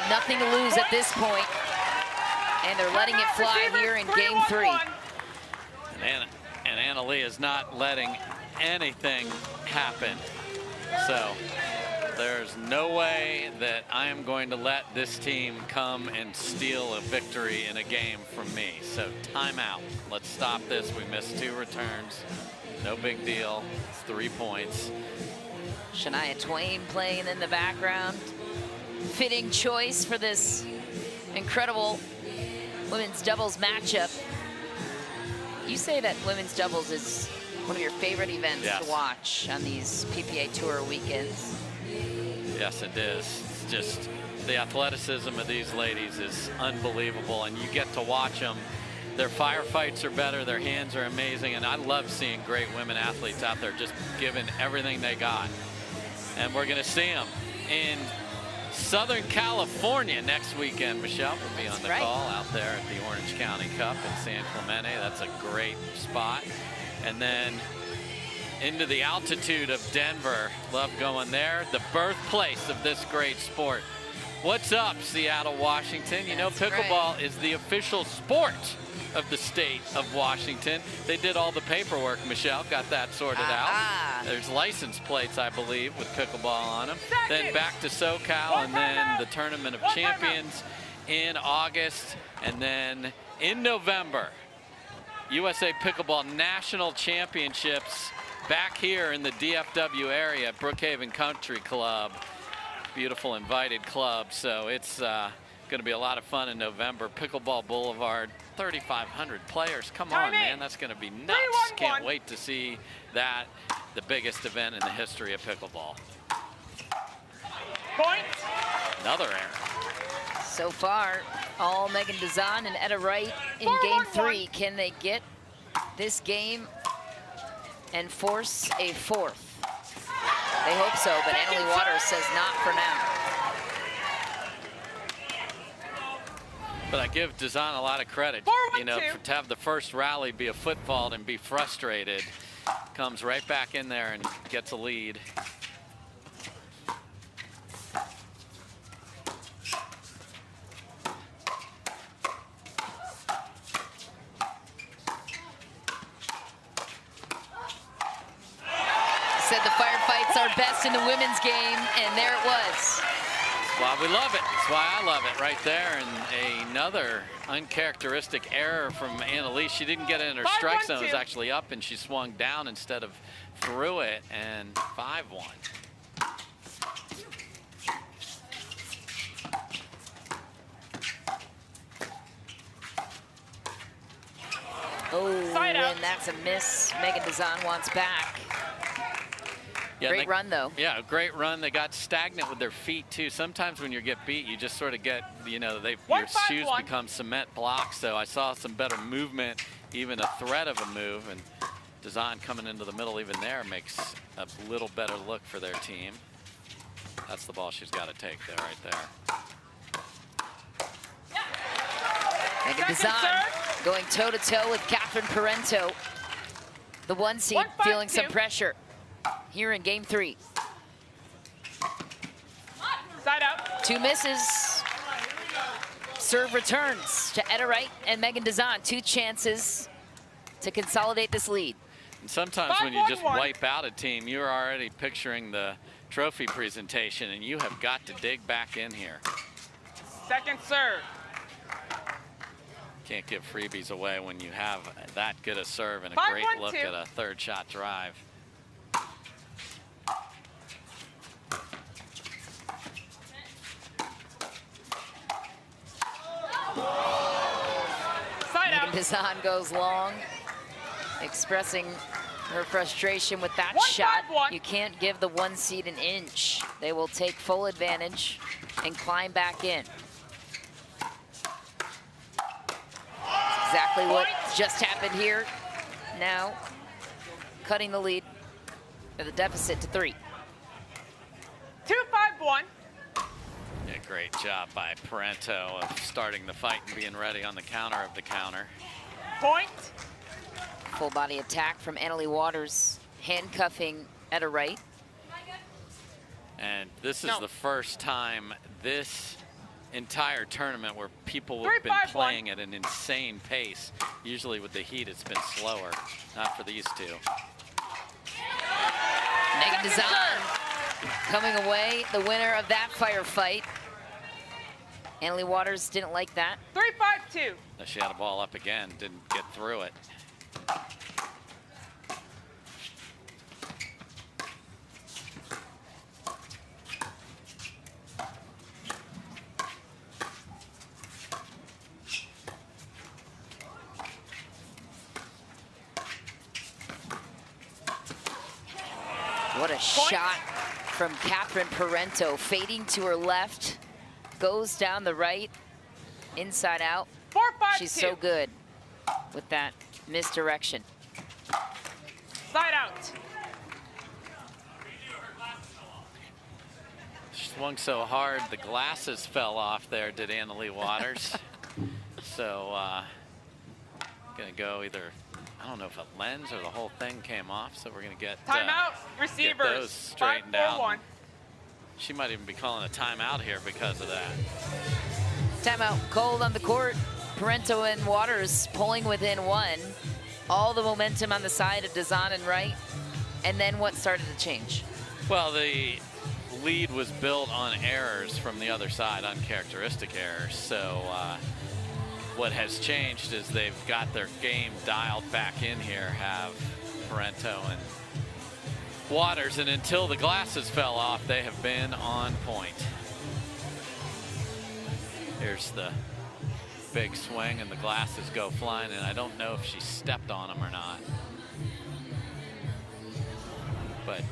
nothing to lose at this point. And they're letting it fly here in game 3. And Anna Lee is not letting anything happen. So there's no way that I am going to let this team come and steal a victory in a game from me. So timeout. Let's stop this. We missed 2 returns. No big deal. It's 3 points. Shania Twain playing in the background. Fitting choice for this incredible women's doubles matchup. You say that women's doubles is one of your favorite events to watch on these PPA Tour weekends. Yes, it is. It's just the athleticism of these ladies is unbelievable, and you get to watch them. Their firefights are better, their hands are amazing, and I love seeing great women athletes out there just giving everything they got. And we're going to see them in Southern California next weekend. Michelle will be on the call out there at the Orange County Cup in San Clemente. That's a great spot. And then into the altitude of Denver. Love going there. The birthplace of this great sport. What's up, Seattle, Washington? You know, pickleball is the official sport of the state of Washington. They did all the paperwork, Michelle, got that sorted out. There's license plates, I believe, with pickleball on them. Then back to SoCal, and then the Tournament of Champions in August. And then in November, USA Pickleball National Championships back here in the DFW area at Brookhaven Country Club. Beautiful invited club, so it's going to be a lot of fun in November. Pickleball Boulevard, 3,500 players. Come on, man, that's going to be nuts. Can't wait to see that, the biggest event in the history of pickleball. Point. Another error. So far, all Megan Dazan and Etta Wright in game 3. Can they get this game and force a 4th? They hope so, but Annalie Waters says not for now. But I give Dazan a lot of credit. You know, to have the first rally be a foot fault and be frustrated, comes right back in there and gets a lead. Said the firefights are best in the women's game, and there it was. That's why we love it. That's why I love it right there. And another uncharacteristic error from Annalise. She didn't get it in her strike zone. It was actually up, and she swung down instead of through it, and 5-1. Oh, and that's a miss. Megan Dazan wants back. Yeah, great run, though. Yeah, great run. They got stagnant with their feet, too. Sometimes when you get beat, you just sort of get, you know, your shoes become cement blocks. So I saw some better movement, even a threat of a move. And Dazan coming into the middle even there makes a little better look for their team. That's the ball she's got to take there, right there. Megan Dazan going toe-to-toe with Catherine Parento. The 1 seed feeling some pressure here in game 3. Side out. 2 misses. Serve returns to Etta Wright and Megan Dazan. 2 chances to consolidate this lead. And sometimes when you just wipe out a team, you're already picturing the trophy presentation, and you have got to dig back in here. Second serve. Can't give freebies away when you have that good a serve and a great look at a 3rd shot drive. Megan Dazan goes long, expressing her frustration with that shot. You can't give the 1 seed an inch. They will take full advantage and climb back in. That's exactly what just happened here. Now, cutting the lead for the deficit to 3. 2-5-1. Yeah, great job by Parento of starting the fight and being ready on the counter of the counter. Point. Full body attack from Annalie Waters, handcuffing Etta Wright. And this is the first time this entire tournament where people have been playing at an insane pace. Usually with the heat, it's been slower. Not for these two. Megan Dazan coming away the winner of that firefight. Annalie Waters didn't like that. 3-5-2. She had a ball up again, didn't get through it. What a shot from Catherine Parento, fading to her left, goes down the right, inside out. 4-5-2. She's so good with that misdirection. Side out. She swung so hard, the glasses fell off there, did Annalie Waters. So, gonna go either, I don't know if a lens or the whole thing came off, so we're gonna get timeout. Receivers. Get those straightened 5-4-1. out. She might even be calling a timeout here because of that. Timeout called on the court. Parento and Waters pulling within one. All the momentum on the side of Dazan and Wright. And then what started to change? Well, the lead was built on errors from the other side, uncharacteristic errors. So what has changed is they've got their game dialed back in here, have Parento and Waters, and until the glasses fell off, they have been on point. Here's the big swing, and the glasses go flying, and I don't know if she stepped on them or not. But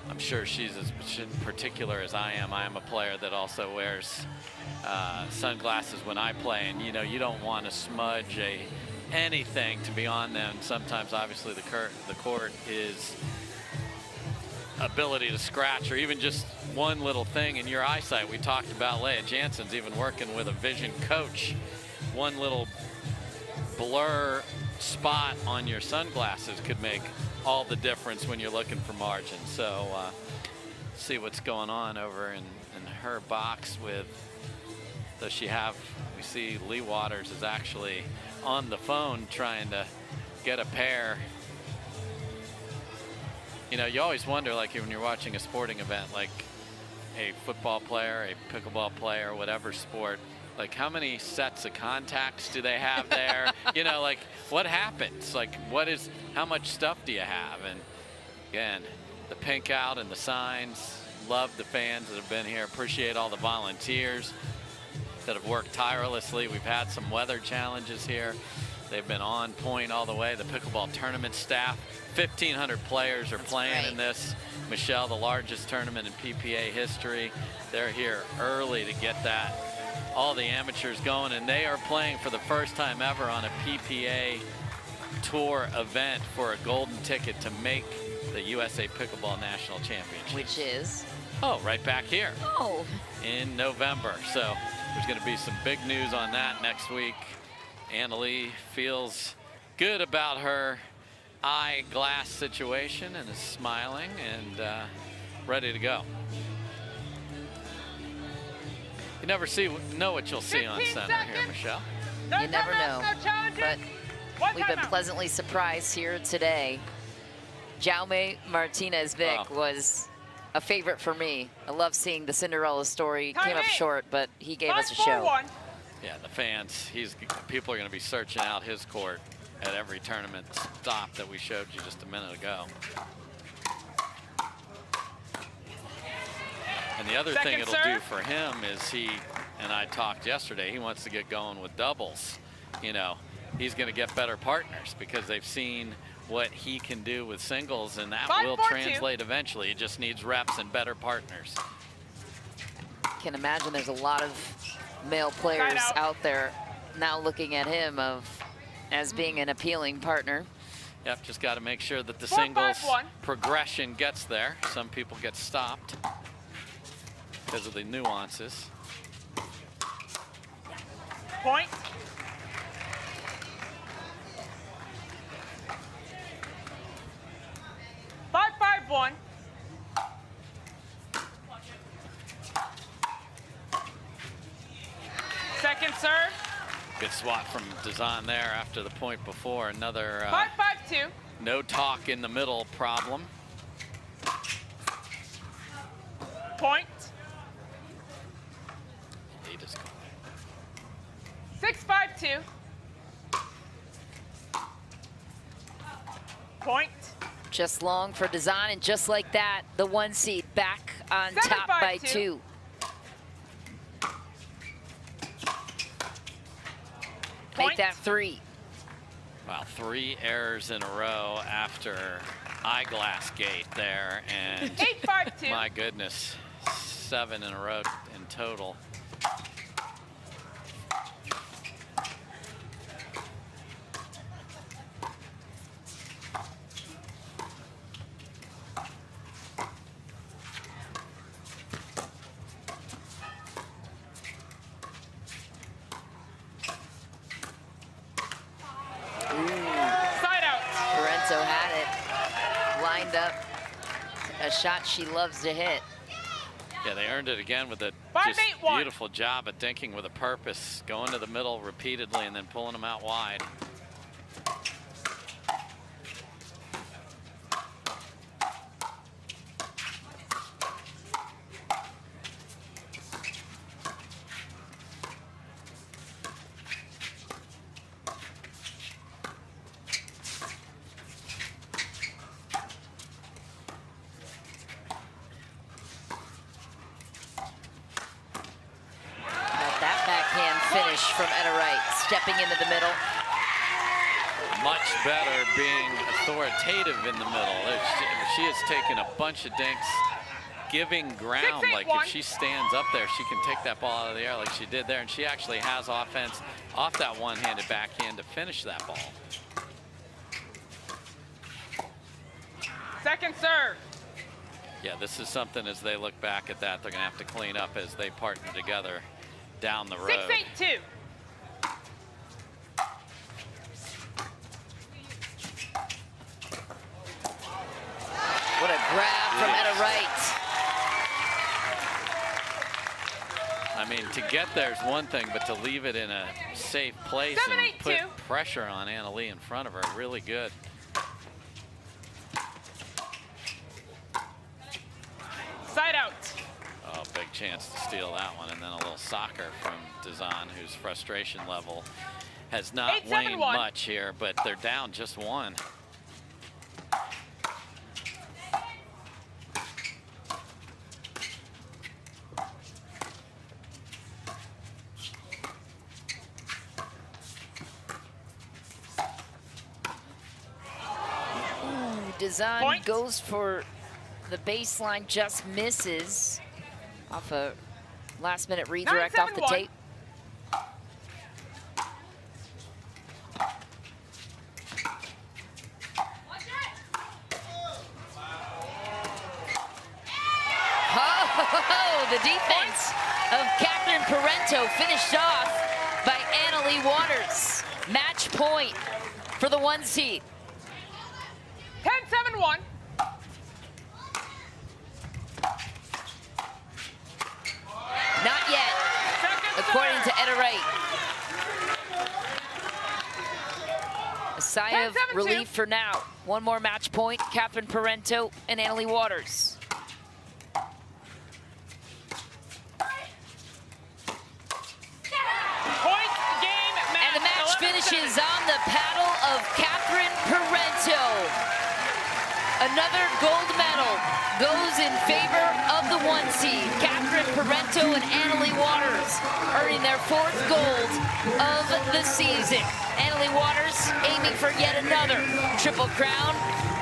I'm sure she's as particular as I am. I am a player that also wears sunglasses when I play, and you don't want to smudge anything to be on them. Sometimes, obviously, the court is ability to scratch, or even just one little thing in your eyesight. We talked about Leah Jansen's even working with a vision coach. One little blur spot on your sunglasses could make all the difference when you're looking for margin. So see what's going on over in her box with, does she have, we see Lee Waters is actually on the phone trying to get a pair. You always wonder, like when you're watching a sporting event, like a football player, a pickleball player, whatever sport, like how many sets of contacts do they have there? Like what happens? Like how much stuff do you have? And again, the pink out and the signs. Love the fans that have been here. Appreciate all the volunteers that have worked tirelessly. We've had some weather challenges here. They've been on point all the way. The pickleball tournament staff, 1,500 players are playing in this. Michelle, the largest tournament in PPA history. They're here early to get that, all the amateurs going, and they are playing for the first time ever on a PPA tour event for a golden ticket to make the USA Pickleball National Championship. Which is? Oh, right back here. Oh. In November. So there's going to be some big news on that next week. Annalie feels good about her eyeglass situation and is smiling and ready to go. You never know what you'll see on center here, Michelle. You never know, but we've been pleasantly surprised here today. Jaume Martinez-Vic was a favorite for me. I love seeing the Cinderella story. Came up short, but he gave us a show. Yeah, the fans, people are going to be searching out his court at every tournament stop that we showed you just a minute ago. And the other thing it'll do for him is he, and I talked yesterday, he wants to get going with doubles. He's going to get better partners because they've seen what he can do with singles, and that will translate eventually. He just needs reps and better partners. Can imagine there's a lot of male players out there now looking at him as being an appealing partner. Yep, just got to make sure that the singles progression gets there. Some people get stopped because of the nuances. Point. Good swat from Dazan there after the point before. Another 5-5-2. no talk in the middle problem. Point. 6-5-2. Point. Just long for Dazan, and just like that, the 1 seed back on top by 2. Make that 3. Wow, 3 errors in a row after eyeglass gate there, and 8-5-2. my goodness, 7 in a row in total. A shot she loves to hit. Yeah, they earned it again with a just beautiful job of dinking with a purpose, going to the middle repeatedly and then pulling them out wide. From Etta Wright, stepping into the middle. Much better being authoritative in the middle. She has taken a bunch of dinks, giving ground. Like if she stands up there, she can take that ball out of the air like she did there. And she actually has offense off that one-handed backhand to finish that ball. Second serve. Yeah, this is something as they look back at that, they're going to have to clean up as they partner together down the road. 6-8-2. What a grab from Etta Wright. I mean, to get there is one thing, but to leave it in a safe place and put pressure on Anna Lee in front of her, really good. Side out. Oh, big chance to steal that one, and then a little soccer from Dazan, whose frustration level has not waned much here, but they're down just 1. Dazan goes for the baseline, just misses off a last-minute redirect off the tape. Oh, the defense of Catherine Parento finished off by Anna Lee Waters. Match point for the 1 seed. 10-7-1. Not yet, according to Etta Wright. A sigh of relief for now. 1 more match point, Catherine Parento and Anna Lee Waters. Point game match. And the match finishes on the paddle of Catherine Parento. Another gold medal goes in favor of the 1 seed. Catherine Parento and Anna Lee Waters earning their 4th gold of the season. Anna Lee Waters aiming for yet another triple crown.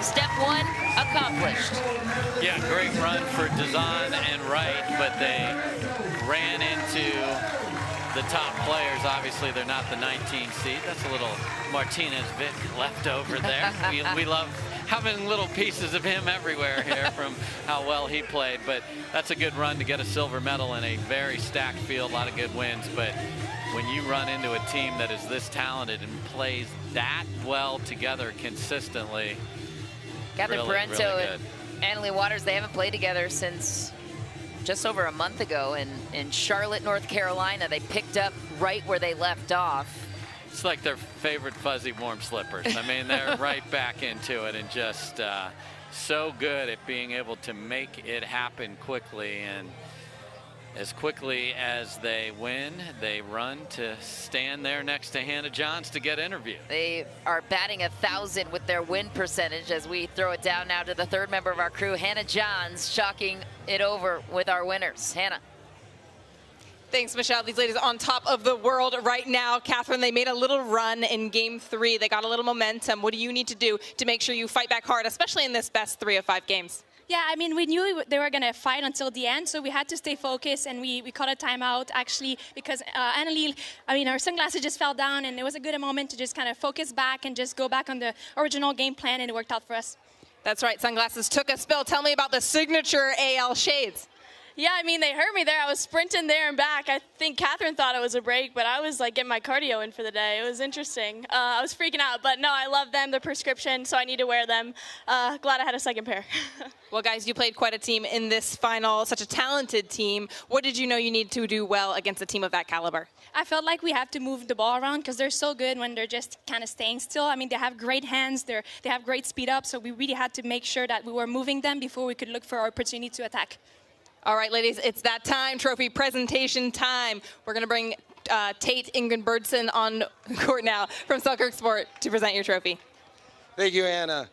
Step 1 accomplished. Yeah, great run for Dazan and Wright, but they ran into the top players. Obviously, they're not the 19 seed. That's a little Martinez Vic left over there. we love having little pieces of him everywhere here from how well he played, but that's a good run to get a silver medal in a very stacked field, a lot of good wins. But when you run into a team that is this talented and plays that well together consistently, Catherine Parento really and Anna Lee Waters, they haven't played together since just over a month ago in Charlotte, North Carolina. They picked up right where they left off It's like their favorite fuzzy warm slippers. I mean, they're right back into it and just so good at being able to make it happen quickly. And as quickly as they win, they run to stand there next to Hannah Johns to get interviewed. They are batting 1,000 with their win percentage as we throw it down now to the third member of our crew, Hannah Johns, chalking it over with our winners. Hannah. Thanks, Michelle. These ladies on top of the world right now. Catherine, they made a little run in game 3. They got a little momentum. What do you need to do to make sure you fight back hard, especially in this best 3 of 5 games? Yeah, I mean, we knew they were going to fight until the end, so we had to stay focused, and we caught a timeout, actually, because Annalie, I mean, her sunglasses just fell down, and it was a good moment to just kind of focus back and just go back on the original game plan, and it worked out for us. That's right, sunglasses took a spill. Tell me about the signature AL shades. Yeah, I mean, they hurt me there. I was sprinting there and back. I think Catherine thought it was a break, but I was like getting my cardio in for the day. It was interesting. I was freaking out, but no, I love them. They're prescription, so I need to wear them. Glad I had a second pair. Well, guys, you played quite a team in this final, such a talented team. What did you know you need to do well against a team of that caliber? I felt like we have to move the ball around because they're so good when they're just kind of staying still. I mean, they have great hands. They have great speed up, so we really had to make sure that we were moving them before we could look for our opportunity to attack. All right, ladies, it's that time, trophy presentation time. We're going to bring Tate Ingenberdsen on court now from Selkirk Sport to present your trophy. Thank you, Anna.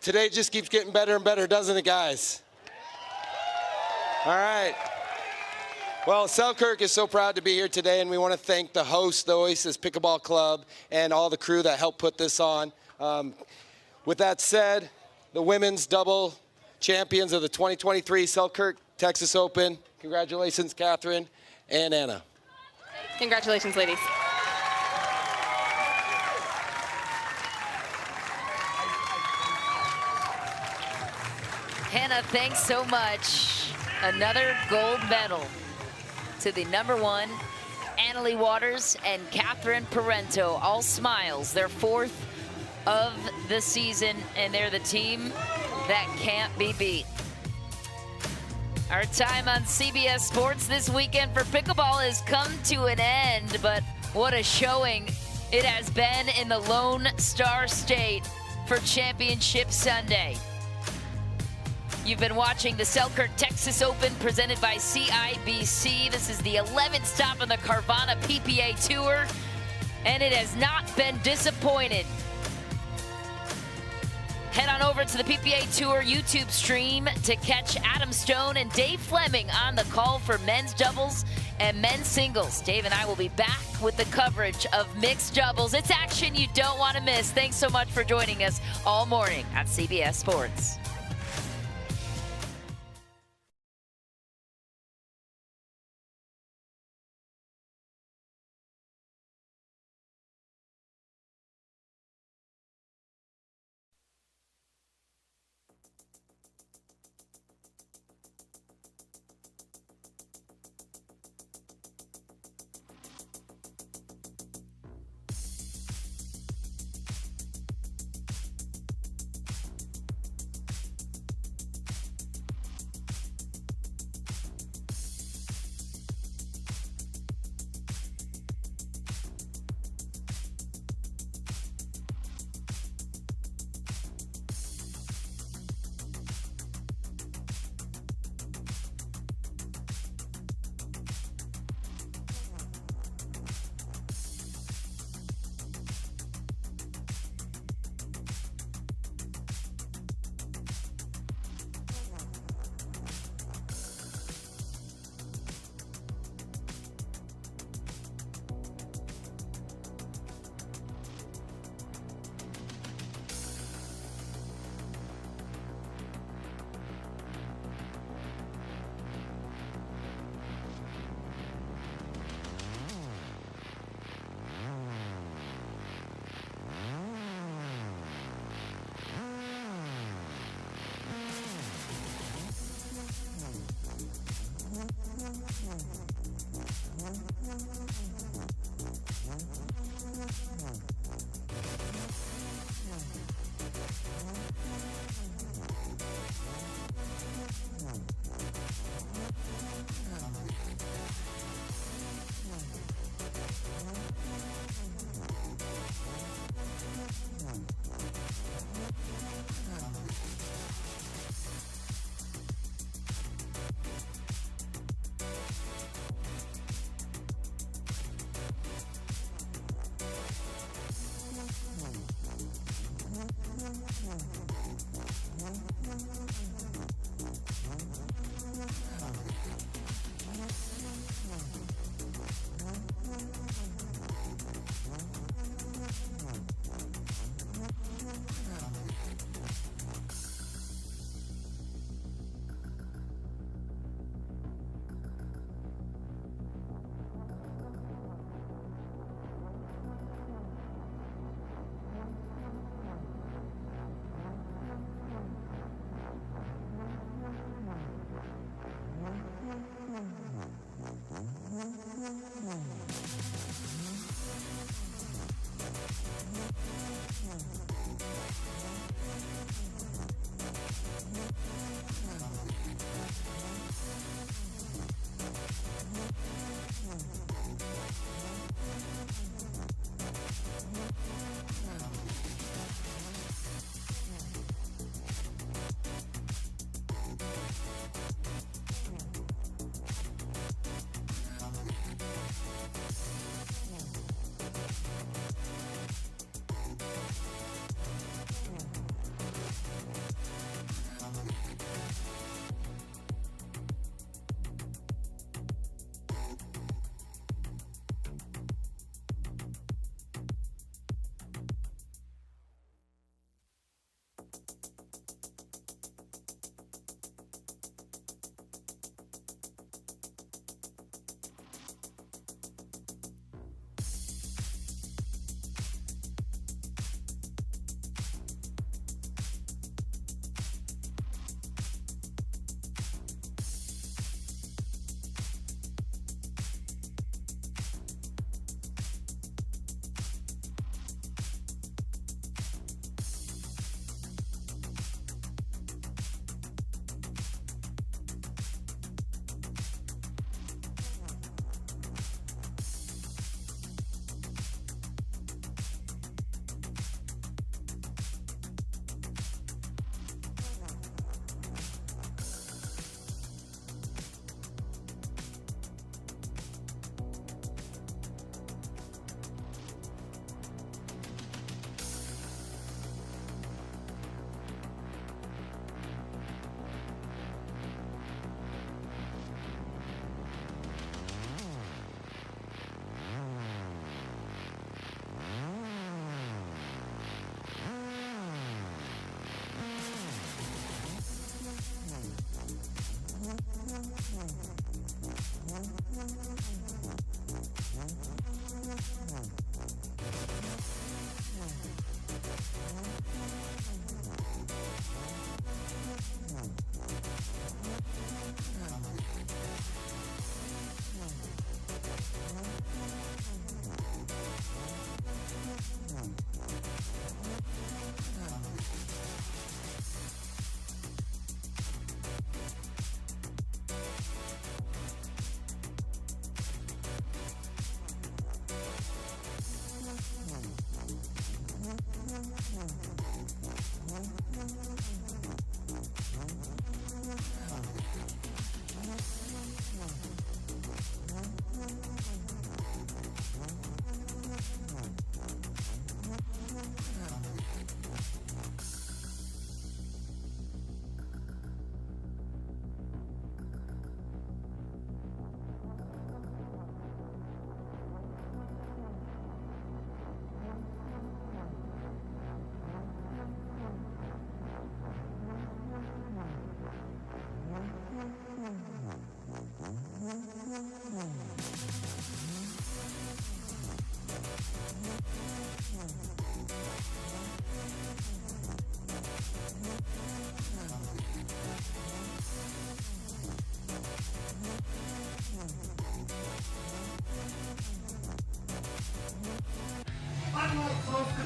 Today just keeps getting better and better, doesn't it, guys? All right. Well, Selkirk is so proud to be here today, and we want to thank the host, the Oasis Pickleball Club, and all the crew that helped put this on. With that said, the women's double champions of the 2023 Selkirk Texas Open. Congratulations, Catherine and Anna. Congratulations, ladies. Hannah, thanks so much. Another gold medal to the #1, Annalie Waters and Catherine Parento. All smiles, their 4th of the season, and they're the team that can't be beat. Our time on CBS Sports this weekend for pickleball has come to an end, but what a showing it has been in the Lone Star State for Championship Sunday. You've been watching the Selkirk Texas Open presented by CIBC. This is the 11th stop on the Carvana PPA Tour, and it has not been disappointed. Head on over to the PPA Tour YouTube stream to catch Adam Stone and Dave Fleming on the call for men's doubles and men's singles. Dave and I will be back with the coverage of mixed doubles. It's action you don't want to miss. Thanks so much for joining us all morning on CBS Sports.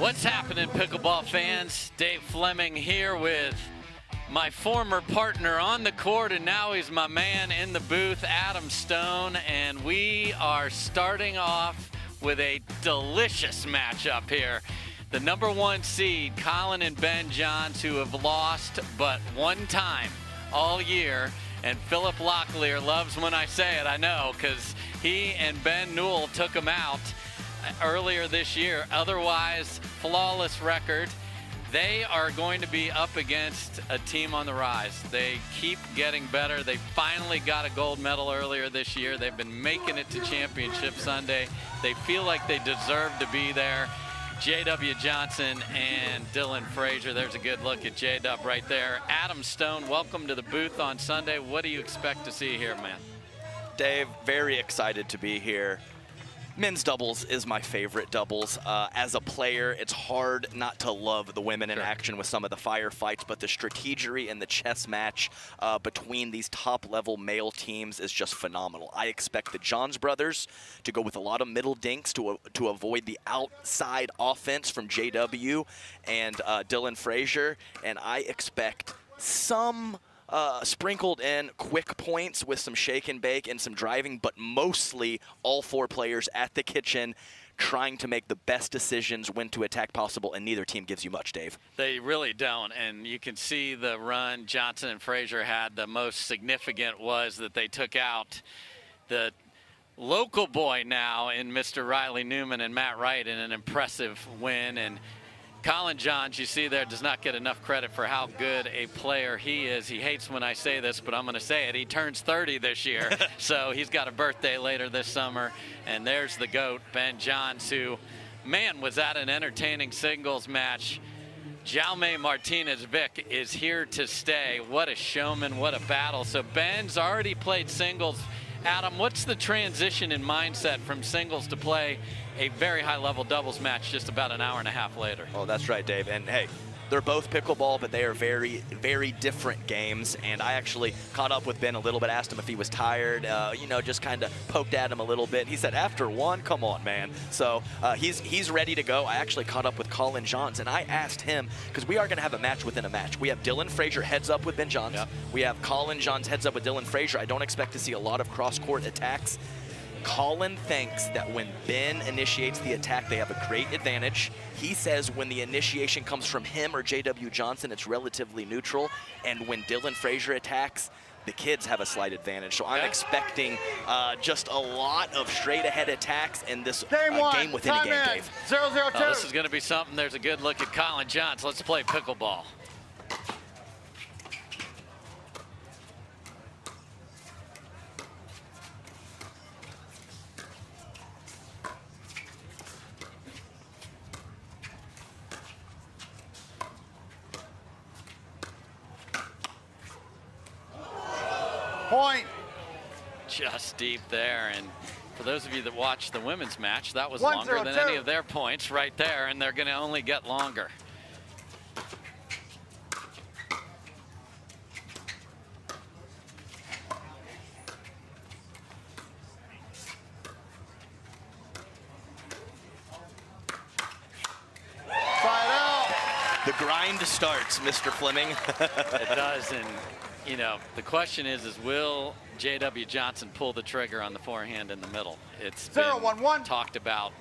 What's happening, pickleball fans? Dave Fleming here with my former partner on the court, and now he's my man in the booth, Adam Stone, and we are starting off with a delicious matchup here. The #1 seed, Colin and Ben Johns, who have lost but one time all year, and Philip Locklear loves when I say it, I know, because he and Ben Newell took him out earlier this year. Otherwise, flawless record. They are going to be up against a team on the rise. They keep getting better. They finally got a gold medal earlier this year. They've been making it to Championship Sunday. They feel like they deserve to be there. J.W. Johnson and Dylan Frazier. There's a good look at J-Dub right there. Adam Stone, welcome to the booth on Sunday. What do you expect to see here, man? Dave, very excited to be here. Men's doubles is my favorite doubles. As a player, it's hard not to love the women in action with some of the firefights, but the strategery and the chess match between these top-level male teams is just phenomenal. I expect the Johns brothers to go with a lot of middle dinks to avoid the outside offense from JW and Dylan Frazier, and I expect some sprinkled in quick points with some shake and bake and some driving, but mostly all four players at the kitchen trying to make the best decisions when to attack possible, and neither team gives you much, Dave. They really don't, and you can see the run Johnson and Frazier had. The most significant was that they took out the local boy now in Mr. Riley Newman and Matt Wright in an impressive win. And Colin Johns, you see there, does not get enough credit for how good a player he is. He hates when I say this, but I'm going to say it. He turns 30 this year, so he's got a birthday later this summer. And there's the GOAT, Ben Johns, who, man, was at an entertaining singles match. Jaume Martinez-Vic is here to stay. What a showman, what a battle. So Ben's already played singles. Adam, what's the transition in mindset from singles to play a very high-level doubles match just about an hour and a half later? Oh, that's right, Dave. And hey, they're both pickleball, but they are very, very different games. And I actually caught up with Ben a little bit, asked him if he was tired, you know, just kind of poked at him a little bit. He said, after one, come on, man. So he's ready to go. I actually caught up with Colin Johns, and I asked him, because we are going to have a match within a match. We have Dylan Frazier heads up with Ben Johns. Yep. We have Colin Johns heads up with Dylan Frazier. I don't expect to see a lot of cross-court attacks. Colin thinks that when Ben initiates the attack, they have a great advantage. He says when the initiation comes from him or J.W. Johnson, it's relatively neutral. And when Dylan Frazier attacks, the kids have a slight advantage. So I'm expecting just a lot of straight-ahead attacks in this game within a game, Dave. 0-0-2. This is going to be something. There's a good look at Colin Johns. Let's play pickleball. Point. Just deep there, and for those of you that watched the women's match, that was longer than any of their points right there, and they're going to only get longer. The grind starts, Mr. Fleming. It does, and you know, the question is will J.W. Johnson pull the trigger on the forehand in the middle? It's been talked about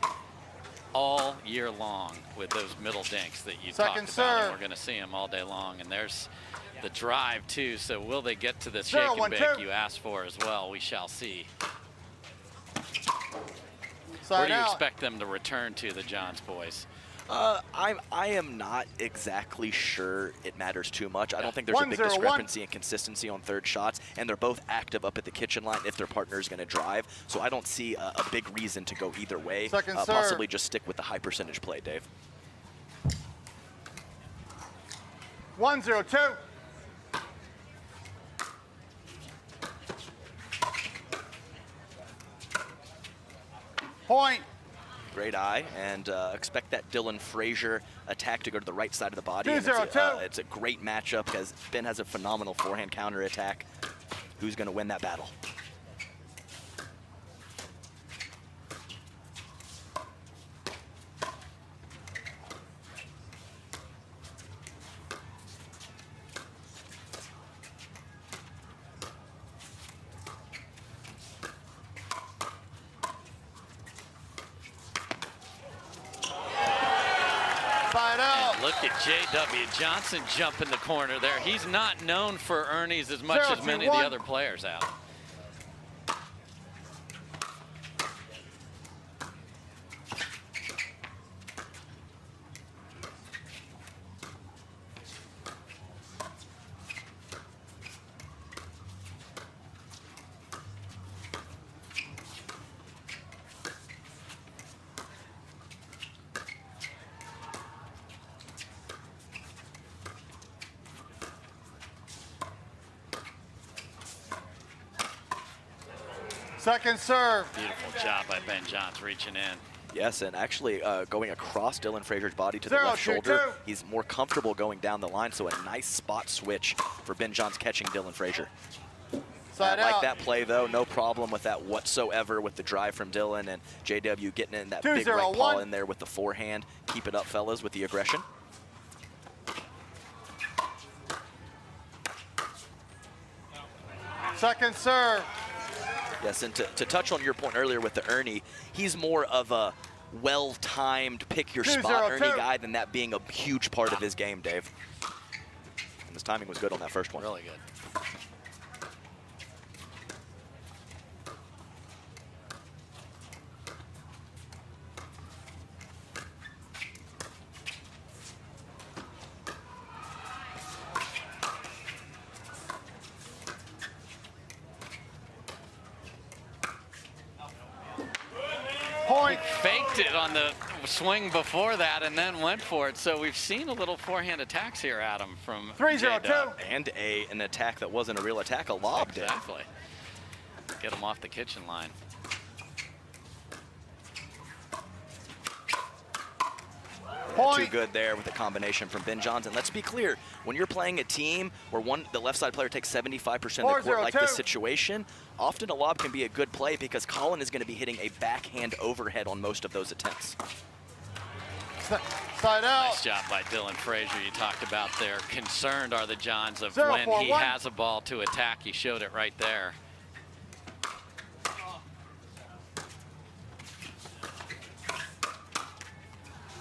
all year long with those middle dinks that you talked about, and we're going to see them all day long. And there's the drive, too, so will they get to the shake and bake you asked for as well? We shall see. Where do you expect them to return to, the Johns boys? I am not exactly sure it matters too much. I don't think there's a big discrepancy in consistency on third shots, and they're both active up at the kitchen line if their partner is going to drive. So I don't see a big reason to go either way. Possibly just stick with the high percentage play, Dave. 1-0-2. Point. Great eye, and expect that Dylan Frazier attack to go to the right side of the body. It's a great matchup because Ben has a phenomenal forehand counter attack. Who's going to win that battle? Look at J.W. Johnson jump in the corner there. He's not known for Ernie's as much as many of the other players out. Second serve. Beautiful job by Ben Johns reaching in. Yes, and actually going across Dylan Frazier's body to the left shoulder. He's more comfortable going down the line, so a nice spot switch for Ben Johns catching Dylan Frazier. I like that play, though. No problem with that whatsoever with the drive from Dylan, and JW getting in that big right paw in there with the forehand. Keep it up, fellas, with the aggression. Second serve. Yes, and to touch on your point earlier with the Ernie, he's more of a well-timed pick-your-spot Ernie guy than that being a huge part of his game, Dave. And his timing was good on that first one. Really good. Point. Faked it on the swing before that and then went for it. So we've seen a little forehand attacks here, Adam, from 3-0-2. And an attack that wasn't a real attack, a lob. Exactly. Get him off the kitchen line. Too good there with the combination from Ben Johnson. Let's be clear, when you're playing a team where the left side player takes 75% of the court like this situation, often a lob can be a good play because Colin is going to be hitting a backhand overhead on most of those attempts. Side out. Nice job by Dylan Frazier. You talked about there. Concerned are the Johns of when he has a ball to attack. He showed it right there.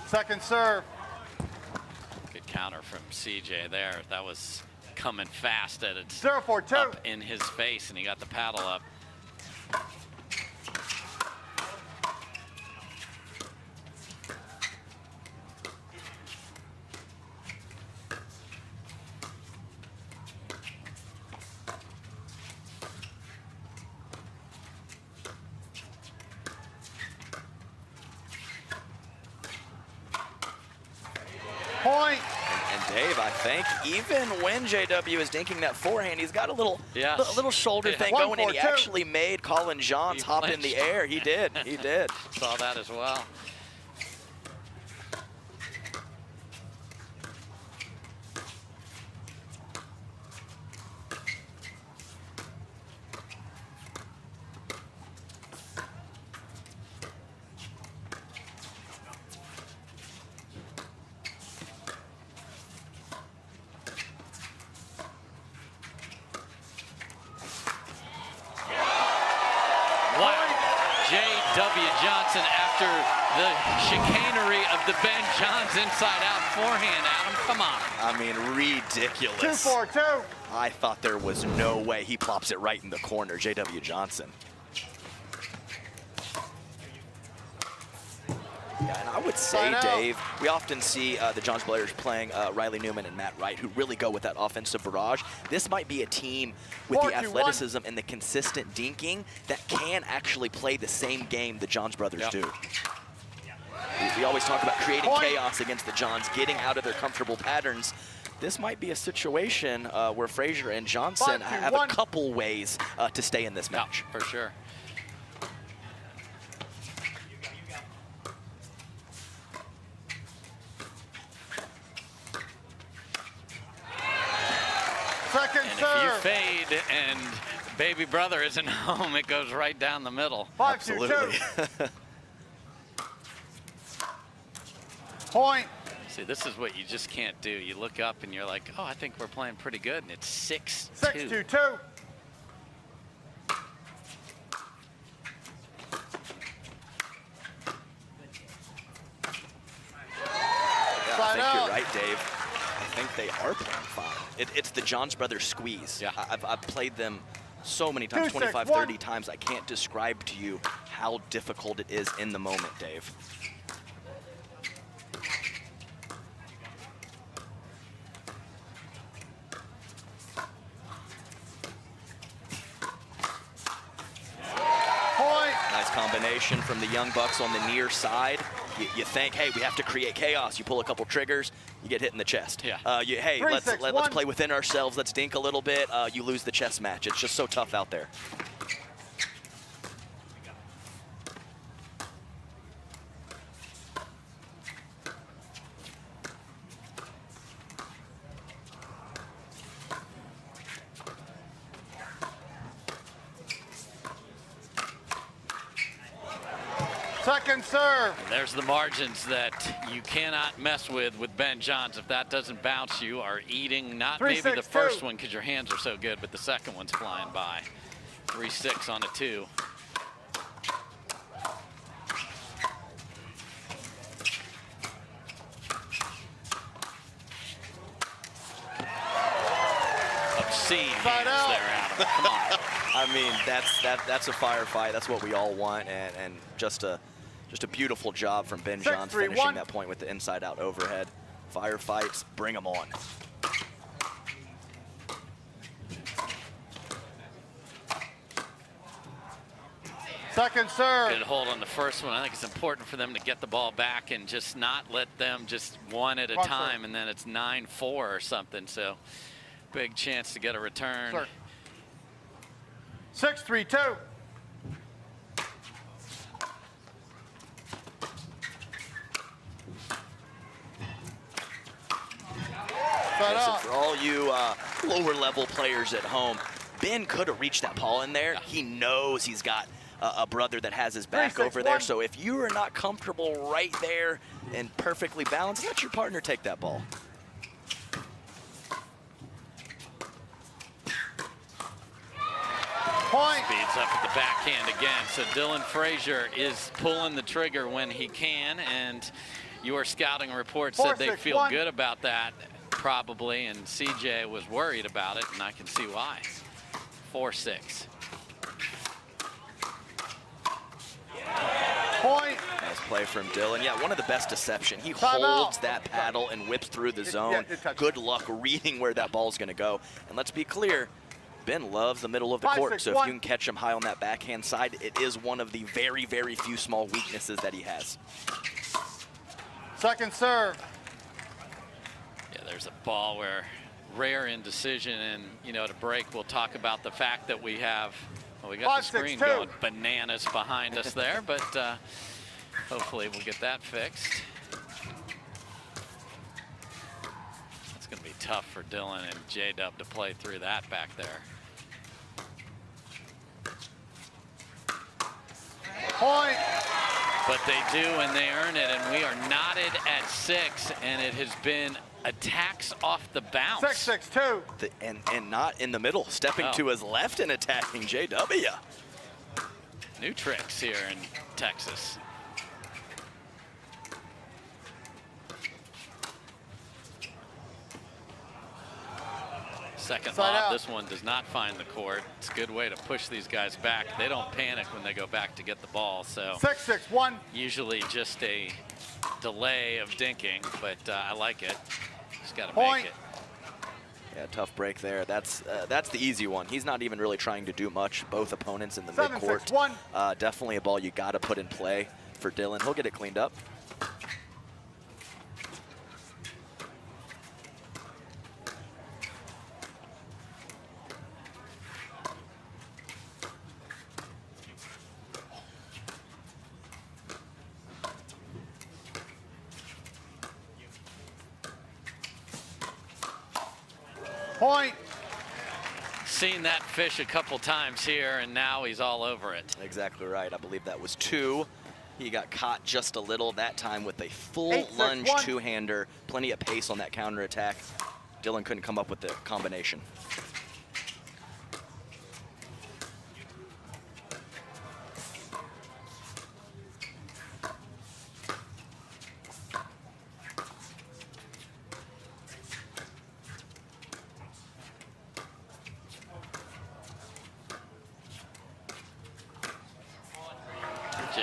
Second serve. Good counter from CJ there. That was coming fast at it. 0-4-2. Up in his face, and he got the paddle up. Point. And Dave, I think even when JW is dinking that forehand, he's got a little shoulder thing going, and he actually made Colin Johns hop in the air. He did. He did. Saw that as well. J.W. Johnson after the chicanery of the Ben Johns inside-out forehand, Adam. Come on. I mean, ridiculous. 2-4-2. I thought there was no way he plops it right in the corner, J.W. Johnson. Yeah, and I would say, Dave, we often see the Johns players playing Riley Newman and Matt Wright, who really go with that offensive barrage. This might be a team with the athleticism and the consistent dinking that can actually play the same game the Johns brothers do. We always talk about creating chaos against the Johns, getting out of their comfortable patterns. This might be a situation where Frazier and Johnson have a couple ways to stay in this match. For sure. Second serve. If you fade and baby brother isn't home, it goes right down the middle. 5-2-2. Absolutely. Point. See, this is what you just can't do. You look up and you're like, oh, I think we're playing pretty good, and it's 6-2. 6-2-2. I think you're right, Dave, I think they are playing 5. It's the Johns Brothers squeeze. Yeah. I've played them so many times, 25, 30 times. I can't describe to you how difficult it is in the moment, Dave. Nice combination from the Young Bucks on the near side. You think, hey, we have to create chaos. You pull a couple triggers, you get hit in the chest. Yeah. Hey, let's play within ourselves. Let's dink a little bit. You lose the chess match. It's just so tough out there. Second serve. And there's the margins that you cannot mess with Ben Johns. If that doesn't bounce, you are eating not maybe the first one because your hands are so good, but the second one's flying by. 3-6 on a 2. Obscene hands there, Adam. Come on. I mean, that's a firefight. That's what we all want, and just a beautiful job from Ben Johns finishing that point with the inside-out overhead. Firefights, bring them on. Second serve. Good hold on the first one. I think it's important for them to get the ball back and just not let them just one at a time, and then it's 9-4 or something. So big chance to get a return. 6-3-2. Listen, for all you lower level players at home, Ben could have reached that ball in there. He knows he's got a brother that has his back over there. So if you are not comfortable right there and perfectly balanced, let your partner take that ball. Point. Speeds up at the backhand again. So Dylan Frazier is pulling the trigger when he can, and your scouting report said they feel good about that, probably, and CJ was worried about it, and I can see why. 4-6. Point. Nice play from Dylan. Yeah, one of the best deception. He holds that paddle and whips through the zone. Good luck reading where that ball's going to go. And let's be clear, Ben loves the middle of the court, so if you can catch him high on that backhand side, it is one of the very, very few small weaknesses that he has. Second serve. Yeah, there's a ball where rare indecision, and to break, we'll talk about the fact that we have, well, we got the screen going bananas behind us there, but hopefully we'll get that fixed. It's going to be tough for Dylan and J-Dub to play through that back there. Point. But they do, and they earn it, and we are knotted at 6, and it has been attacks off the bounce. 6-6-2. And not in the middle, stepping to his left and attacking JW. New tricks here in Texas. Second lob, this one does not find the court. It's a good way to push these guys back. They don't panic when they go back to get the ball, so 6-6-1. usually just a delay of dinking, but I like it. Just got to Point. make it. Yeah, tough break there. That's the easy one. He's not even really trying to do much. Both opponents in the midcourt. Definitely a ball you got to put in play for Dylan. He'll get it cleaned up. Point. Seen that fish a couple times here, and now he's all over it. Exactly right. I believe that was 2. He got caught just a little that time with a full lunge two-hander. Plenty of pace on that counterattack. Dylan couldn't come up with the combination.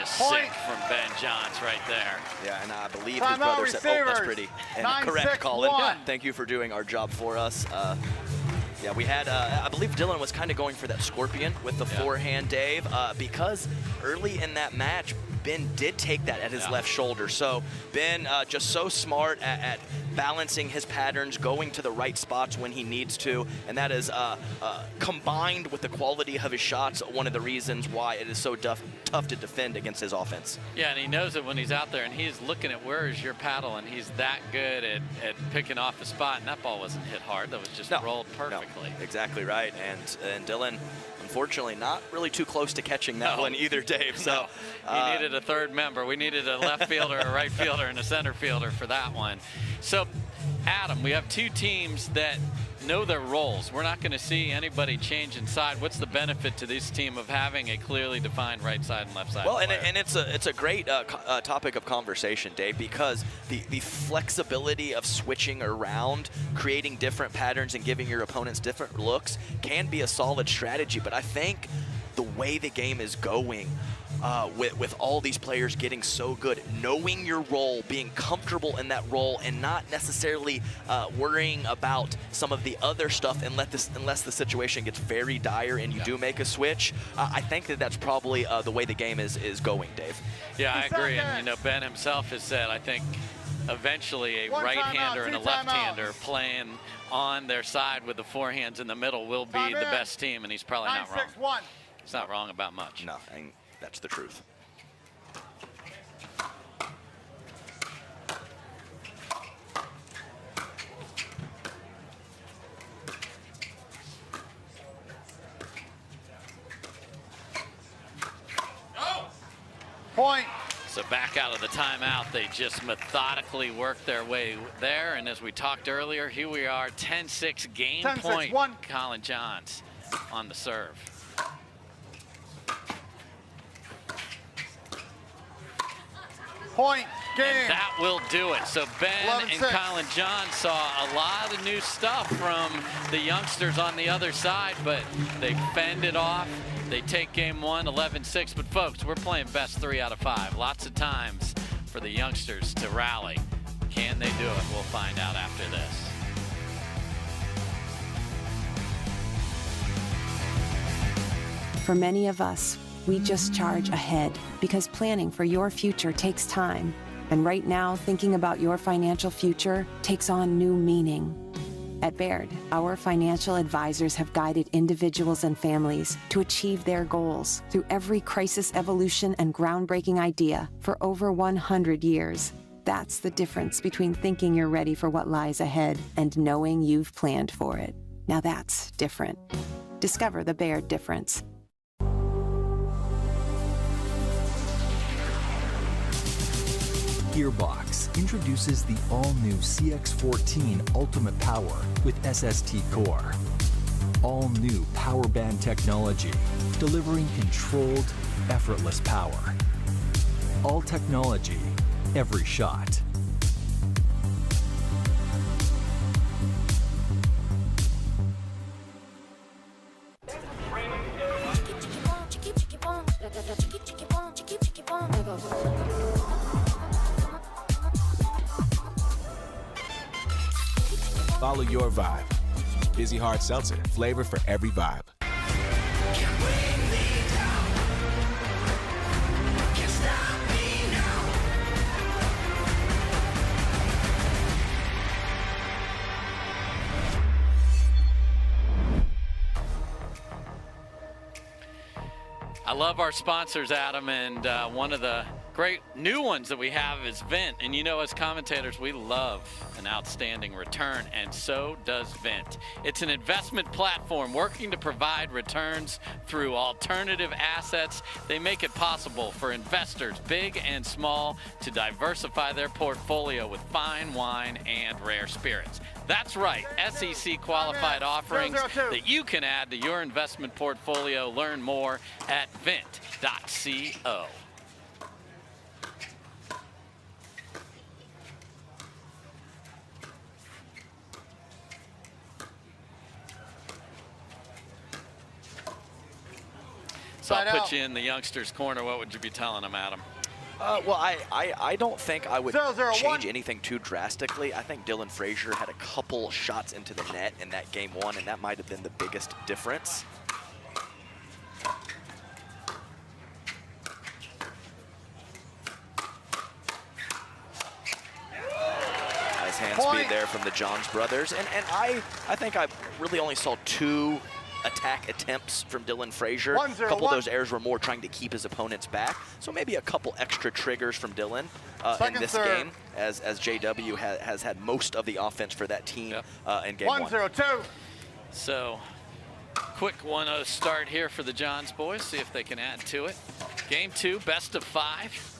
Just Point. sick from Ben Johns right there. Yeah, and I believe his Timeout, brother said, oh, that's receivers. pretty. And 9-6-1. correct, Colin. Thank you for doing our job for us. Yeah, we had, I believe Dylan was kind of going for that scorpion with the forehand, Dave, because early in that match, Ben did take that at his left shoulder. So Ben just so smart at balancing his patterns, going to the right spots when he needs to, and that is combined with the quality of his shots, one of the reasons why it is so tough to defend against his offense. Yeah, and he knows it when he's out there, and he's looking at where is your paddle, and he's that good at picking off a spot, and that ball wasn't hit hard. That was just rolled perfectly. No, exactly right, and Dylan, unfortunately, not really too close to catching that one either, Dave. So he needed a third member. We needed a left fielder, a right fielder, and a center fielder for that one. So, Adam, we have two teams that know their roles. We're not going to see anybody change inside. What's the benefit to this team of having a clearly defined right side and left side? Well, and it's a great topic of conversation, Dave, because the flexibility of switching around, creating different patterns, and giving your opponents different looks can be a solid strategy. But I think the way the game is going, with all these players getting so good, knowing your role, being comfortable in that role, and not necessarily worrying about some of the other stuff unless the situation gets very dire and you do make a switch. I think that's probably the way the game is going, Dave. Yeah, I agree. And, you know, Ben himself has said, I think eventually a right-hander and a left-hander playing on their side with the forehands in the middle will be the best team, and he's probably not wrong. He's not wrong about much. No, and that's the truth. Point. So back out of the timeout, they just methodically worked their way there. And as we talked earlier, here we are, 10-6 game 10-6, point. one. Colin Johns on the serve. Point. Game. And that will do it. So Ben and 11-6. Colin Johns saw a lot of new stuff from the youngsters on the other side, but they fended off. They take game one, 11-6. But folks, we're playing best 3 out of 5. Lots of times for the youngsters to rally. Can they do it? We'll find out after this. For many of us, we just charge ahead because planning for your future takes time. And right now, thinking about your financial future takes on new meaning. At Baird, our financial advisors have guided individuals and families to achieve their goals through every crisis evolution and groundbreaking idea for over 100 years. That's the difference between thinking you're ready for what lies ahead and knowing you've planned for it. Now that's different. Discover the Baird difference. Gearbox introduces the all-new CX-14 Ultimate Power with SST Core. All-new power band technology, delivering controlled, effortless power. All technology, every shot. Follow your vibe. Busy Hard Seltzer, flavor for every vibe. I love our sponsors, Adam, and one of the great new ones that we have is Vent. And you know, as commentators, we love an outstanding return, and so does Vent. It's an investment platform working to provide returns through alternative assets. They make it possible for investors, big and small, to diversify their portfolio with fine wine and rare spirits. That's right, SEC qualified offerings that you can add to your investment portfolio. Learn more at vent.co. So I'll put you in the youngster's corner. What would you be telling him, Adam? Well, I don't think I would 0-0-1. change anything too drastically. I think Dylan Frazier had a couple shots into the net in that game 1, and that might have been the biggest difference. Nice hand speed there from the Johns brothers. And I think I really only saw 2 attack attempts from Dylan Frazier. A couple of those errors were more trying to keep his opponents back. So maybe a couple extra triggers from Dylan in this game, as JW has had most of the offense for that team in game 1. 1-0-2. So quick 1-0 start here for the Johns boys. See if they can add to it. Game 2, best of 5.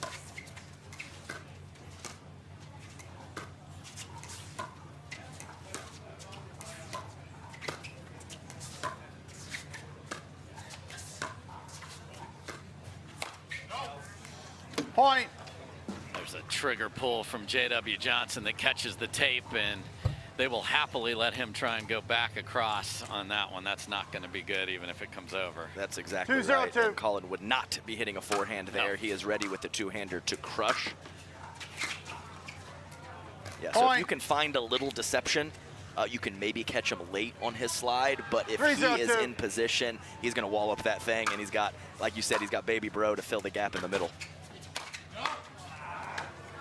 Point. There's a trigger pull from J.W. Johnson that catches the tape, and they will happily let him try and go back across on that one. That's not going to be good, even if it comes over. That's exactly right. And Colin would not be hitting a forehand there. No. He is ready with the two-hander to crush. Yeah, so if you can find a little deception, you can maybe catch him late on his slide, but if he is in position, he's going to wall up that thing, and he's got, like you said, he's got baby bro to fill the gap in the middle.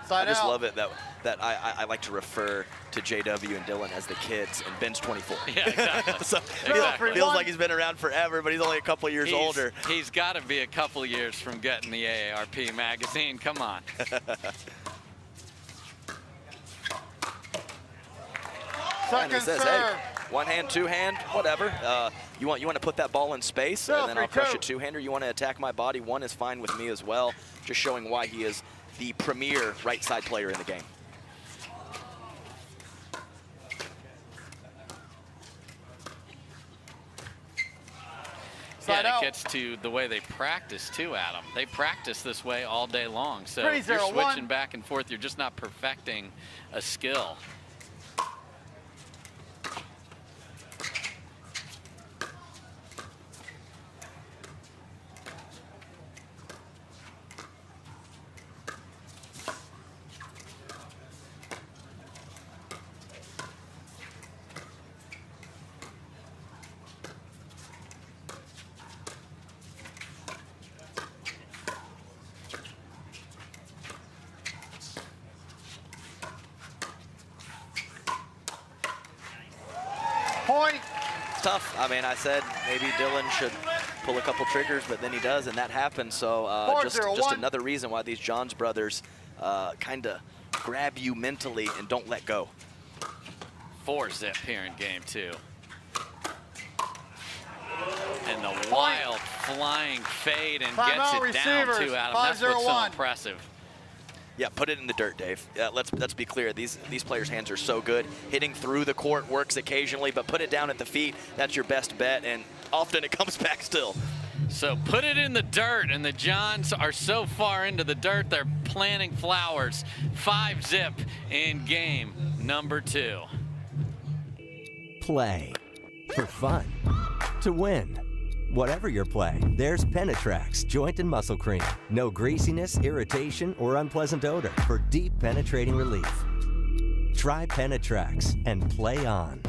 I just love it that I like to refer to JW and Dylan as the kids, and Ben's 24. Yeah, exactly. So feels like he's been around forever, but he's only a couple years older. He's got to be a couple years from getting the AARP magazine. Come on. Second says, hey, one hand, two hand, whatever. You want to put that ball in space, and then I'll crush a two-hander. You want to attack my body, one is fine with me as well. Just showing why he is the premier right side player in the game. Yeah, and it gets to the way they practice too, Adam. They practice this way all day long. So if you're switching back and forth, you're just not perfecting a skill. Point. It's tough. I mean, I said maybe Dylan should pull a couple triggers, but then he does, and that happens. So just another reason why these Johns brothers kind of grab you mentally and don't let go. 4-zip here in game 2. And the wild flying fade and gets it down too, Adam. That's what's so impressive. Yeah, put it in the dirt, Dave. Let's be clear. These players' hands are so good. Hitting through the court works occasionally, but put it down at the feet. That's your best bet, and often it comes back still. So put it in the dirt, and the Johns are so far into the dirt, they're planting flowers. 5-zip in game number 2. Play for fun, to win. Whatever your play, there's Penetrax Joint and Muscle Cream. No greasiness, irritation, or unpleasant odor for deep penetrating relief. Try Penetrax and play on.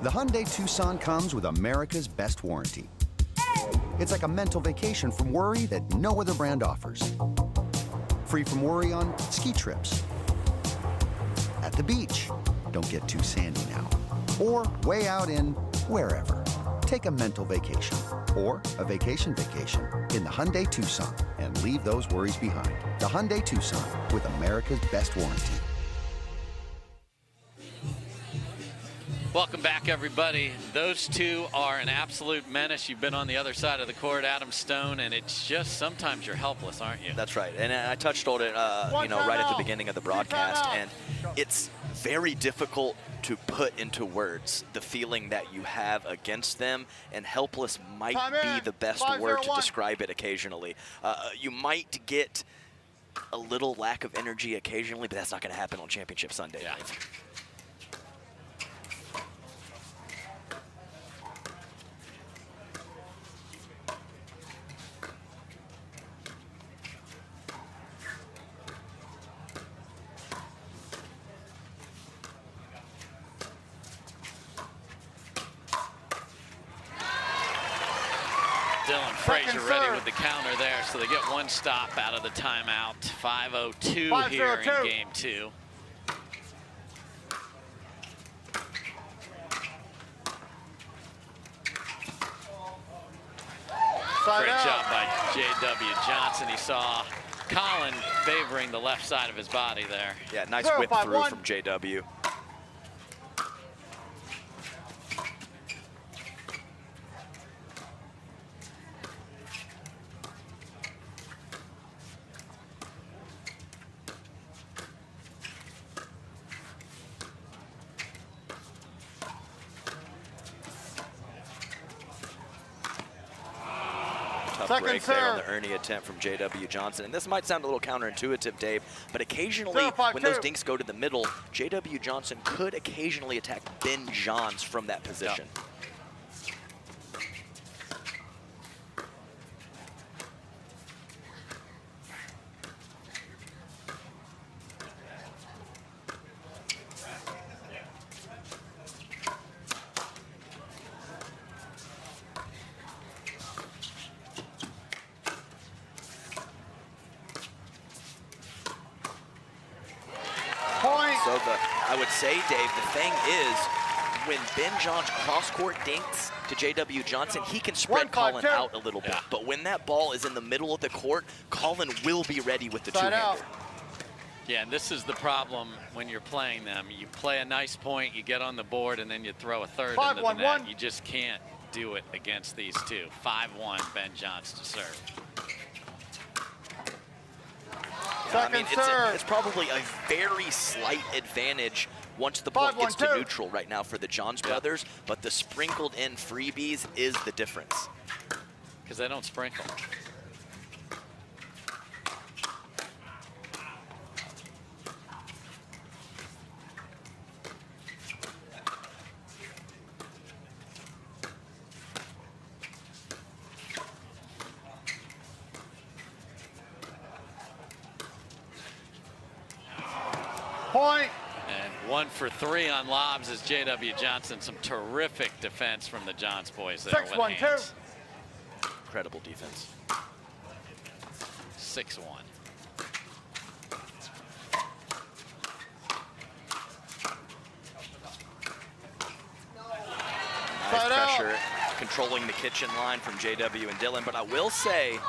The Hyundai Tucson comes with America's best warranty. It's like a mental vacation from worry that no other brand offers. Free from worry on ski trips, at the beach, don't get too sandy now, or way out in wherever. Take a mental vacation or a vacation in the Hyundai Tucson and leave those worries behind. The Hyundai Tucson with America's best warranty. Welcome back, everybody. Those two are an absolute menace. You've been on the other side of the court, Adam Stone, and it's just sometimes you're helpless, aren't you? That's right. And I touched on it, you know, right at the beginning of the broadcast, and it's very difficult to put into words the feeling that you have against them, and helpless might be the best word to describe it occasionally. You might get a little lack of energy occasionally, but that's not going to happen on Championship Sunday. Yeah. Frazier ready with the counter there, so they get one stop out of the timeout. 5:02 here in game 2. Great job by J.W. Johnson. He saw Colin favoring the left side of his body there. Yeah, nice whip through from J.W. Break there on the Ernie attempt from J.W. Johnson. And this might sound a little counterintuitive, Dave, but occasionally when those dinks go to the middle, J.W. Johnson could occasionally attack Ben Johns from that position. Yep. I would say, Dave, the thing is, when Ben Johns cross-court dinks to J.W. Johnson, he can spread Colin out a little bit. But when that ball is in the middle of the court, Colin will be ready with the two-hander. Yeah, and this is the problem when you're playing them. You play a nice point, you get on the board, and then you throw a third into the net. You just can't do it against these two. 5-1, Ben Johns to serve. I mean, it's probably a very slight advantage once the ball gets to neutral right now for the Johns brothers, but the sprinkled in freebies is the difference. Because they don't sprinkle. Point. And 1 for 3 on lobs is J.W. Johnson. Some terrific defense from the Johns boys there with hands. Incredible defense. 6-1. Nice pressure, controlling the kitchen line from J.W. and Dylan. But I will say,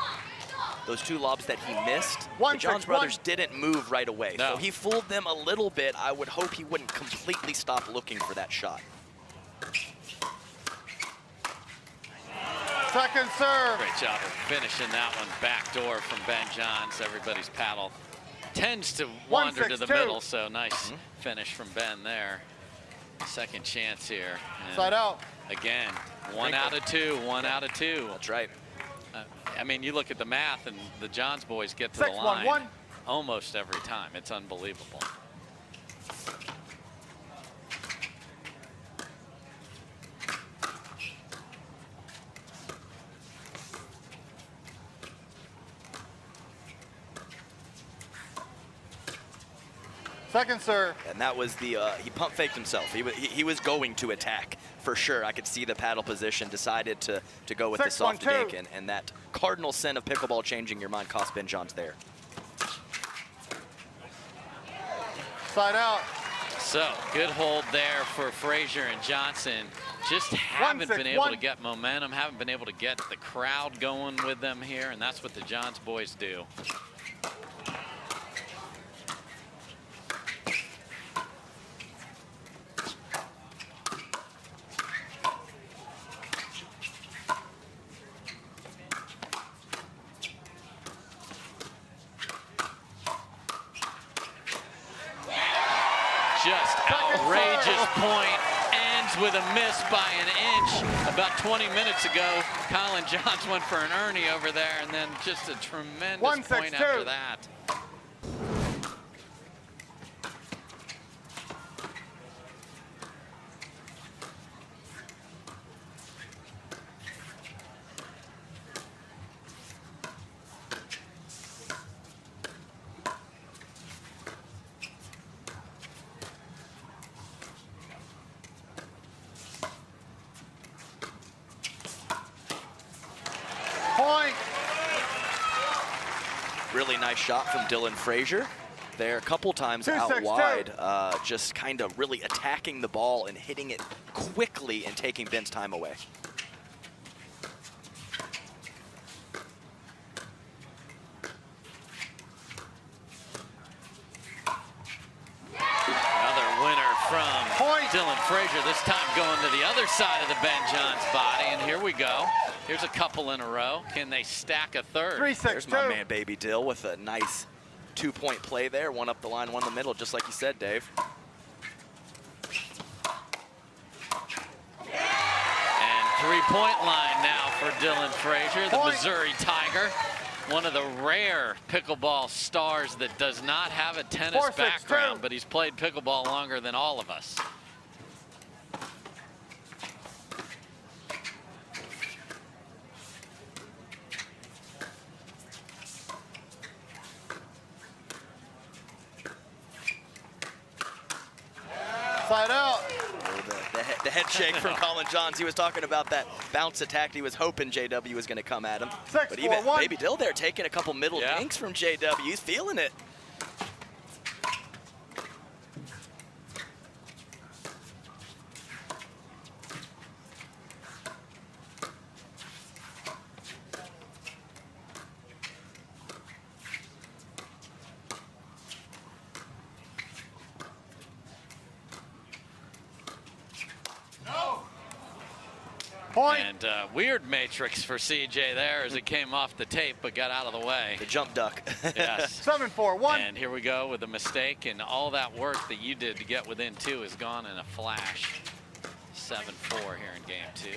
those two lobs that he missed, the Johns brothers didn't move right away. No. So he fooled them a little bit. I would hope he wouldn't completely stop looking for that shot. Second serve. Great job of finishing that one. Backdoor from Ben Johns. Everybody's paddle tends to wander to the middle, so nice finish from Ben there. Second chance here. And side out. Again, 1 out of 2, 1 out of 2. That's right. I mean, you look at the math, and the Johns boys get to the line almost every time. It's unbelievable. Second serve. And that was the, he pump faked himself. He was going to attack for sure. I could see the paddle position, decided to go with the soft dink, and that cardinal sin of pickleball changing your mind cost Ben Johns there. Side out. So good hold there for Frazier and Johnson. Just haven't been able to get momentum, haven't been able to get the crowd going with them here, and that's what the Johns boys do. gorgeous point. Ends with a miss by an inch. About 20 minutes ago, Colin Johns went for an Ernie over there, and then just a tremendous point after that. Really nice shot from Dylan Frazier there, a couple times out wide, just kind of really attacking the ball and hitting it quickly and taking Ben's time away. Another winner from Dylan Frazier, this time going to the other side of the Ben Johns body, and here we go. Here's a couple in a row. Can they stack a third? There's my man, Baby Dill, with a nice 2-point play there. One up the line, one in the middle, just like you said, Dave. And 3-point line now for Dylan Frazier, the Missouri Tiger. One of the rare pickleball stars that does not have a tennis background, but he's played pickleball longer than all of us. Side out. The head shake from Colin Johns. He was talking about that bounce attack. He was hoping JW was going to come at him. But even Baby Dill there taking a couple middle dinks from JW. He's feeling it. And weird matrix for CJ there as it came off the tape but got out of the way. The jump duck. Yes. 7-4-1. And here we go with a mistake, and all that work that you did to get within 2 is gone in a flash. 7-4 here in game 2.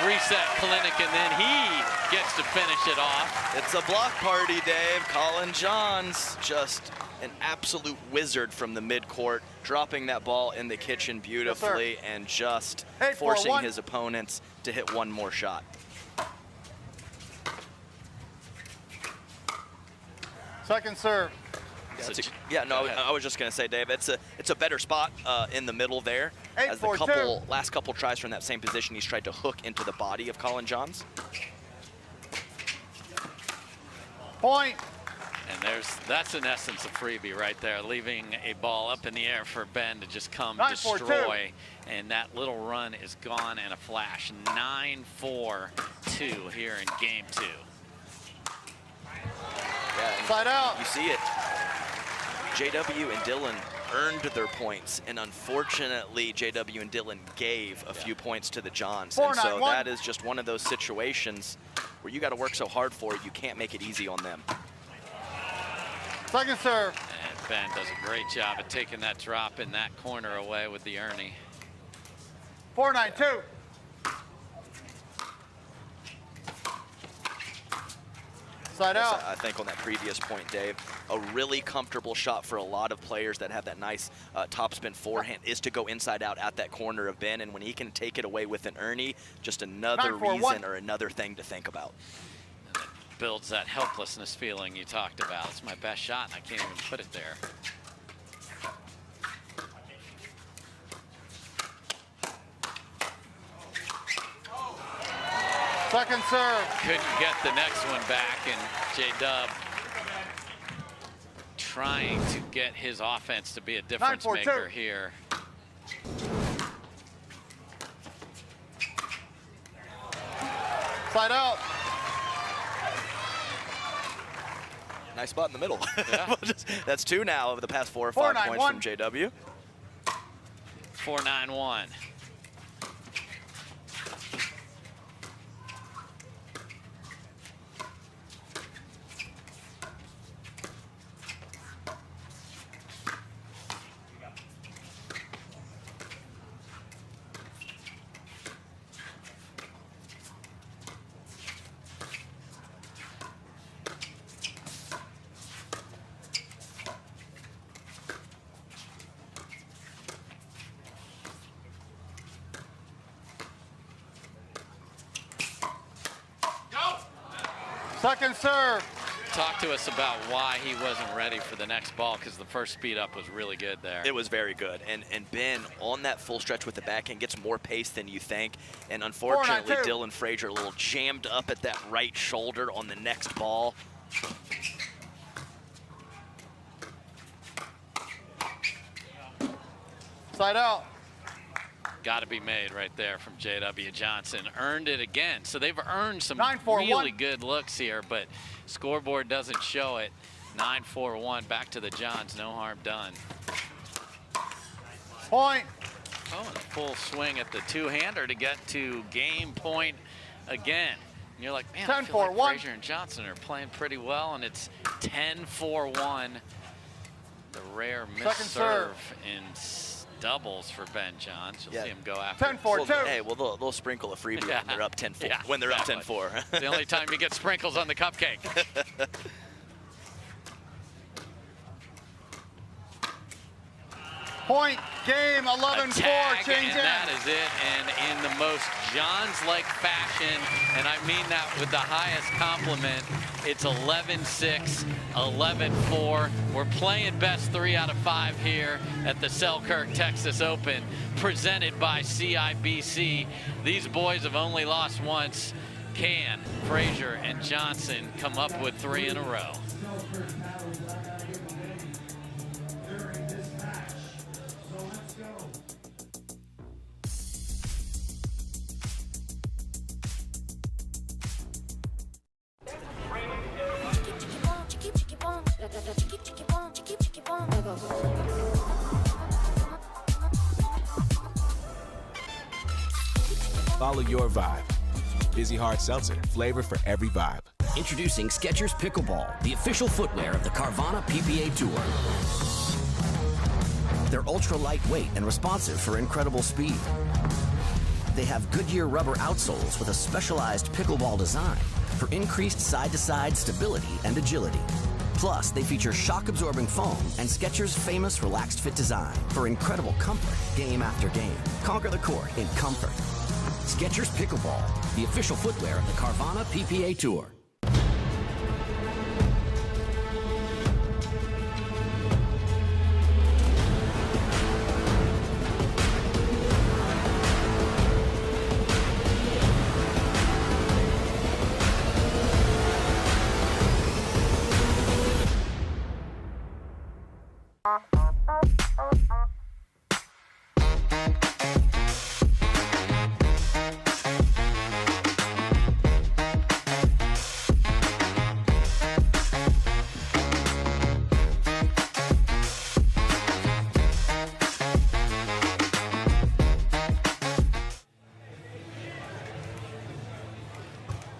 Reset clinic, and then he gets to finish it off. It's a block party, Dave. Colin Johns, just an absolute wizard from the midcourt, dropping that ball in the kitchen beautifully and just forcing his opponents to hit one more shot. Second serve. I was just going to say, Dave, it's a better spot in the middle there. As the last couple tries from that same position, he's tried to hook into the body of Colin Johns. Point. And that's in essence a freebie right there, leaving a ball up in the air for Ben to just come destroy. And that little run is gone in a flash. 9-4-2 here in game 2. Side out. You see it. JW and Dylan earned their points, and unfortunately JW and Dylan gave a few points to the Johns. And so that is just one of those situations where you got to work so hard for it, you can't make it easy on them. Second serve. And Ben does a great job of taking that drop in that corner away with the Ernie. 4-9-2. Side out. I think on that previous point, Dave, a really comfortable shot for a lot of players that have that nice topspin forehand is to go inside out at that corner of Ben, and when he can take it away with an Ernie, just another reason or another thing to think about. And it builds that helplessness feeling you talked about. It's my best shot, and I can't even put it there. Second serve. Couldn't get the next one back, and J-Dub trying to get his offense to be a difference maker here. Side out. Nice spot in the middle. Yeah. That's 2 now over the past 4 or 5 points from JW. 4-9-1. Second serve. Talk to us about why he wasn't ready for the next ball, because the first speed up was really good there. It was very good. And Ben, on that full stretch with the backhand, gets more pace than you think. And unfortunately, Dylan Frazier a little jammed up at that right shoulder on the next ball. Side out. Got to be made right there from J.W. Johnson. Earned it again. So they've earned some 9-4-1. really good looks here, but scoreboard doesn't show it. 9-4-1, back to the Johns, no harm done. Point. Oh, and a full swing at the two-hander to get to game point again. And you're like, man, I feel like Frazier and Johnson are playing pretty well, and it's 10-4-1. The rare miss serve in doubles for Ben Johns. You'll see him go after 10-4-2. Hey, well, they'll sprinkle a freebie when they're up 10-4. Yeah, when they're up 10-4. It's the only time you get sprinkles on the cupcake. Point game, 11-4, change in. That is it, and in the most Johns-like fashion, and I mean that with the highest compliment, it's 11-6, 11-4. We're playing best 3 out of 5 here at the Selkirk Texas Open, presented by CIBC. These boys have only lost once. Can Frazier and Johnson come up with 3 in a row? Follow your vibe. Busy Hard Seltzer, flavor for every vibe. Introducing Skechers Pickleball, the official footwear of the Carvana PPA Tour. They're ultra lightweight and responsive for incredible speed. They have Goodyear rubber outsoles with a specialized pickleball design for increased side-to-side stability and agility. Plus, they feature shock-absorbing foam and Skechers' famous relaxed fit design for incredible comfort game after game. Conquer the court in comfort. Skechers Pickleball, the official footwear of the Carvana PPA Tour.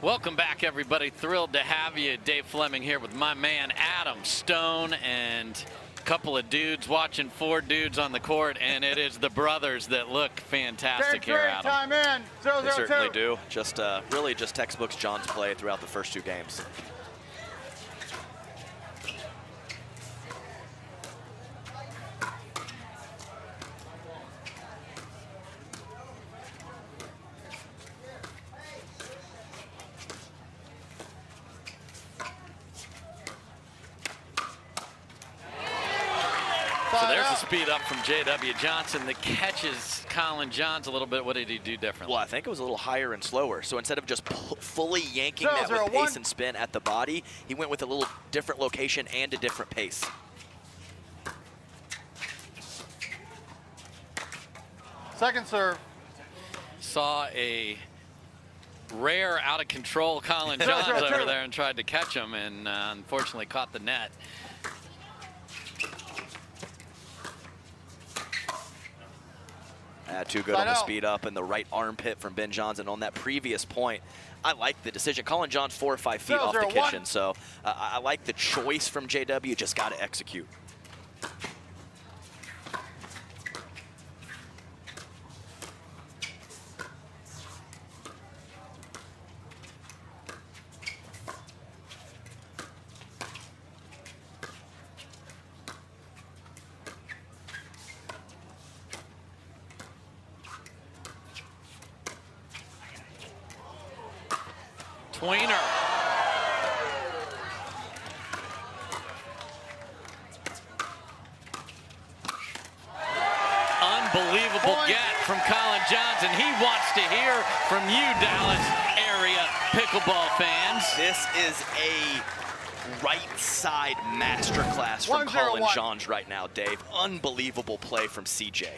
Welcome back, everybody. Thrilled to have you. Dave Fleming here with my man Adam Stone and a couple of dudes watching 4 dudes on the court, and it is the brothers that look fantastic here, Adam. Time in. 0-0-2. They certainly do. Just really just textbooks John's play throughout the first 2 games. So there's a speed up from J.W. Johnson that catches Colin Johns a little bit. What did he do differently? Well, I think it was a little higher and slower. So instead of just fully yanking that with pace and spin at the body, he went with a little different location and a different pace. Second serve. Saw a rare out of control Colin Johns over there and tried to catch him, and unfortunately caught the net. Too good on the speed up and the right armpit from Ben Johns. And on that previous point, I like the decision. Colin Johns 4 or 5 feet off the kitchen, so I like the choice from JW. Just got to execute. Tweener. Unbelievable get from Colin Johns, and he wants to hear from you, Dallas area pickleball fans. This is a right side masterclass from Colin Johns right now, Dave. Unbelievable play from CJ.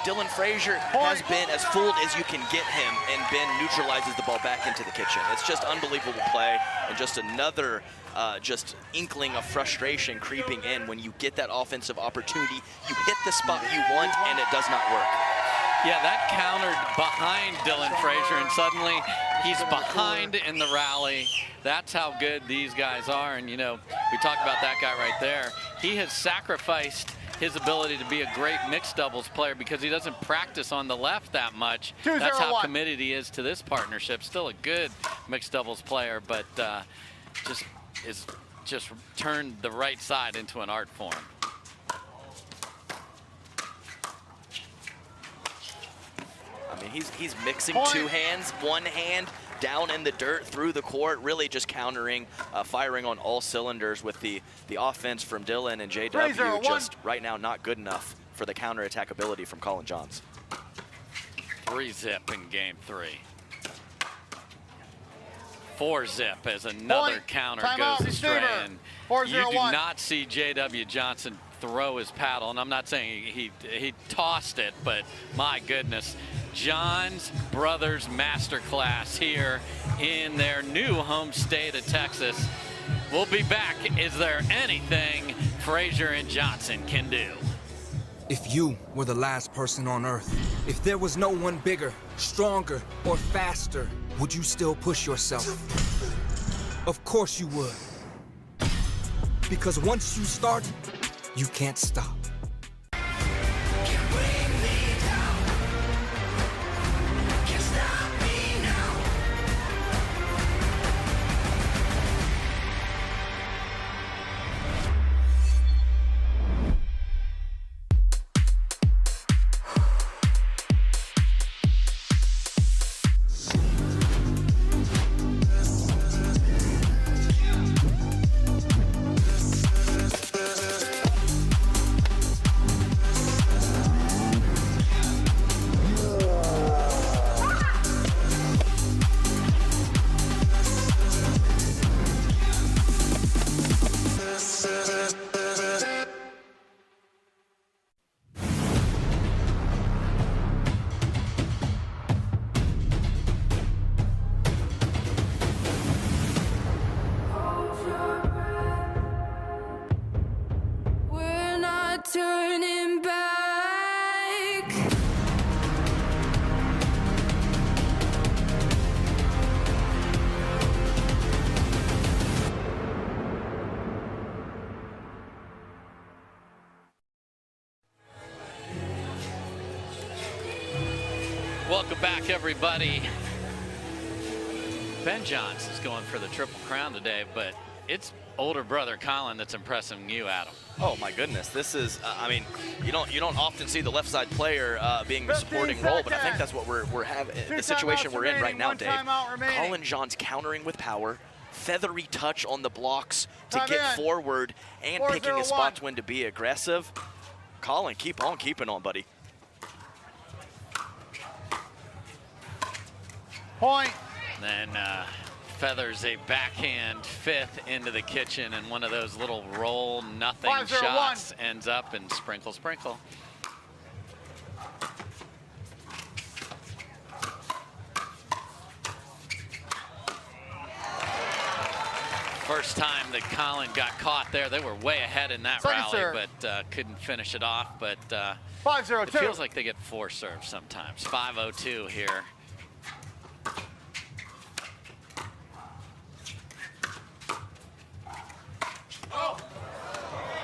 Dylan Frazier has been as fooled as you can get him, and Ben neutralizes the ball back into the kitchen. It's just unbelievable play, and just another just inkling of frustration creeping in when you get that offensive opportunity. You hit the spot you want, and it does not work. Yeah, that countered behind Dylan Frazier, and suddenly he's behind in the rally. That's how good these guys are, and you know, we talked about that guy right there. He has sacrificed his ability to be a great mixed doubles player because he doesn't practice on the left that much. That's how committed he is to this partnership. Still a good mixed doubles player, but just turned the right side into an art form. I mean, he's mixing two hands, one hand down in the dirt through the court, really just countering, firing on all cylinders with the offense from Dylan and JW. Just right now not good enough for the counterattack ability from Colin Johns. 3-zip in game 3. 4-zip as another counter goes astray. And you do not see JW Johnson throw his paddle, and I'm not saying he tossed it, but my goodness. Johns Brothers Masterclass here in their new home state of Texas. We'll be back. Is there anything Frazier and Johnson can do? If you were the last person on Earth, if there was no one bigger, stronger, or faster, would you still push yourself? Of course you would. Because once you start, you can't stop. Welcome back, everybody. Ben Johns is going for the Triple Crown today, but it's older brother Colin that's impressing you, Adam. Oh my goodness, this is I mean, you don't often see the left side player being the supporting role, but I think that's what we're having, the situation we're in right now, Dave. Colin Johns countering with power, feathery touch on the blocks to get forward, and picking his spots when to be aggressive. Colin, keep on keeping on, buddy. Point. Then feathers a backhand fifth into the kitchen, and one of those little roll nothing 5-0-1. shots ends up in sprinkle, sprinkle. First time that Colin got caught there. They were way ahead in that Second rally, serve. but couldn't finish it off. But 5-0-2. it feels like they get 4 serves sometimes. 5-0-2 here.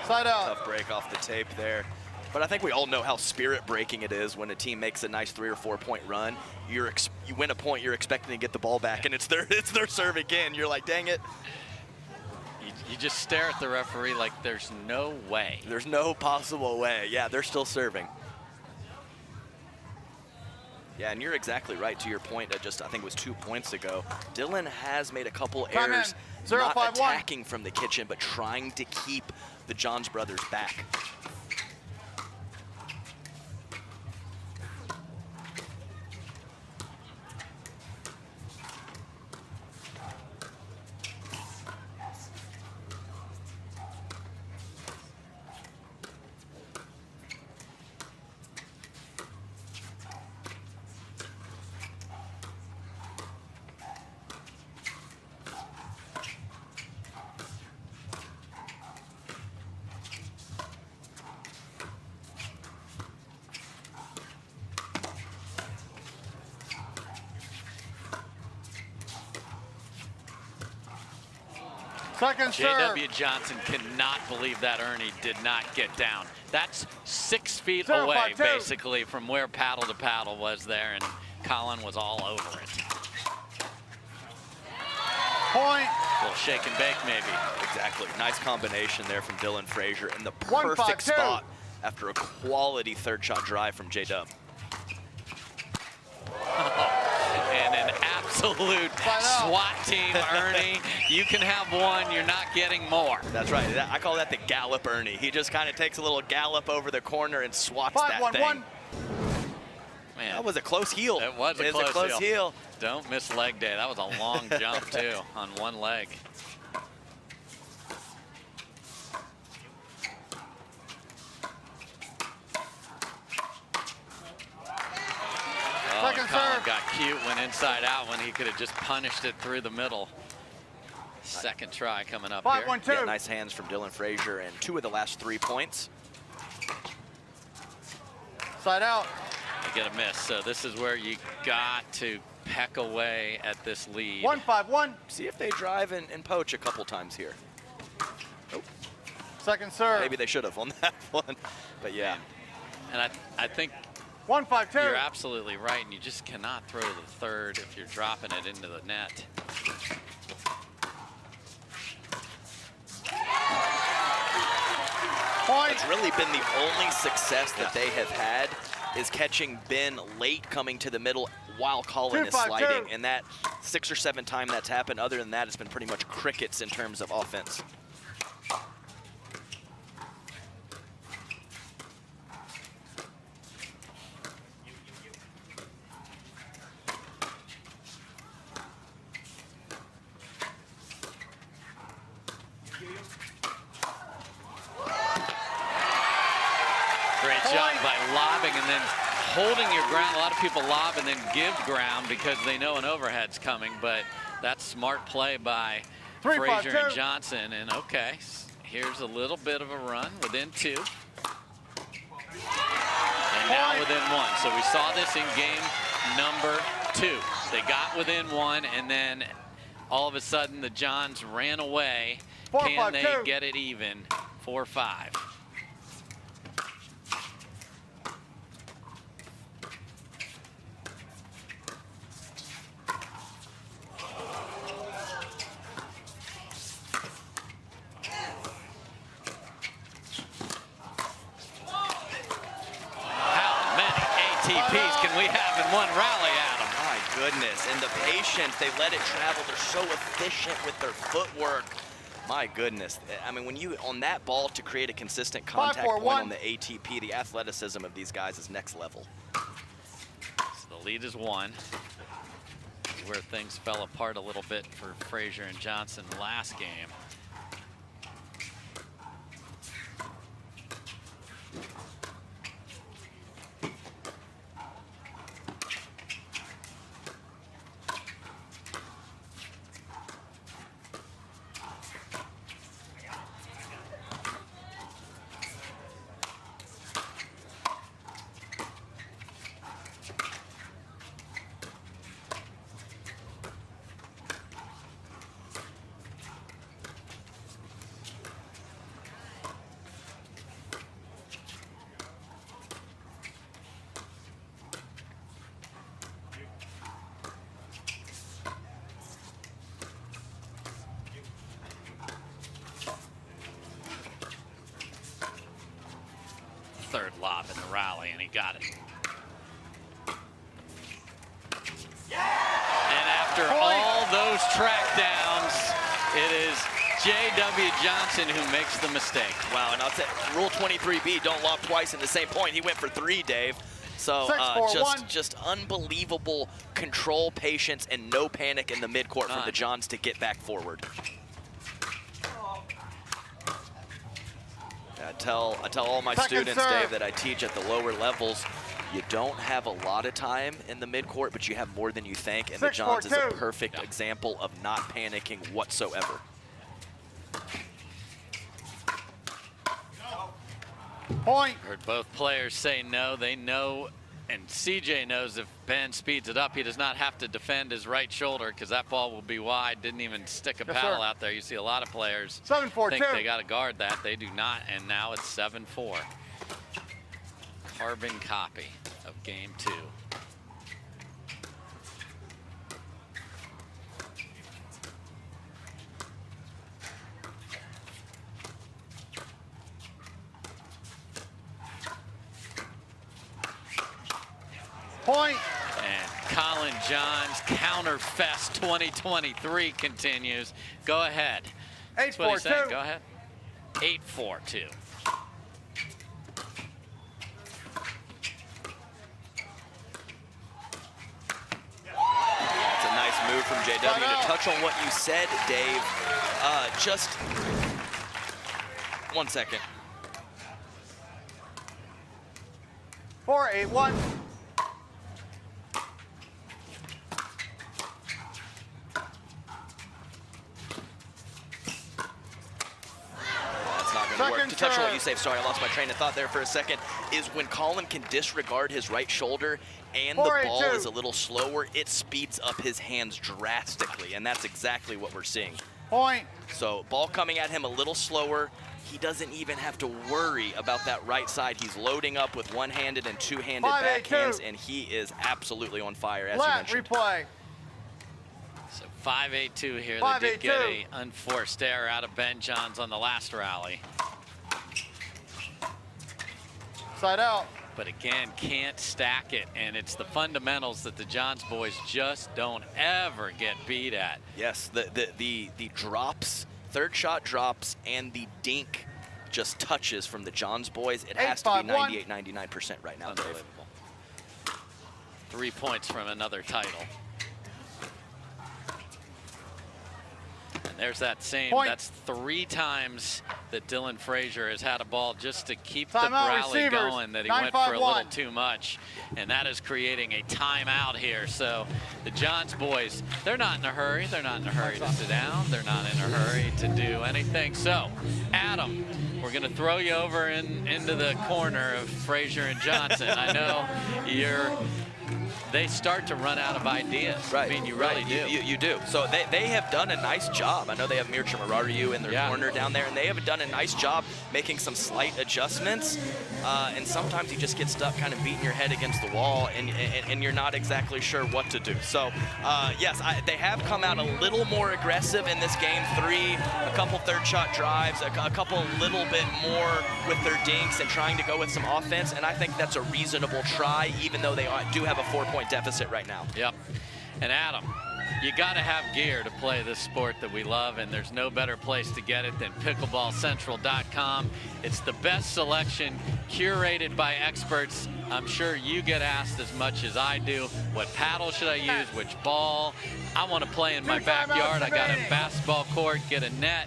Side out. Tough break off the tape there. But I think we all know how spirit breaking it is when a team makes a nice 3 or 4 point run. You win a point, you're expecting to get the ball back, and it's their serve again. You're like, dang it. You just stare at the referee like there's no way. There's no possible way. Yeah, they're still serving. Yeah, and you're exactly right to your point. I think it was 2 points ago. Dylan has made a couple errors, not 0-5-1. attacking from the kitchen, but trying to keep the Johns brothers back. Second serve. J.W. Johnson cannot believe that Ernie did not get down. That's 6 feet 0-5-2. away, basically, from where paddle to paddle was there, and Colin was all over it. Point. A little shake and bake, maybe. Exactly. Nice combination there from Dylan Frazier in the 1-5-2. perfect spot after a quality third shot drive from J-Dub. And an absolute SWAT team, Ernie. You can have one, you're not getting more. That's right. I call that the gallop Ernie. He just kind of takes a little gallop over the corner and swats that thing. 5-1-1. Man, that was a close heel. It was a It's close heel. Don't miss leg day. That was a long jump, too, on one leg. Second Colin serve. got cute, went inside out when he could have just punished it through the middle. Second try coming up here. 5-1-2. Yeah, nice hands from Dylan Frazier, and 2 of the last 3 points. Side out. They get a miss, so this is where you got to peck away at this lead. 1-5-1. See if they drive and poach a couple times here. Oh. Second serve. Maybe they should have on that one, but yeah. And I think 1-5-2. you're absolutely right, and you just cannot throw the third if you're dropping it into the net. Point. It's really been the only success that they have had is catching Ben late coming to the middle while Colin is 2-5-2. sliding. And that 6 or 7 times that's happened. Other than that, it's been pretty much crickets in terms of offense. Great job by lobbing and then holding your ground. A lot of people lob and then give ground because they know an overhead's coming, but that's smart play by Frazier and Johnson. And okay, here's a little bit of a run within 2. And now within 1. So we saw this in game number 2. They got within 1, and then all of a sudden the Johns ran away. Can they get it even? 4-5. ATPs can we have in one rally, Adam? My goodness, and the patience, they let it travel. They're so efficient with their footwork. My goodness. I mean, when you, on that ball to create a consistent contact point on the ATP, the athleticism of these guys is next level. So the lead is 1. where things fell apart a little bit for Frazier and Johnson last game. Third lob in the rally, and he got it. And after all those track downs, it is J.W. Johnson who makes the mistake. Wow, and I'll say, Rule 23B, don't lob twice in the same point. He went for 3, Dave. So 6-4-1. just unbelievable control, patience, and no panic in the midcourt from the Johns to get back forward. I tell all my students, Dave, that I teach at the lower levels, you don't have a lot of time in the midcourt, but you have more than you think, and the Johns is a perfect example of not panicking whatsoever. Point. Heard both players say no. They know, and CJ knows if Ben speeds it up, he does not have to defend his right shoulder because that ball will be wide. Didn't even stick a paddle out there. You see a lot of players 7-4-2. think they got to guard that. They do not, and now it's 7-4. Carbon copy of game 2. Point. And Colin Johns Counter Fest 2023 continues. Go ahead. That's what he's saying. Go ahead. 8-4-2. That's a nice move from JW. To touch on what you said, Dave, just 1 second. 4-8-1. To touch on what you say, sorry, I lost my train of thought there for a second, is when Colin can disregard his right shoulder and the ball is a little slower, it speeds up his hands drastically, and that's exactly what we're seeing. Point. So ball coming at him a little slower, he doesn't even have to worry about that right side. He's loading up with one-handed and two-handed backhands, and he is absolutely on fire, as you mentioned. Replay. So 5-8-2 here. They did get an unforced error out of Ben Johns on the last rally. Side out. But again, can't stack it, and it's the fundamentals that the Johns boys just don't ever get beat at. Yes, the drops, third shot drops, and the dink just touches from the Johns boys. It has to be 98, 99% right now, Dave. 3 points from another title. And there's that same, that's 3 times that Dylan Frazier has had a ball just to keep the rally going, that he went for a little too much. And that is creating a timeout here. So the Johns boys, they're not in a hurry. They're not in a hurry to sit down. They're not in a hurry to do anything. So, Adam, we're going to throw you over into the corner of Frazier and Johnson. I know they start to run out of ideas. Right. I mean, you really do. You do. So they have done a nice job. I know they have Mircea Marariu in their corner down there, and they have done a nice job making some slight adjustments. And sometimes you just get stuck kind of beating your head against the wall, and you're not exactly sure what to do. So, yes, they have come out a little more aggressive in this game 3, a couple third shot drives, a couple little bit more with their dinks and trying to go with some offense, and I think that's a reasonable try, even though they do have a 4-point deficit right now. Yep. And Adam, You got to have gear to play this sport that we love, and there's no better place to get it than pickleballcentral.com. It's the best selection, curated by experts. I'm sure you get asked as much as I do. What paddle should I use? Which ball? I want to play in my backyard. I got a basketball court, get a net.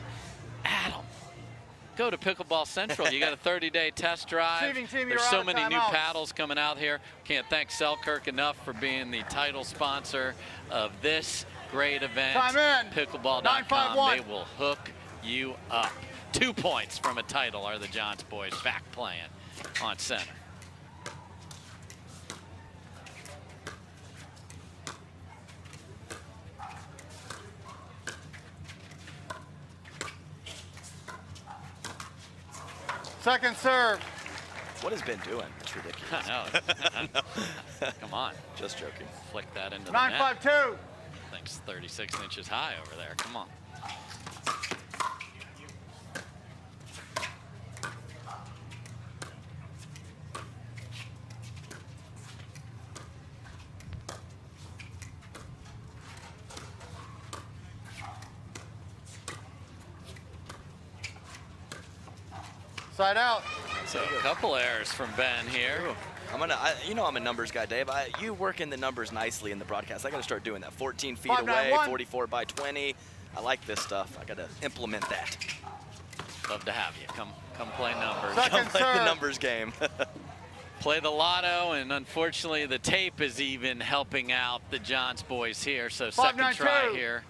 Adam, go to Pickleball Central. You got a 30-day test drive. There's so many new paddles coming out here. Can't thank Selkirk enough for being the title sponsor of this great event. Pickleball.com. They will hook you up. 2 points from a title are the Johns boys back playing on center. Second serve. What has Ben doing? It's ridiculous. I know. Come on. Just joking. Flick that into the net. 9-5-2. Thing's 36 inches high over there. Come on. Side out. So a couple errors from Ben here. You know I'm a numbers guy, Dave. You work in the numbers nicely in the broadcast. I got to start doing that. 14 feet 5, away, 9, 1. 44 by 20. I like this stuff. I got to implement that. Love to have you. Come play numbers. Come play the numbers game. Play the lotto, and unfortunately the tape is even helping out the Johns boys here. So 5, second 9, try 2. here.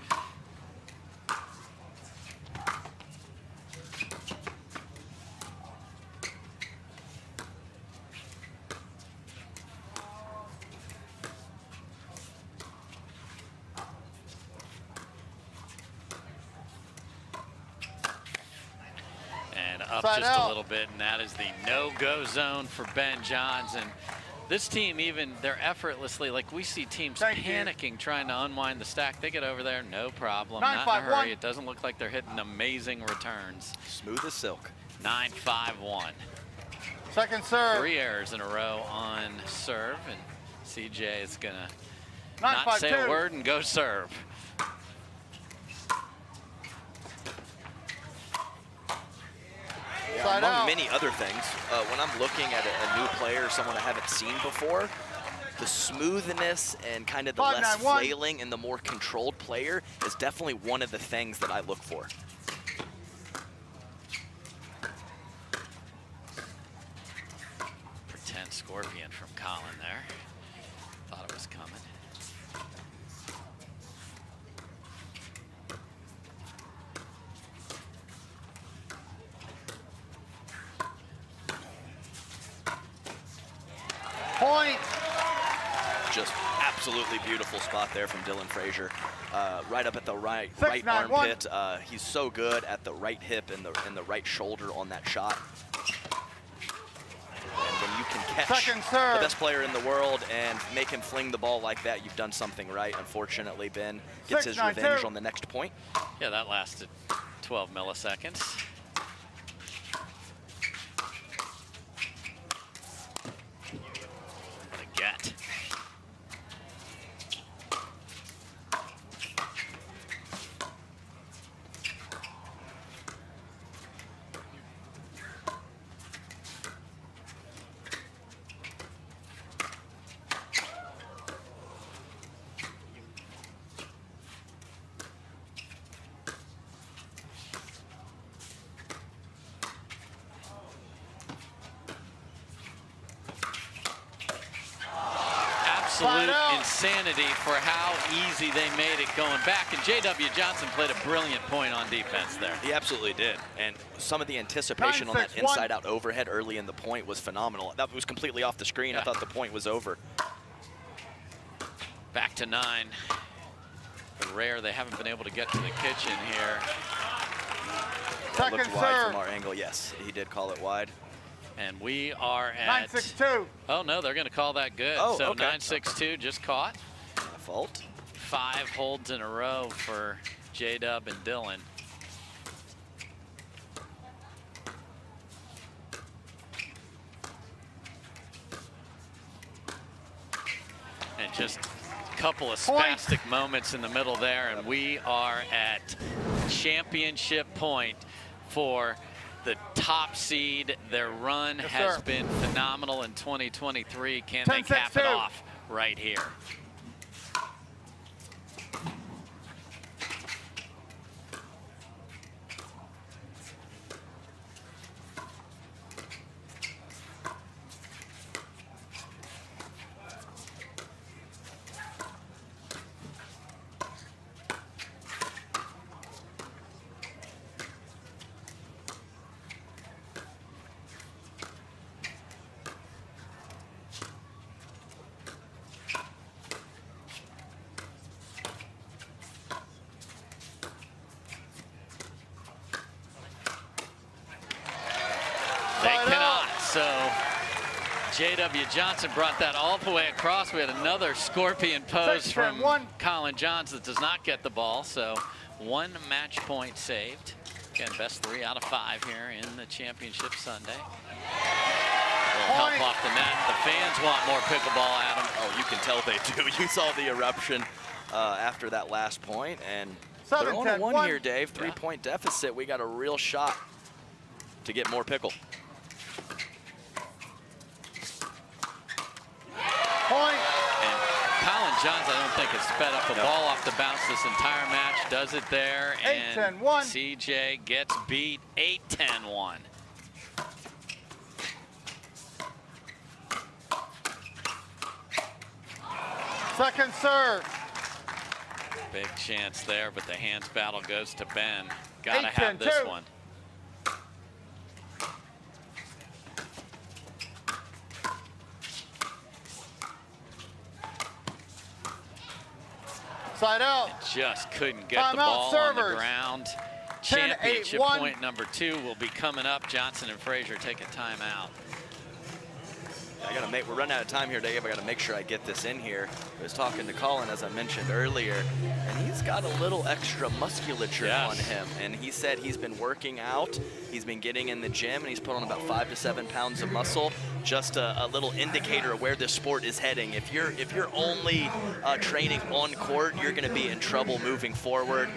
Up just a little bit, and that is the no-go zone for Ben Johns. And this team, even, they're effortlessly, like we see teams panicking, trying to unwind the stack. They get over there, no problem, not in a hurry. It doesn't look like they're hitting amazing returns. Smooth as silk. 9-5-1. Second serve. 3 errors in a row on serve, and CJ is gonna 9, not 5, say 2. a word and go serve. Yeah, among many other things, when I'm looking at a new player, someone I haven't seen before, the smoothness and kind of the 5, less 9, 1. flailing and the more controlled player is definitely one of the things that I look for. Pretend scorpion from Colin there. Thought it was coming. Point. Just absolutely beautiful spot there from Dylan Frazier. Right up at the right 6, 9, 1. armpit. He's so good at the right hip and the right shoulder on that shot. And when you can catch the best player in the world and make him fling the ball like that, you've done something right. Unfortunately, Ben gets 6, his 9, revenge 2. on the next point. Yeah, that lasted 12 milliseconds. What a get. Absolute insanity for how easy they made it going back. And J.W. Johnson played a brilliant point on defense there. He absolutely did. And some of the anticipation on that inside-out overhead early in the point was phenomenal. That was completely off the screen. I thought the point was over. Back to 9. But rare they haven't been able to get to the kitchen here. That looked wide from our angle. Yes, he did call it wide. And we are at 9-6-2. Oh no, they're going to call that good. Oh, so okay. 9-6-2 just caught. Fault. 5 holds in a row for J-Dub and Dylan. And just couple of spastic moments in the middle there, and we are at championship point for the top seed. Their run has been phenomenal in 2023. Can they cap it off right here? J.W. Johnson brought that all the way across. We had another scorpion pose from Colin Johns that does not get the ball, so 1 match point saved. Again, best 3 out of 5 here in the championship Sunday. A little help off the net. The fans want more pickleball, Adam. Oh, you can tell they do. You saw the eruption after that last point, and they're on a 1 here, Dave. 3-point deficit. We got a real shot to get more pickle. Point. And Colin Johns, I don't think, has sped up the ball off the bounce this entire match. Does it there, and CJ gets beat 8-10-1. Second serve. Big chance there, but the hands battle goes to Ben. Gotta have this one. Side out. Just couldn't get the ball on the ground. Championship point number 2 will be coming up. Johnson and Frazier take a timeout. We're running out of time here, Dave. I gotta make sure I get this in here. I was talking to Colin, as I mentioned earlier, and he's got a little extra musculature on him. And he said he's been working out, he's been getting in the gym, and he's put on about 5 to 7 pounds of muscle. Just a little indicator of where this sport is heading. If you're only training on court, you're gonna be in trouble moving forward.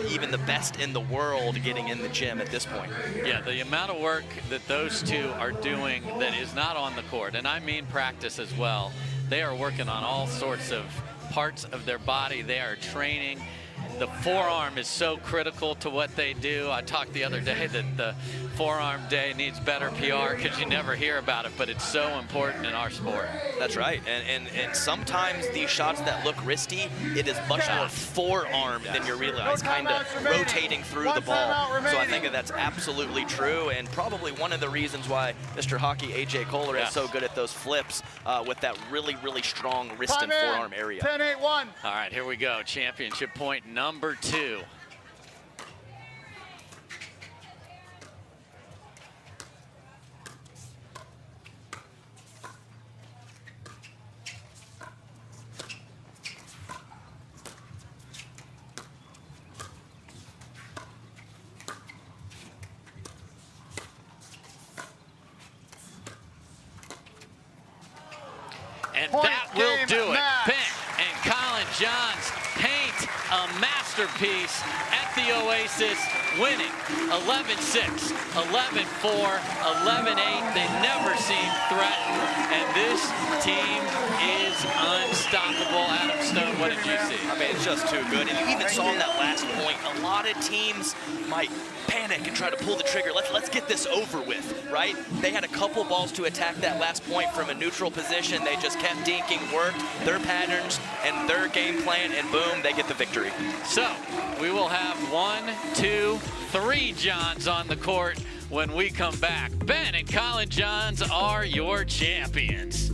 Even the best in the world getting in the gym at this point. Yeah, the amount of work that those two are doing that is not on the court, and I mean practice as well. They are working on all sorts of parts of their body. They are training. The forearm is so critical to what they do. I talked the other day that the forearm day needs better PR because you never hear about it, but it's so important in our sport. That's right, and sometimes these shots that look wristy, it is much more forearm than you realize, kind of rotating through the ball. So I think that's absolutely true, and probably one of the reasons why Mr. Hockey AJ Kohler is so good at those flips with that really, really strong wrist and forearm area. 10-8-1. All right, here we go. Championship point number 2. And that will do it. Ben and Colin Johns paint a masterpiece at the Oasis, winning 11-6, 11-4, 11-8. They never seem threatened, and this team is unstoppable. Adam Stone, what did you see? I mean, it's just too good. And you even saw in that last point, a lot of teams might panic and try to pull the trigger. Let's get this over with, right? They had a couple balls to attack that last point from a neutral position. They just kept dinking, worked their patterns and their game plan, and boom, they get the victory. So we will have 1, 2, 3 Johns on the court when we come back. Ben and Colin Johns are your champions.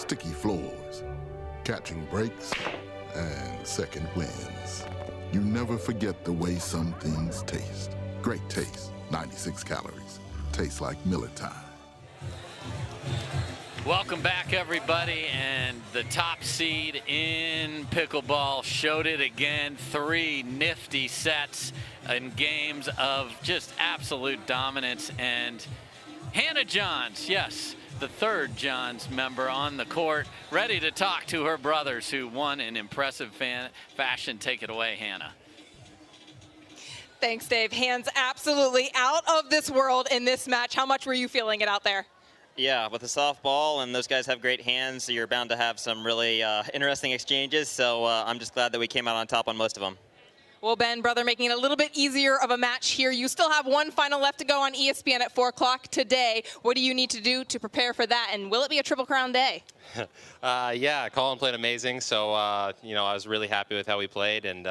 sticky floors, catching breaks, and second wins. You never forget the way some things taste. Great taste, 96 calories. Tastes like Miller time. Welcome back, everybody, and the top seed in pickleball showed it again. 3 nifty sets and games of just absolute dominance. And Hannah Johns, yes, the 3rd Johns member on the court, ready to talk to her brothers who won in impressive fashion. Take it away, Hannah. Thanks, Dave. Hands absolutely out of this world in this match. How much were you feeling it out there? Yeah, with the softball, and those guys have great hands, so you're bound to have some really interesting exchanges. So I'm just glad that we came out on top on most of them. Well, Ben, brother, making it a little bit easier of a match here. You still have one final left to go on ESPN at 4 o'clock today. What do you need to do to prepare for that? And will it be a Triple Crown day? Yeah, Colin played amazing. So, you know, I was really happy with how we played. And,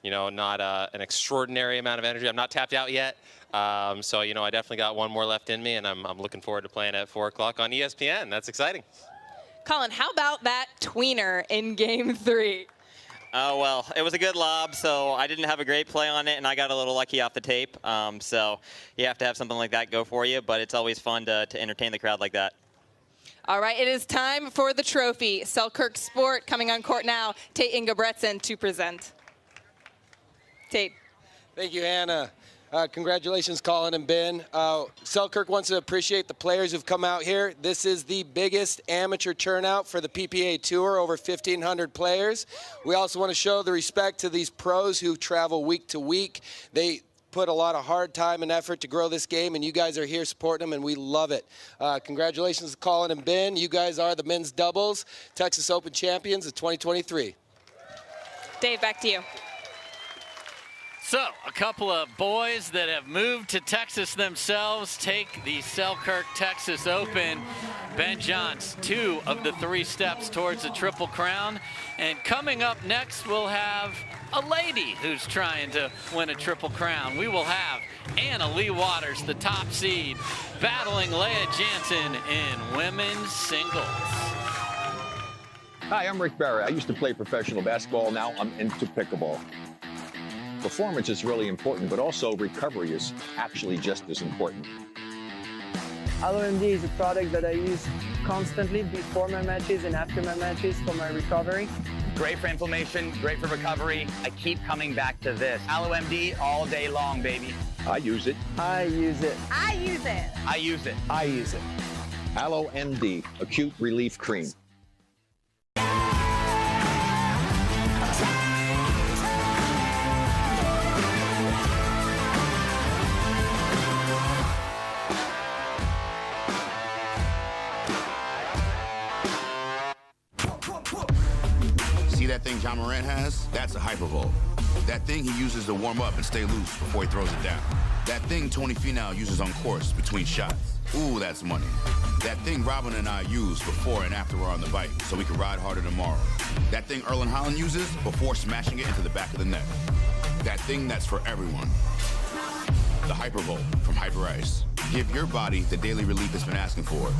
you know, not an extraordinary amount of energy. I'm not tapped out yet. So, you know, I definitely got one more left in me, and I'm looking forward to playing at 4 o'clock on ESPN. That's exciting. Colin, how about that tweener in Game 3? Oh, well, it was a good lob, so I didn't have a great play on it, and I got a little lucky off the tape. So you have to have something like that go for you, but it's always fun to entertain the crowd like that. All right, it is time for the trophy. Selkirk Sport coming on court now. Tate Ingebretsen to present. Tate. Thank you, Hannah. Congratulations, Colin and Ben. Selkirk wants to appreciate the players who've come out here. This is the biggest amateur turnout for the PPA Tour, over 1,500 players. We also want to show the respect to these pros who travel week to week. They put a lot of hard time and effort to grow this game, and you guys are here supporting them, and we love it. Congratulations, Colin and Ben. You guys are the men's doubles Texas Open champions of 2023. Dave, back to you. So, a couple of boys that have moved to Texas themselves take the Selkirk Texas Open. Ben Johns, 2 of the 3 steps towards the Triple Crown. And coming up next, we'll have a lady who's trying to win a Triple Crown. We will have Anna Lee Waters, the top seed, battling Leah Jansen in women's singles. Hi, I'm Rick Barry. I used to play professional basketball. Now I'm into pickleball. Performance is really important, but also recovery is actually just as important. AlloMD is a product that I use constantly before my matches and after my matches for my recovery. Great for inflammation, great for recovery. I keep coming back to this. AlloMD all day long, baby. I use it. I use it. I use it. I use it. I use it. AlloMD, Acute Relief Cream. See that thing John Morant has? That's a hypervolt. That thing he uses to warm up and stay loose before he throws it down. That thing Tony Finau uses on course between shots. Ooh, that's money. That thing Robin and I use before and after we're on the bike so we can ride harder tomorrow. That thing Erlen Haaland uses before smashing it into the back of the net. That thing that's for everyone. The Hypervolt from Hyper Ice. Give your body the daily relief it's been asking for.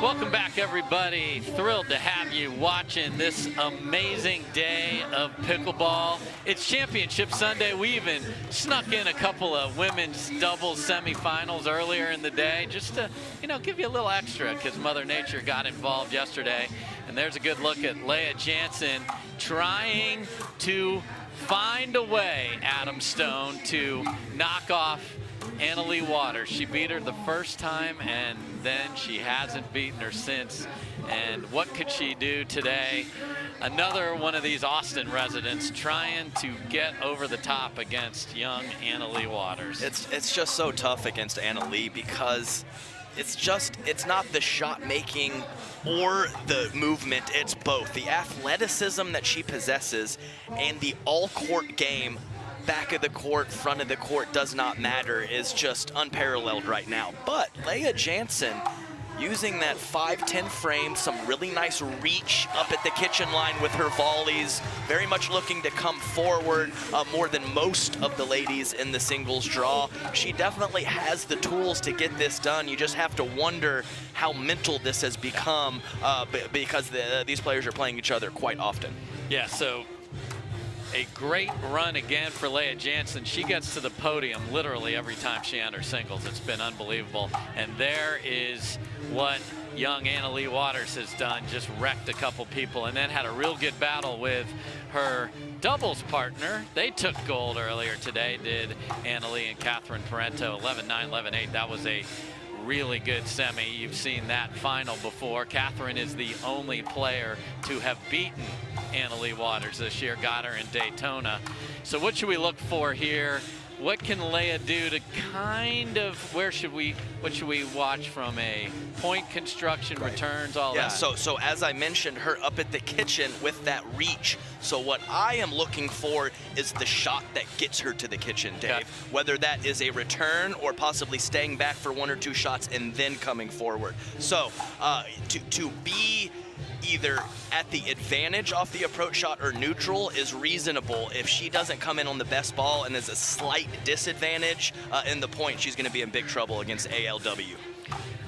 Welcome back, everybody. Thrilled to have you watching this amazing day of pickleball. It's Championship Sunday. We even snuck in a couple of women's doubles semifinals earlier in the day just to, you know, give you a little extra because Mother Nature got involved yesterday. And there's a good look at Leah Jansen trying to find a way, Adam Stone, to knock off Anna Lee Waters. She beat her the first time, and then she hasn't beaten her since. And what could she do today? Another one of these Austin residents trying to get over the top against young Anna Lee Waters. It's just so tough against Anna Lee because it's not the shot making or the movement, it's both. The athleticism that she possesses and the all-court game back of the court, front of the court, does not matter, is just unparalleled right now. But Leah Jansen, using that 5'10" frame, some really nice reach up at the kitchen line with her volleys, very much looking to come forward more than most of the ladies in the singles draw. She definitely has the tools to get this done. You just have to wonder how mental this has become because these players are playing each other quite often. Yeah, so a great run again for Leah Jansen. She gets to the podium literally every time she enters singles. It's been unbelievable. And there is what young Anna Leigh Waters has done, just wrecked a couple people and then had a real good battle with her doubles partner. They took gold earlier today, did Anna Leigh and Catherine Parento, 11-9, 11-8. That was a really good semi. You've seen that final before. Catherine is the only player to have beaten Anna Leigh Waters this year, got her in Daytona. So what should we look for here? What can Leah do to kind of, what should we watch from a point construction, returns, all that? So as I mentioned, her up at the kitchen with that reach. So what I am looking for is the shot that gets her to the kitchen, Dave. Okay. Whether that is a return or possibly staying back for 1 or 2 shots and then coming forward. So to be either at the advantage off the approach shot or neutral is reasonable. If she doesn't come in on the best ball and there's a slight disadvantage in the point, she's going to be in big trouble against ALW.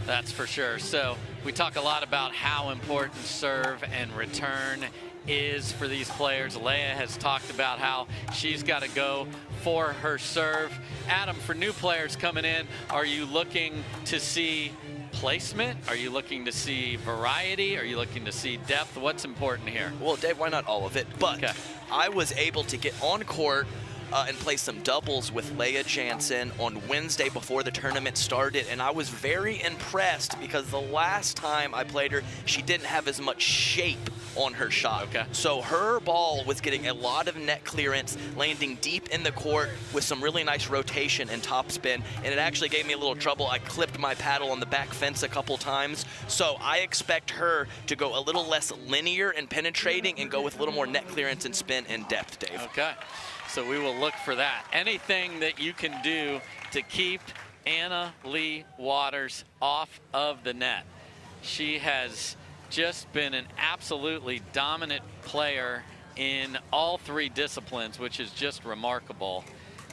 That's for sure. So we talk a lot about how important serve and return is for these players. Leah has talked about how she's got to go for her serve. Adam, for new players coming in, are you looking to see placement? Are you looking to see variety? Are you looking to see depth? What's important here? Well, Dave, why not all of it? But okay. I was able to get on court and play some doubles with Leah Jansen on Wednesday before the tournament started, and I was very impressed because the last time I played her, she didn't have as much shape on her shot. Okay. So her ball was getting a lot of net clearance, landing deep in the court with some really nice rotation and topspin, and it actually gave me a little trouble. I clipped my paddle on the back fence a couple times, so I expect her to go a little less linear and penetrating and go with a little more net clearance and spin and depth, Dave. Okay. So we will look for that. Anything that you can do to keep Anna Leigh Waters off of the net. She has just been an absolutely dominant player in all 3 disciplines, which is just remarkable.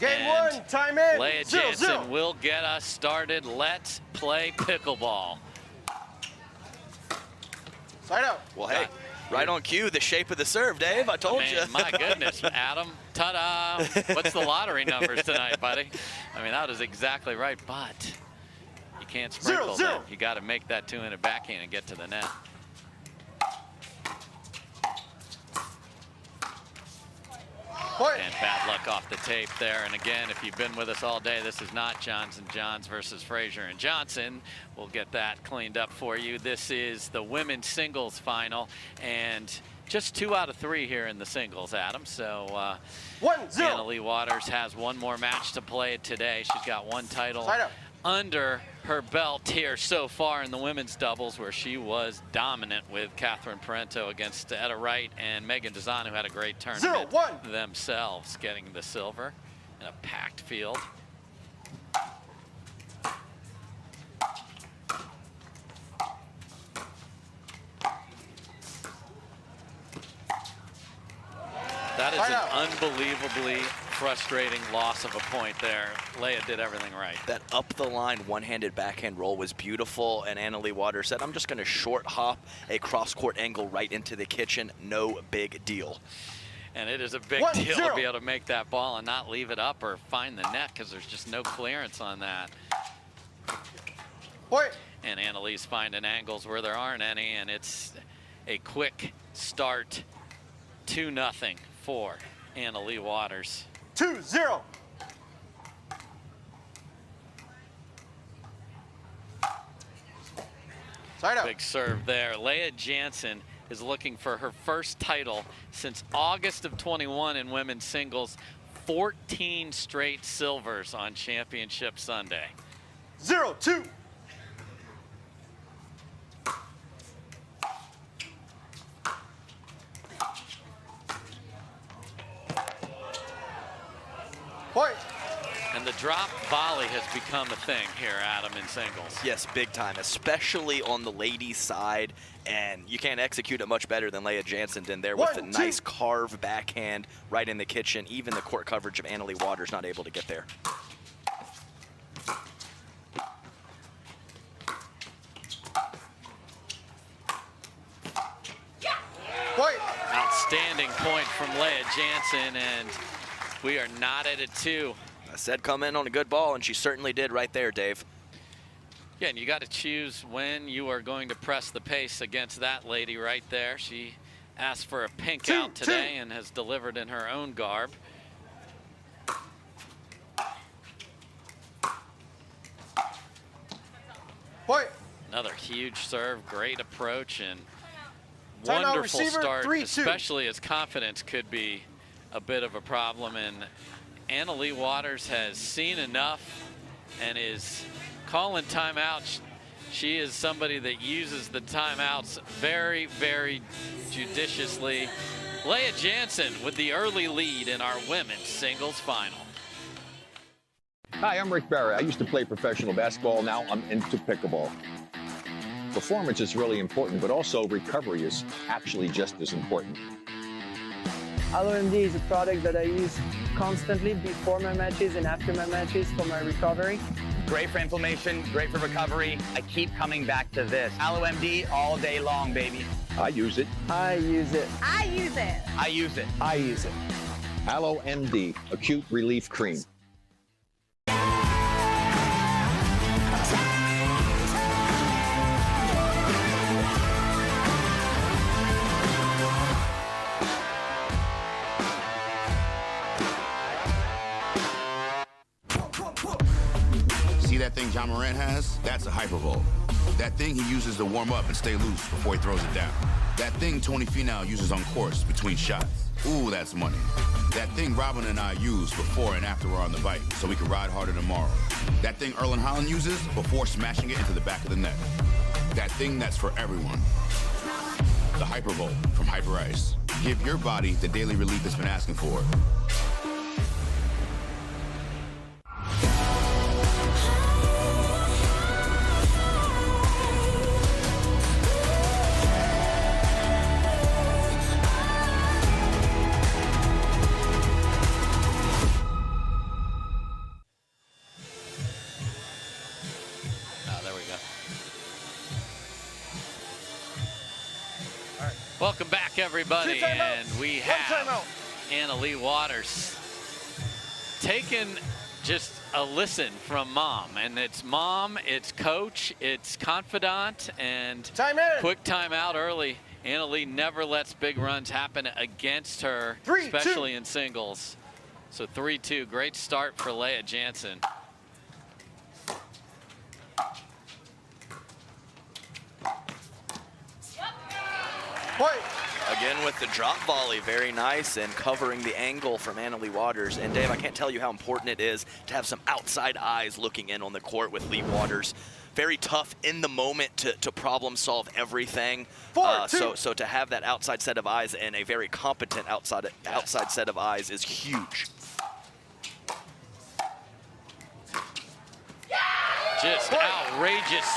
Game 1, time in. Leah Jansen will get us started. Let's play pickleball. Side out. Well, hey. Right on cue, the shape of the serve, Dave. I told you. My goodness, Adam. Ta-da. What's the lottery numbers tonight, buddy? I mean, that is exactly right, but you can't sprinkle that. You got to make that 2-handed backhand and get to the net. And bad luck off the tape there. And again, if you've been with us all day, this is not Johns and Johns versus Frazier and Johnson. We'll get that cleaned up for you. This is the women's singles final, and just 2 out of 3 here in the singles, Adam. So 1-0. Anna Leigh Waters has 1 more match to play today. She's got 1 title under her belt here so far in the women's doubles, where she was dominant with Catherine Parento against Etta Wright and Megan Dazan, who had a great tournament themselves, getting the silver in a packed field. That is an unbelievably frustrating loss of a point there. Leah did everything right. That up the line one-handed backhand roll was beautiful, and Anna Leigh Waters said, I'm just going to short hop a cross-court angle right into the kitchen. No big deal. And it is a big deal to be able to make that ball and not leave it up or find the net, because there's just no clearance on that. And Anna Leigh's finding angles where there aren't any, and it's a quick start, 2-0 for Anna Leigh Waters. 2-0. Big serve there. Leah Jansen is looking for her first title since August of 21 in women's singles. 14 straight silvers on Championship Sunday. 0-2. drop volley has become a thing here, Adam, in singles. Yes, big time, especially on the ladies' side. And you can't execute it much better than Leah Jansen did there with a nice carve backhand right in the kitchen. Even the court coverage of Annalie Waters not able to get there. Outstanding point from Leah Jansen, and we are not at a 2. I said come in on a good ball, and she certainly did right there, Dave. Yeah, and you got to choose when you are going to press the pace against that lady right there. She asked for a pink out today and has delivered in her own garb. Point. Another huge serve, great approach, and Timeout, wonderful receiver, start, 3-2. especially as confidence could be a bit of a problem. And Annalie Waters has seen enough and is calling timeouts. She is somebody that uses the timeouts very, very judiciously. Leah Jansen with the early lead in our women's singles final. Hi, I'm Rick Barry. I used to play professional basketball. Now I'm into pickleball. Performance is really important, but also recovery is actually just as important. LMD is a product that I use constantly before my matches and after my matches for my recovery. Great for inflammation, great for recovery. I keep coming back to this. AlloMD all day long, baby. I use it. I use it. I use it. I use it. I use it. AlloMD, acute relief cream. See that thing John Morant has? That's a hypervolt. That thing he uses to warm up and stay loose before he throws it down. That thing Tony Finau uses on course between shots. Ooh, that's money. That thing Robin and I use before and after we're on the bike so we can ride harder tomorrow. That thing Erlen Haaland uses before smashing it into the back of the net. That thing that's for everyone. The Hypervolt from Hyper Ice. Give your body the daily relief it's been asking for. Welcome back, everybody, and we have Annalie Waters taking just a listen from mom, and it's mom, it's coach, it's confidant, and quick timeout early. Annalie never lets big runs happen against her, especially in singles. So 3-2, great start for Leah Jansen. Again with the drop volley, very nice, and covering the angle from Annalie Waters. And Dave, I can't tell you how important it is to have some outside eyes looking in on the court with Lee Waters. Very tough in the moment to problem solve everything. So to have that outside set of eyes and a very competent outside set of eyes is huge. Just outrageous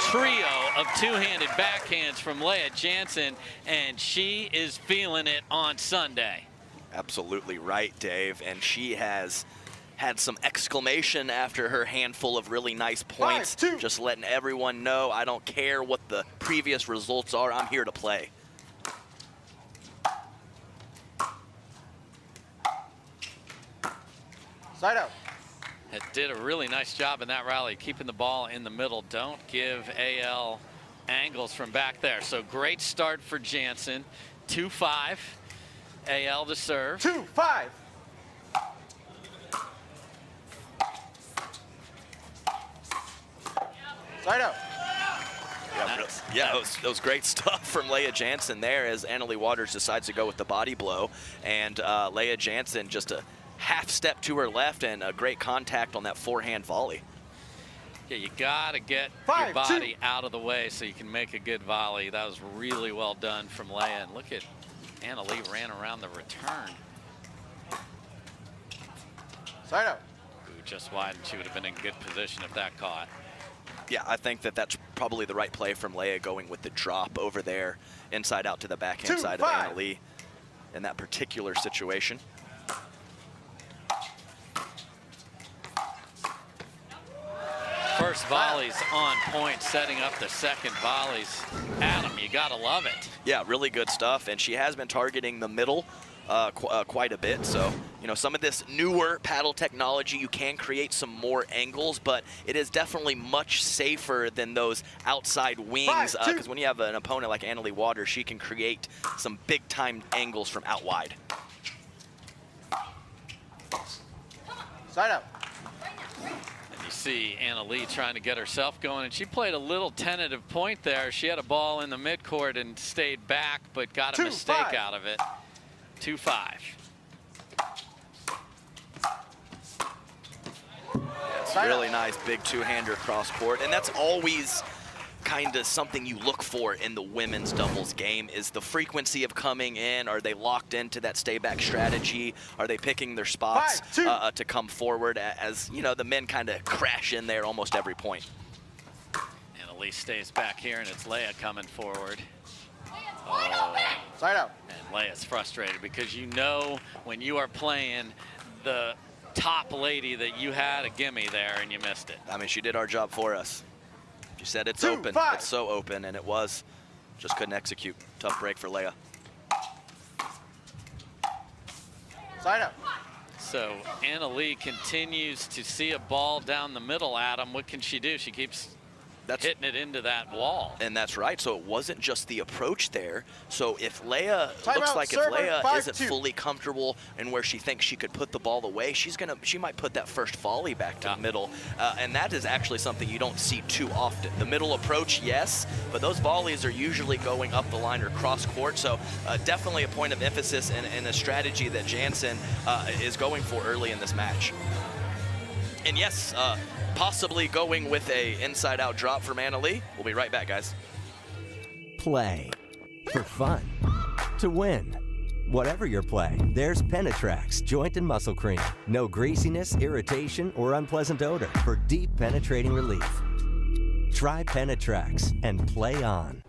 trio of two-handed backhands from Leah Jansen, and she is feeling it on Sunday. Absolutely right, Dave, and she has had some exclamation after her handful of really nice points, just letting everyone know, I don't care what the previous results are, I'm here to play. Side out. It did a really nice job in that rally, keeping the ball in the middle. Don't give AL angles from back there. So great start for Jansen. 2-5. AL to serve. 2-5. Side out. Yeah, it was great stuff from Leah Jansen there as Annalie Waters decides to go with the body blow. And Leah Jansen just a half step to her left and a great contact on that forehand volley. Yeah, you got to get your body out of the way so you can make a good volley. That was really well done from Leah. And look at Annalie ran around the return. Side out. just wide, and she would have been in good position if that caught. Yeah, I think that that's probably the right play from Leia, going with the drop over there, inside out to the backhand side of Anna Lee in that particular situation. First volley's on point, setting up the second volleys. Adam, you gotta love it. Yeah, really good stuff, and she has been targeting the middle quite a bit. So, you know, some of this newer paddle technology, you can create some more angles, but it is definitely much safer than those outside wings, because when you have an opponent like Anna Lee Waters, she can create some big-time angles from out wide. Side out. And you see Anna Lee trying to get herself going, and she played a little tentative point there. She had a ball in the midcourt and stayed back, but got a mistake out of it. 2-5. It's really nice big two-hander cross court, and that's always kind of something you look for in the women's doubles game, is the frequency of coming in. Are they locked into that stay back strategy? Are they picking their spots to come forward, as you know, the men kind of crash in there almost every point. And Elise stays back here, and it's Leia coming forward. Side out. And Leia's frustrated because you know when you are playing the top lady that you had a gimme there and you missed it. I mean, she did our job for us. She said it's open. It's so open, and it was. Just couldn't execute. Tough break for Leia. Side out. So Anna Lee continues to see a ball down the middle, Adam. What can she do? She keeps hitting it into that wall. And that's right. So it wasn't just the approach there. So if Leia looks like server, if Leia isn't 5-2. fully comfortable in where she thinks she could put the ball away, she might put that first volley back to the middle. And that is actually something you don't see too often. The middle approach, yes, but those volleys are usually going up the line or cross court. So definitely a point of emphasis and a strategy that Jansen is going for early in this match. And yes, possibly going with a inside-out drop from Anna Lee. We'll be right back, guys. Play for fun, to win. Whatever your play, there's Penetrax Joint and Muscle Cream. No greasiness, irritation, or unpleasant odor for deep penetrating relief. Try Penetrax and play on.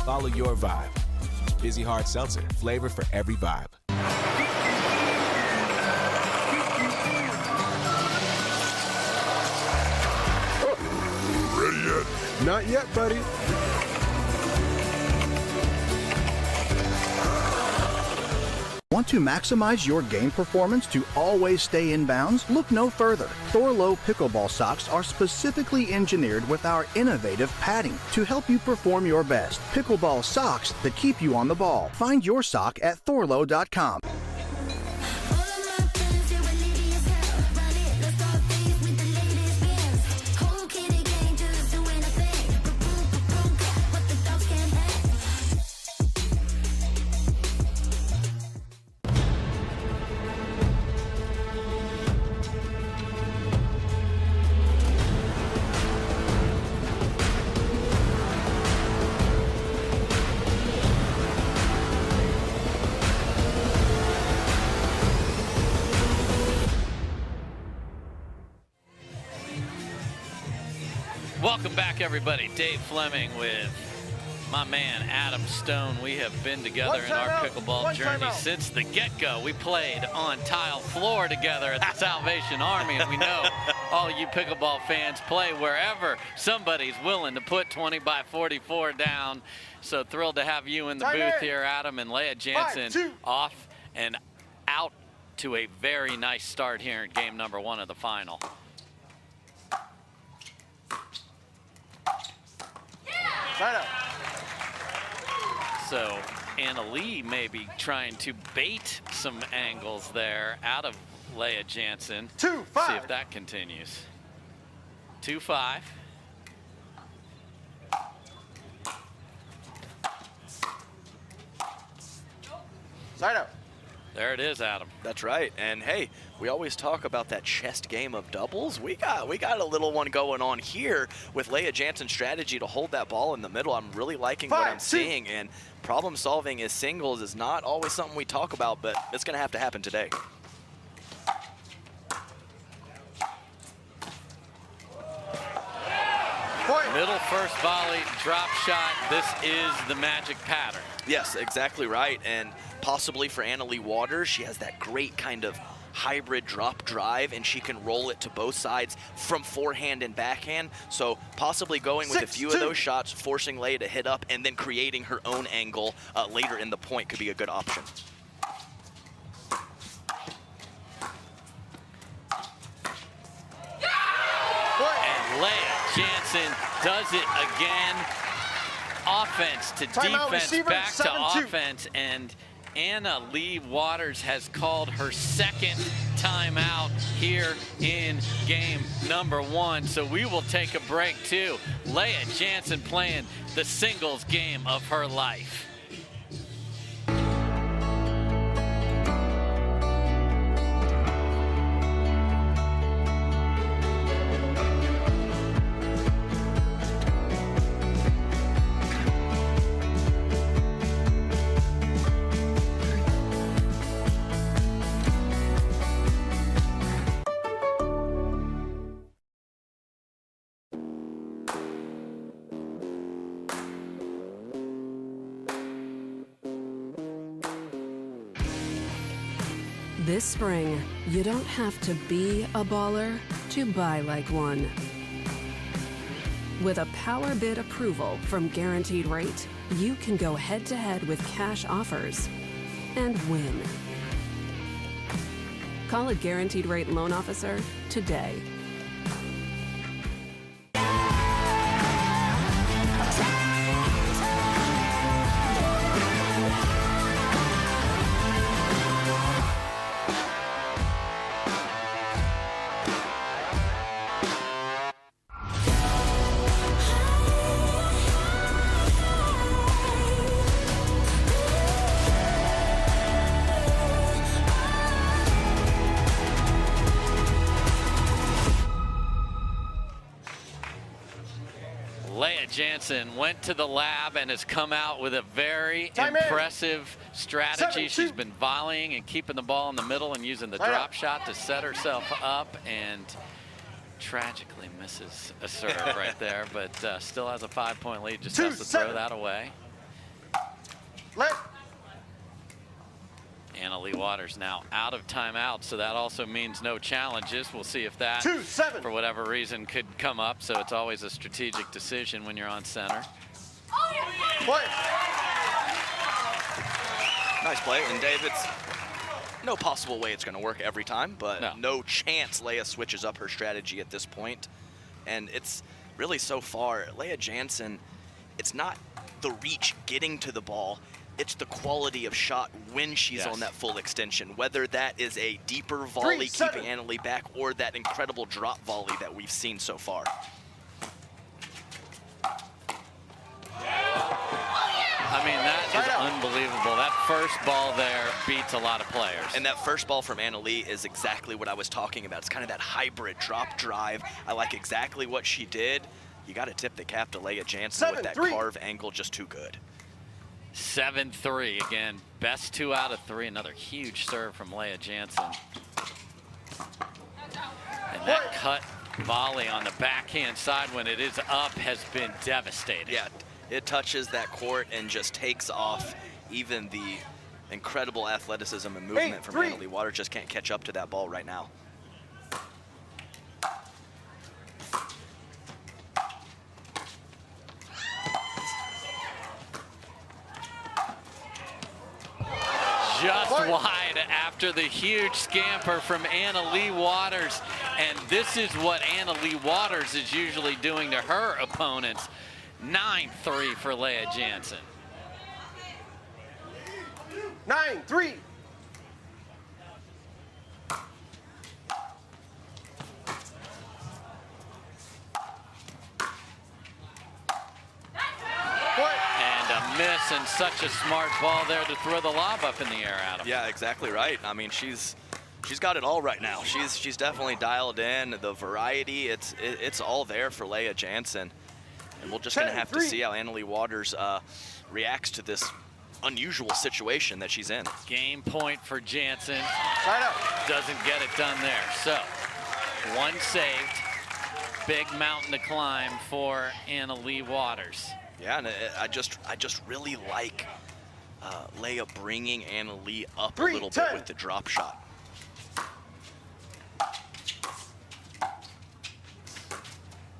Follow your vibe. Busy Hard Seltzer, flavor for every vibe. Ready yet? Not yet, buddy. Want to maximize your game performance to always stay in bounds? Look no further. Thorlo pickleball socks are specifically engineered with our innovative padding to help you perform your best. Pickleball socks that keep you on the ball. Find your sock at thorlo.com. Welcome back, everybody. Dave Fleming with my man Adam Stone. We have been together in our pickleball journey since the get-go. We played on tile floor together at the Salvation Army, and we know all you pickleball fans play wherever somebody's willing to put 20 by 44 down. So thrilled to have you in the booth here, Adam, and Leia Jansen off and out to a very nice start here in game number 1 of the final. So Anna Lee may be trying to bait some angles there out of Leia Jansen. 2-5. See if that continues. 2-5. Side out. There it is, Adam. That's right. And hey, we always talk about that chest game of doubles. We got a little one going on here with Leah Jansen's strategy to hold that ball in the middle. I'm really liking what I'm seeing, and problem solving as singles is not always something we talk about, but it's going to have to happen today. Middle first volley, drop shot. This is the magic pattern. Yes, exactly right. And possibly for Annalie Waters, she has that great kind of hybrid drop drive, and she can roll it to both sides from forehand and backhand. So possibly going with a few of those shots, forcing Leah to hit up, and then creating her own angle later in the point could be a good option. And Leah Jansen does it again. Offense to defense, back to offense, and Annalie Waters has called her second timeout here in game number 1. So we will take a break too. Leah Jansen playing the singles game of her life. This spring, you don't have to be a baller to buy like one. With a power bid approval from Guaranteed Rate, you can go head-to-head with cash offers and win. Call a Guaranteed Rate loan officer today. Jansen went to the lab and has come out with a very impressive strategy. She's been volleying and keeping the ball in the middle and using the drop shot to set herself up, and tragically misses a serve right there, but still has a 5-point lead. Just has to throw that away. Annalie Waters now out of timeout, so that also means no challenges. We'll see if that, for whatever reason, could come up. So it's always a strategic decision when you're on center. Nice play, and David's no possible way it's going to work every time, but no chance Leah switches up her strategy at this point. And it's really so far, Leah Jansen, it's not the reach getting to the ball, it's the quality of shot when she's on that full extension, whether that is a deeper volley keeping Annalie back or that incredible drop volley that we've seen so far. I mean, that is unbelievable. That first ball there beats a lot of players. And that first ball from Annalie is exactly what I was talking about. It's kind of that hybrid drop drive. I like exactly what she did. You got to tip the cap to Leah Jansen with that carve angle, just too good. 7-3 again, best 2 out of 3. Another huge serve from Leah Jansen. And that cut volley on the backhand side when it is up has been devastating. Yeah, it touches that court and just takes off. Even the incredible athleticism and movement from Annalie Waters just can't catch up to that ball right now. Just wide after the huge scamper from Annalie Waters. And this is what Annalie Waters is usually doing to her opponents. 9-3 for Leah Jansen. 9-3. And a miss and such a smart ball there to throw the lob up in the air, Adam. Yeah, exactly right. I mean, she's got it all right now. She's definitely dialed in. The variety, it's all there for Leah Jansen. And we're just going to have to see how Annalie Waters reacts to this unusual situation that she's in. Game point for Jansen. Doesn't get it done there. So, one saved. Big mountain to climb for Annalie Waters. Yeah, and I just really like Leah bringing Annalie up a little bit with the drop shot.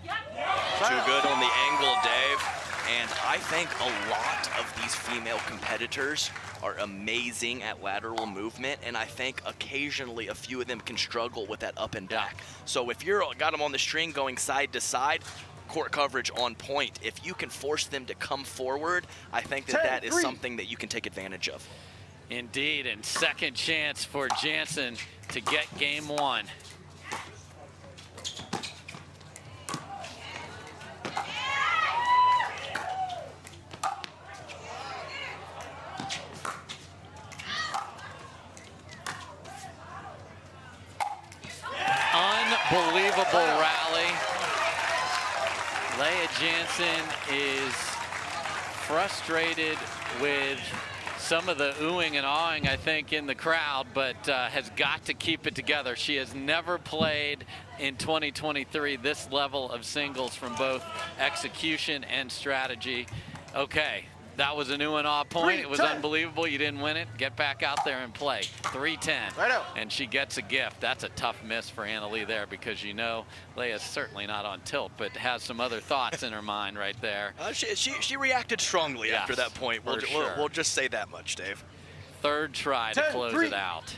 Too good on the angle, Dave. And I think a lot of these female competitors are amazing at lateral movement, and I think occasionally a few of them can struggle with that up and back. So if you're got them on the string going side to side, court coverage on point. If you can force them to come forward, I think that is something that you can take advantage of. Indeed, and second chance for Jansen to get game one. Unbelievable rally. Leah Jansen is frustrated with some of the oohing and awing, I think, in the crowd, but has got to keep it together. She has never played in 2023 this level of singles from both execution and strategy. Okay, that was an ooh and ah point. It was unbelievable. You didn't win it. Get back out there and play. 3-10. And she gets a gift. That's a tough miss for Annalie there, because you know Leah's certainly not on tilt, but has some other thoughts in her mind right there. She reacted strongly after that point. We'll just say that much, Dave. Third try to close it out.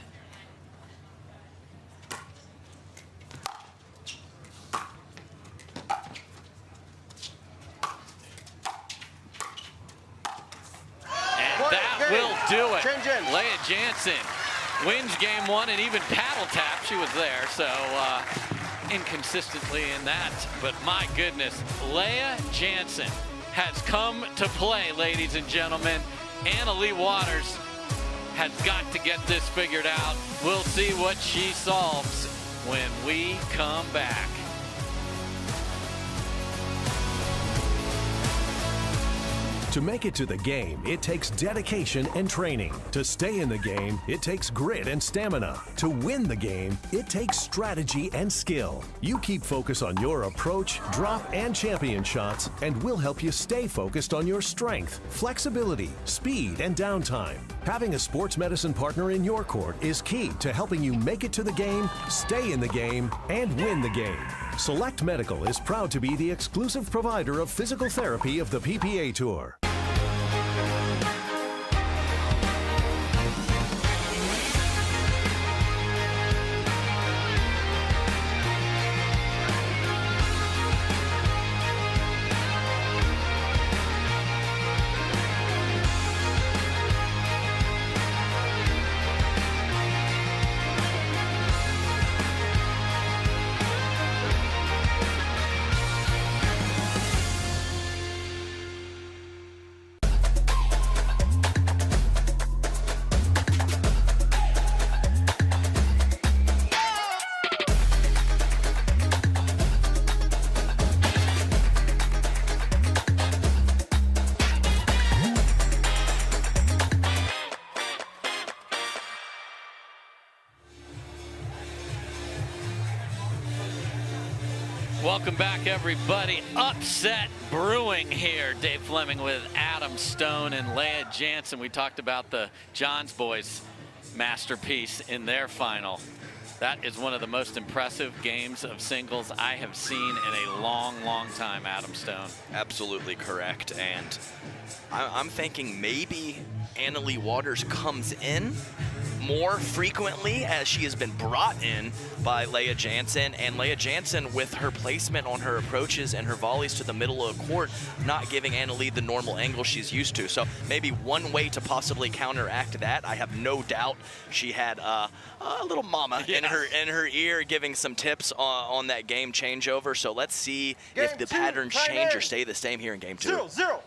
That will do it. Leah Jansen wins game one, and even paddle tap, she was there, so inconsistently in that. But my goodness, Leah Jansen has come to play, ladies and gentlemen. Annalie Waters has got to get this figured out. We'll see what she solves when we come back. To make it to the game, it takes dedication and training. To stay in the game, it takes grit and stamina. To win the game, it takes strategy and skill. You keep focus on your approach, drop, and champion shots, and we'll help you stay focused on your strength, flexibility, speed, and downtime. Having a sports medicine partner in your court is key to helping you make it to the game, stay in the game, and win the game. Select Medical is proud to be the exclusive provider of physical therapy of the PPA Tour. Welcome back, everybody. Upset brewing here. Dave Fleming with Adam Stone and Leah Jansen. We talked about the Johns boys' masterpiece in their final. That is one of the most impressive games of singles I have seen in a long, long time, Adam Stone. Absolutely correct. And I'm thinking maybe Annalie Waters comes in more frequently as she has been brought in by Leah Jansen, and Leah Jansen with her placement on her approaches and her volleys to the middle of the court, not giving Annalie the normal angle she's used to. So maybe one way to possibly counteract that, I have no doubt she had a little mama in her ear giving some tips on that game changeover. So let's see if the patterns change or stay the same here in game two. 0-0.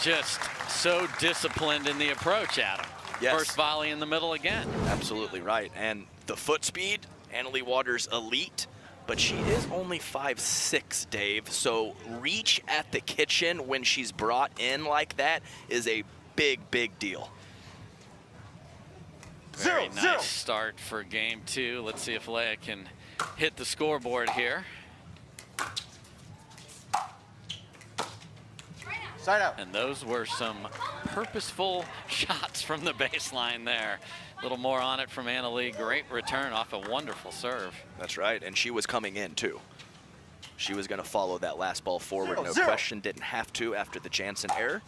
just so disciplined in the approach, Adam. Yes. First volley in the middle again. Absolutely right. And the foot speed, Annalie Waters elite, but she is only 5'6", Dave. So reach at the kitchen when she's brought in like that is a big, big deal. Very nice start for game 2. Let's see if Leah can hit the scoreboard here. Side out. And those were some purposeful shots from the baseline there. A little more on it from Annalie. Great return off a wonderful serve. That's right, and she was coming in too. She was going to follow that last ball forward, no 0-0. question. Didn't have to after the Jansen error.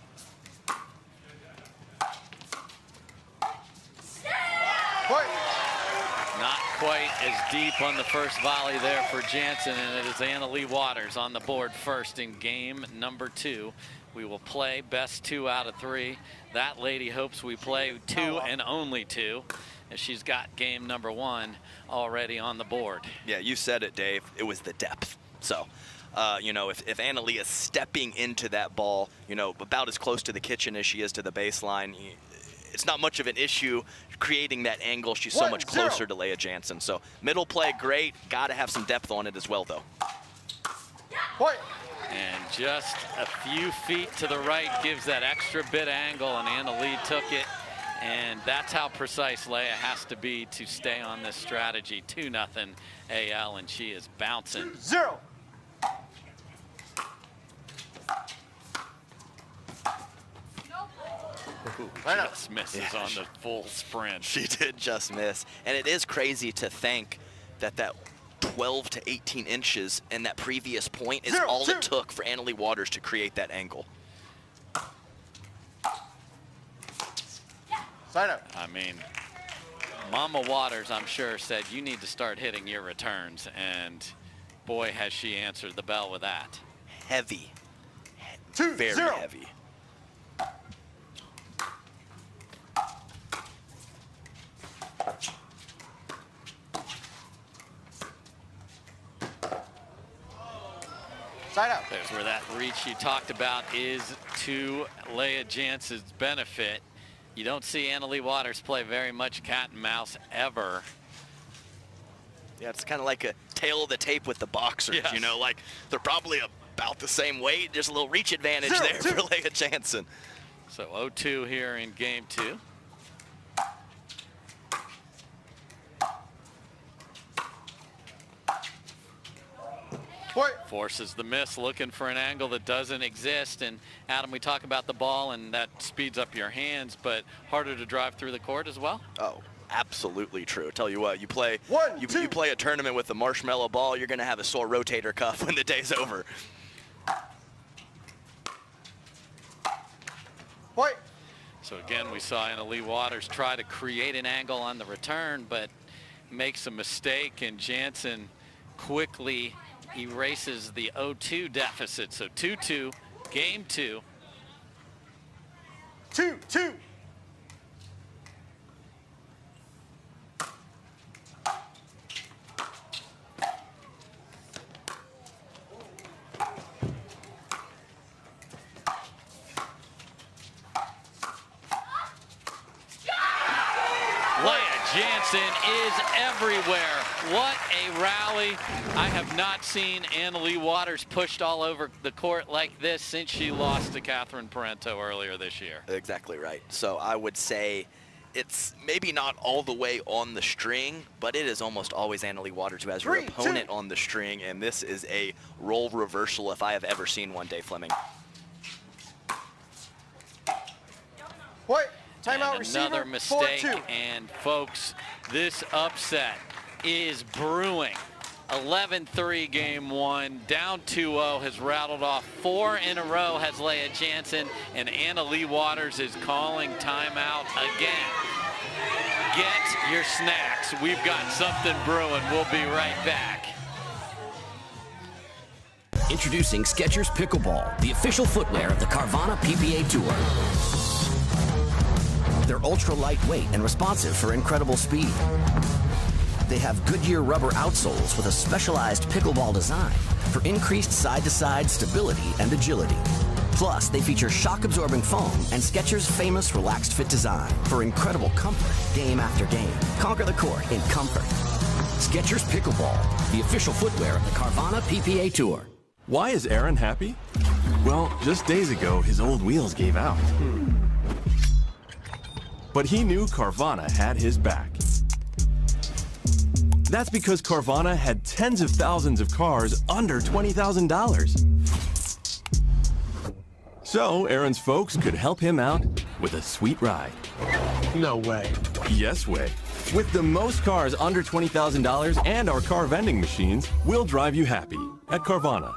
Not quite as deep on the first volley there for Jansen, and it is Annalie Waters on the board first in game number 2. We will play best 2 out of 3. That lady hopes we play 2 and only 2, as she's got game number 1 already on the board. Yeah, you said it, Dave. It was the depth. So, you know, if Annalie is stepping into that ball, you know, about as close to the kitchen as she is to the baseline, it's not much of an issue creating that angle. She's so much closer to Leah Jansen. So middle play, great. Got to have some depth on it as well, though. And just a few feet to the right gives that extra bit of angle, and Annalie took it. And that's how precise Leah has to be to stay on this strategy. 2-0 AL, and she is bouncing. 2-0. Ooh, just misses on the full sprint. She did just miss. And it is crazy to think that 12 to 18 inches in that previous point is all it took for Annalie Waters to create that angle. Side up. I mean, Mama Waters, I'm sure, said you need to start hitting your returns, and boy, has she answered the bell with that. Heavy. Very heavy. Side out. There's where that reach you talked about is to Leah Jansen's benefit. You don't see Annalie Waters play very much cat and mouse ever. Yeah, it's kind of like a tail of the tape with the boxers, you know, like they're probably about the same weight, just a little reach advantage there for Leah Jansen. So 0-2 here in game 2. Forces the miss, looking for an angle that doesn't exist. And Adam, we talk about the ball and that speeds up your hands, but harder to drive through the court as well. Oh, absolutely true. Tell you what, you play you play a tournament with the marshmallow ball, you're going to have a sore rotator cuff when the day's over. So again, we saw Annalie Waters try to create an angle on the return, but makes a mistake, and Jansen quickly erases the 0-2 deficit. So 2-2, game 2. 2-2. Jansen is everywhere. What a rally. I have not seen Annalie Waters pushed all over the court like this since she lost to Catherine Parento earlier this year. Exactly right. So I would say it's maybe not all the way on the string, but it is almost always Annalie Waters who has her opponent on the string, and this is a role reversal if I have ever seen one, Dave Fleming. Timeout, receiver. Another mistake, 4-2. and folks, this upset is brewing. 11-3 game 1, down 2-0, has rattled off 4 in a row, has Leah Jansen, and Annalie Waters is calling timeout again. Get your snacks. We've got something brewing. We'll be right back. Introducing Skechers Pickleball, the official footwear of the Carvana PPA Tour. They're ultra lightweight and responsive for incredible speed. They have Goodyear rubber outsoles with a specialized pickleball design for increased side-to-side stability and agility. Plus, they feature shock-absorbing foam and Skechers' famous Relaxed Fit design for incredible comfort game after game. Conquer the court in comfort. Skechers Pickleball, the official footwear of the Carvana PPA Tour. Why is Aaron happy? Well, just days ago, his old wheels gave out. But he knew Carvana had his back. That's because Carvana had tens of thousands of cars under $20,000. So Aaron's folks could help him out with a sweet ride. No way. Yes way. With the most cars under $20,000 and our car vending machines, we'll drive you happy at Carvana.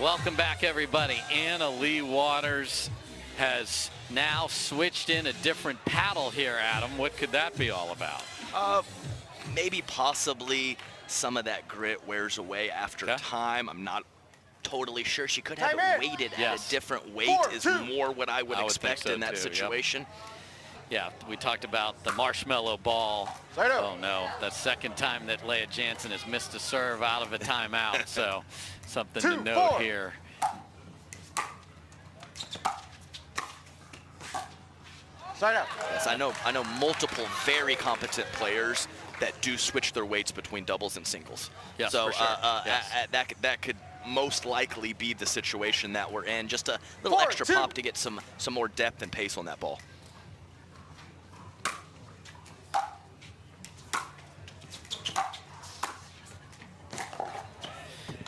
Welcome back, everybody. Anna Leigh Waters has now switched in a different paddle here, Adam. What could that be all about? Maybe possibly some of that grit wears away after time. I'm not totally sure. She could have it weighted at a different weight is more what I would expect in that situation. Yeah, we talked about the marshmallow ball. Oh no, that's second time that Leah Jansen has missed a serve out of a timeout. So something to note here. Side up. Yes, I know multiple very competent players that do switch their weights between doubles and singles. Yes, so for sure. that could most likely be the situation that we're in. Just a little extra pop to get some more depth and pace on that ball.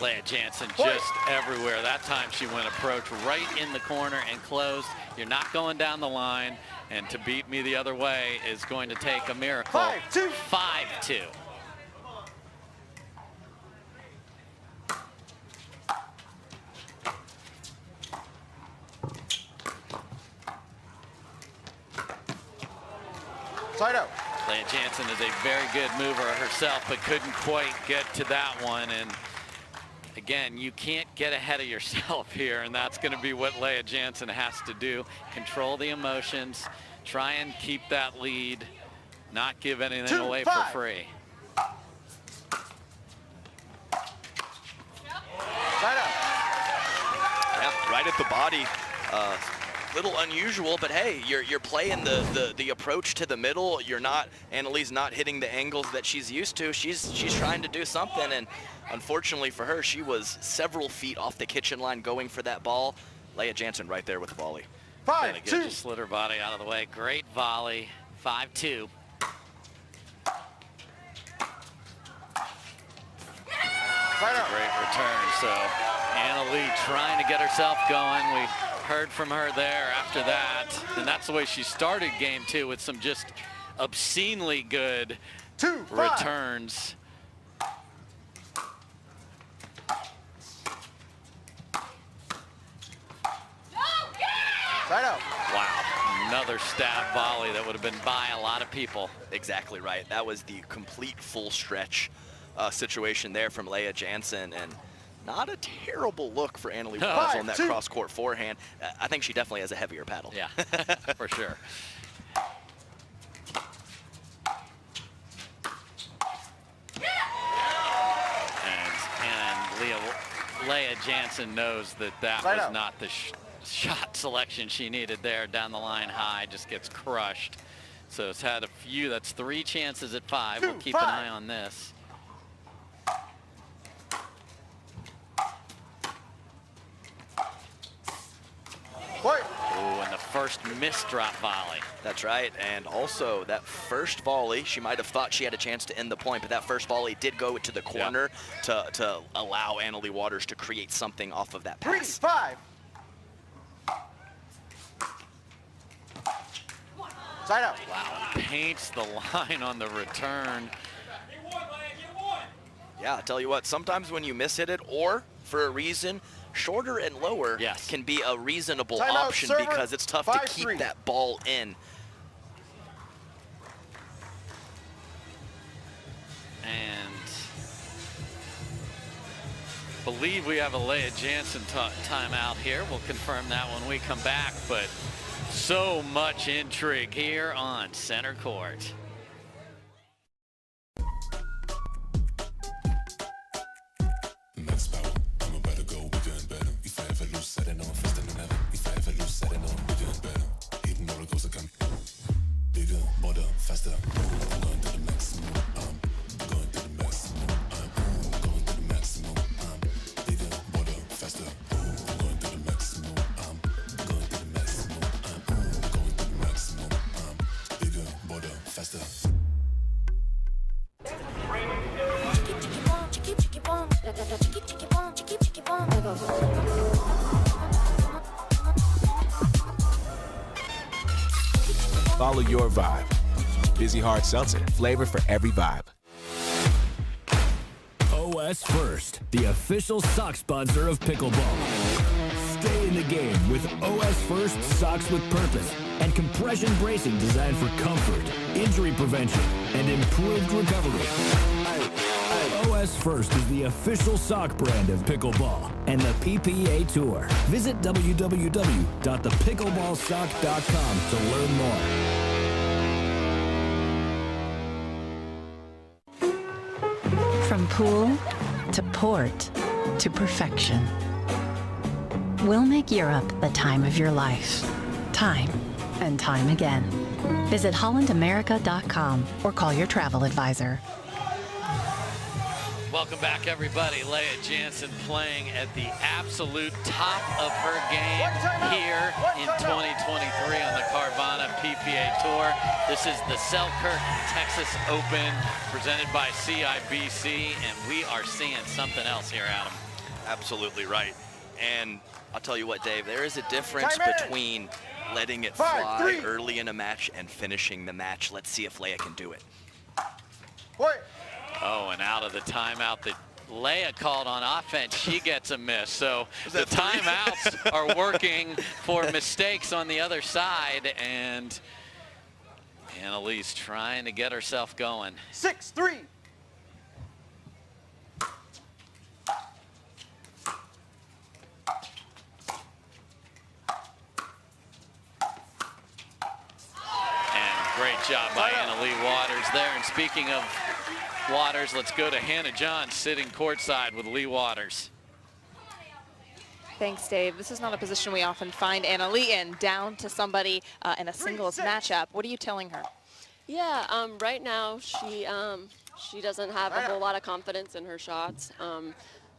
Leah Jansen just everywhere. That time she went approach right in the corner and closed. You're not going down the line, and to beat me the other way is going to take a miracle. 5-2. 5-2. Side out. Leah Jansen is a very good mover herself, but couldn't quite get to that one. And again, you can't get ahead of yourself here, and that's going to be what Leah Jansen has to do. Control the emotions, try and keep that lead, not give anything away for free. Side out. Yeah, right at the body. Little unusual, but hey, you're playing the approach to the middle. You're not, Annalie's not hitting the angles that she's used to. She's trying to do something, and unfortunately for her, she was several feet off the kitchen line going for that ball. Leah Jansen right there with the volley. 5-2. Just slid her body out of the way. Great volley. 5-2. Great return. So Anna Leigh trying to get herself going. We heard from her there after that, and that's the way she started game two, with some just obscenely good returns. Side out. Wow. Another stab volley that would have been by a lot of people. Exactly right. That was the complete full stretch situation there from Leah Jansen, and not a terrible look for Anna Leigh Waters on that cross-court forehand. I think she definitely has a heavier paddle. Yeah, for sure. And Leah Jansen knows that that was not the shot selection she needed there. Down the line high, just gets crushed. So it's had a few, that's 3 chances at 5. We'll keep an eye on this. Oh, and the first missed drop volley. That's right, and also that first volley, she might have thought she had a chance to end the point, but that first volley did go to the corner to allow Anna Leigh Waters to create something off of that pass. 3-5. Side out. Wow, paints the line on the return. Yeah, I'll tell you what, sometimes when you miss-hit it, or for a reason, shorter and lower can be a reasonable option because it's tough to keep that ball in. And believe we have a Leah Jansen timeout here. We'll confirm that when we come back, but so much intrigue here on center court. Follow your vibe. Busy Hard Seltzer, flavor for every vibe. OS First, the official sock sponsor of pickleball. Stay in the game with OS First Socks with Purpose and compression bracing designed for comfort, injury prevention, and improved recovery. OS First is the official sock brand of pickleball and the PPA Tour. Visit www.thepickleballsock.com to learn more. From pool to port to perfection. We'll make Europe the time of your life. Time and time again. Visit hollandamerica.com or call your travel advisor. Welcome back, everybody. Leah Jansen playing at the absolute top of her game here in 2023 on the Carvana PPA Tour. This is the Selkirk Texas Open presented by CIBC, and we are seeing something else here, Adam. Absolutely right. And I'll tell you what, Dave, there is a difference between letting it fly early in a match and finishing the match. Let's see if Leah can do it. Oh, and out of the timeout that Leah called on offense, she gets a miss. So the timeouts are working for mistakes on the other side, and Annalise trying to get herself going. 6-3. Great job by Annalise Waters there. And speaking of Waters, let's go to Hannah John sitting courtside with Lee Waters. Thanks, Dave. This is not a position we often find Annalise in, down to somebody in a singles matchup. What are you telling her? Yeah, right now she doesn't have a whole lot of confidence in her shots.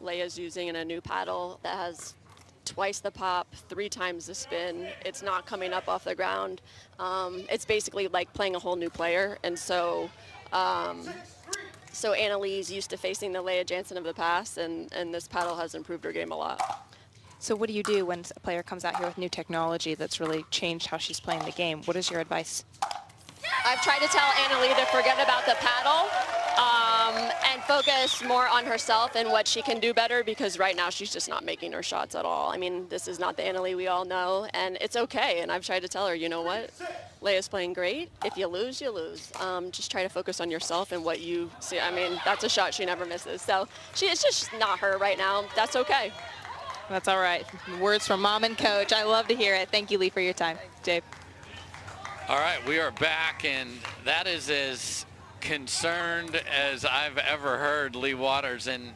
Leah's using a new paddle that has twice the pop, 3 times the spin. It's not coming up off the ground. It's basically like playing a whole new player. And so Annalise used to facing the Leah Jansen of the past, and this paddle has improved her game a lot. So what do you do when a player comes out here with new technology that's really changed how she's playing the game? What is your advice? I've tried to tell Annalise to forget about the paddle and focus more on herself and what she can do better, because right now she's just not making her shots at all. I mean, this is not the Annalise we all know, and it's okay. And I've tried to tell her, you know what? Leah's playing great. If you lose, you lose. Just try to focus on yourself and what you see. I mean, that's a shot she never misses. So it's just not her right now. That's okay. That's all right. Words from mom and coach. I love to hear it. Thank you, Lee, for your time. Dave. All right, we are back, and that is as concerned as I've ever heard Lee Waters, and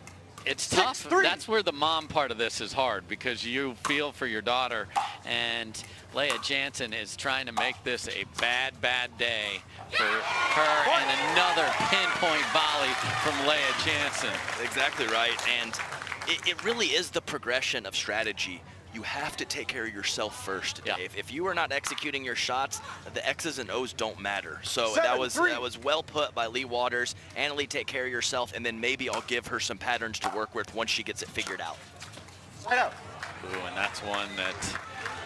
it's tough. That's where the mom part of this is hard, because you feel for your daughter, and Leah Jansen is trying to make this a bad day for her, and another pinpoint volley from Leah Jansen. Exactly right, and it really is the progression of strategy. You have to take care of yourself first. Yeah. If you are not executing your shots, the X's and O's don't matter. So that was well put by Lee Waters. Annalise, take care of yourself, and then maybe I'll give her some patterns to work with once she gets it figured out. Ooh, and that's one that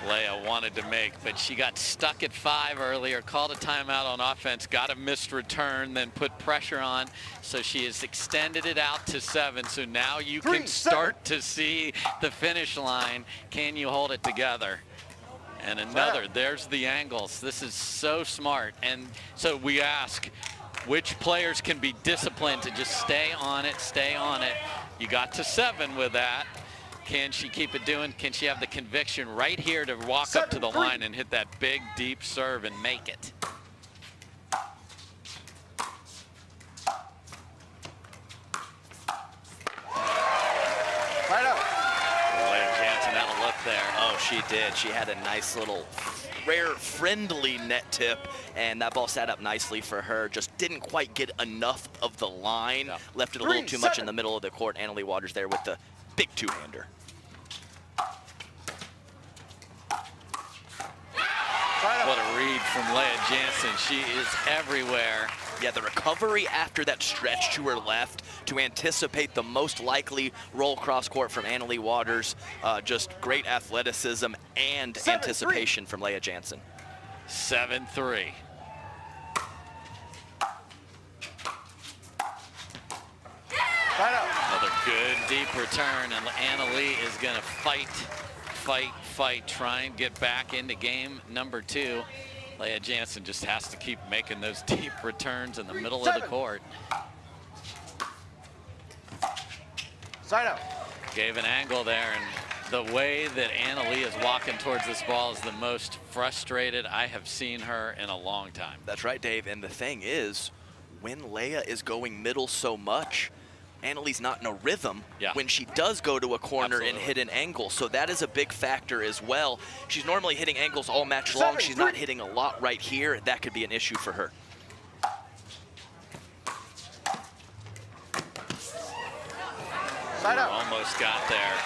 Leah wanted to make, but she got stuck at 5 earlier, called a timeout on offense, got a missed return, then put pressure on, so she has extended it out to 7. So now you can start to see the finish line. Can you hold it together? And another, there's the angles. This is so smart. And so we ask, which players can be disciplined to just stay on it, stay on it. You got to 7 with that. Can she keep it doing? Can she have the conviction right here to walk up to the line and hit that big, deep serve and make it? Right up. Leah Jansen had a look there. Oh, she did. She had a nice little rare friendly net tip, and that ball sat up nicely for her. Just didn't quite get enough of the line. No. Left it a little too much in the middle of the court. Annalie Waters there with the big two-hander. What a read from Leah Jansen. She is everywhere. Yeah, the recovery after that stretch to her left to anticipate the most likely roll cross court from Annalie Waters. Just great athleticism and anticipation from Leah Jansen. 7-3. Another good deep return, and Annalie is going to fight, try and get back into game number 2. Leah Jansen just has to keep making those deep returns in the middle of the court. Side out. Gave an angle there, and the way that Annalie is walking towards this ball is the most frustrated I have seen her in a long time. That's right, Dave, and the thing is, when Leah is going middle so much, Annalie's not in a rhythm when she does go to a corner and hit an angle. So that is a big factor as well. She's normally hitting angles all match long. She's not hitting a lot right here. That could be an issue for her. Side out. Almost got there.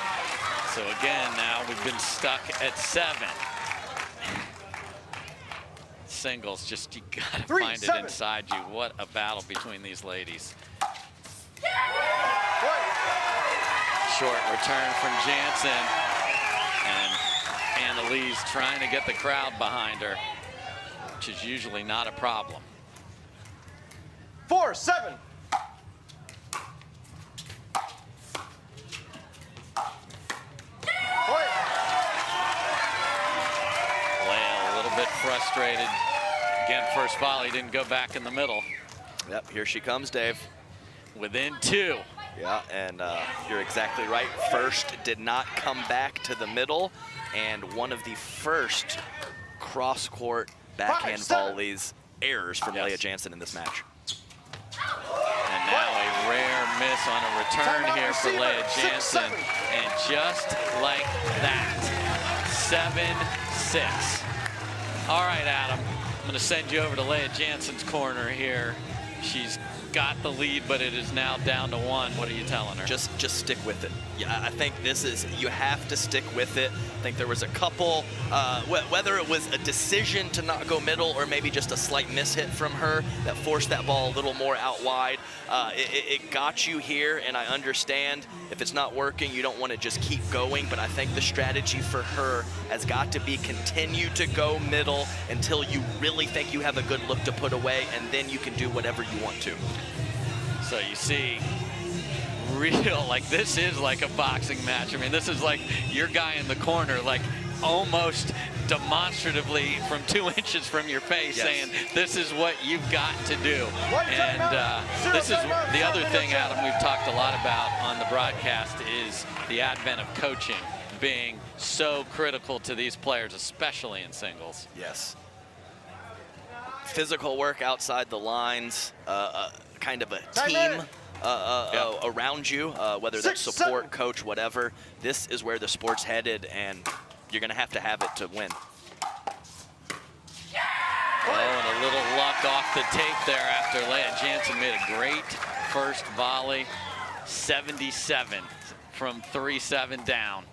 So again, now we've been stuck at 7. Singles, just you gotta find it inside you. What a battle between these ladies. Short return from Jansen, and Annalie's trying to get the crowd behind her, which is usually not a problem. 4-7. Leah a little bit frustrated. Again, first volley didn't go back in the middle. Yep, here she comes, Dave. Within 2. Yeah, and you're exactly right. First did not come back to the middle, and one of the first cross-court backhand volleys errors from Leah Jansen in this match. And now a rare miss on a return here for Leah Jansen, and just like that, 7-6. All right, Adam, I'm going to send you over to Leah Jansen's corner here. She's got the lead, but it is now down to 1. What are you telling her? Just stick with it. Yeah, I think this is, you have to stick with it. I think there was a couple, whether it was a decision to not go middle or maybe just a slight mishit from her that forced that ball a little more out wide. It got you here, and I understand if it's not working, you don't want to just keep going, but I think the strategy for her has got to be continue to go middle until you really think you have a good look to put away, and then you can do whatever you want to. So you see, real, like this is like a boxing match. I mean, this is like your guy in the corner, like almost demonstratively from 2 inches from your face saying, this is what you've got to do. And this is the other thing, Adam, we've talked a lot about on the broadcast is the advent of coaching being so critical to these players, especially in singles. Yes. Physical work outside the lines, kind of a team around you, whether that's support, coach, whatever. This is where the sport's headed, and you're going to have it to win. Oh, and a little luck off the tape there after Leah Jansen made a great first volley. 77 from 3-7 down.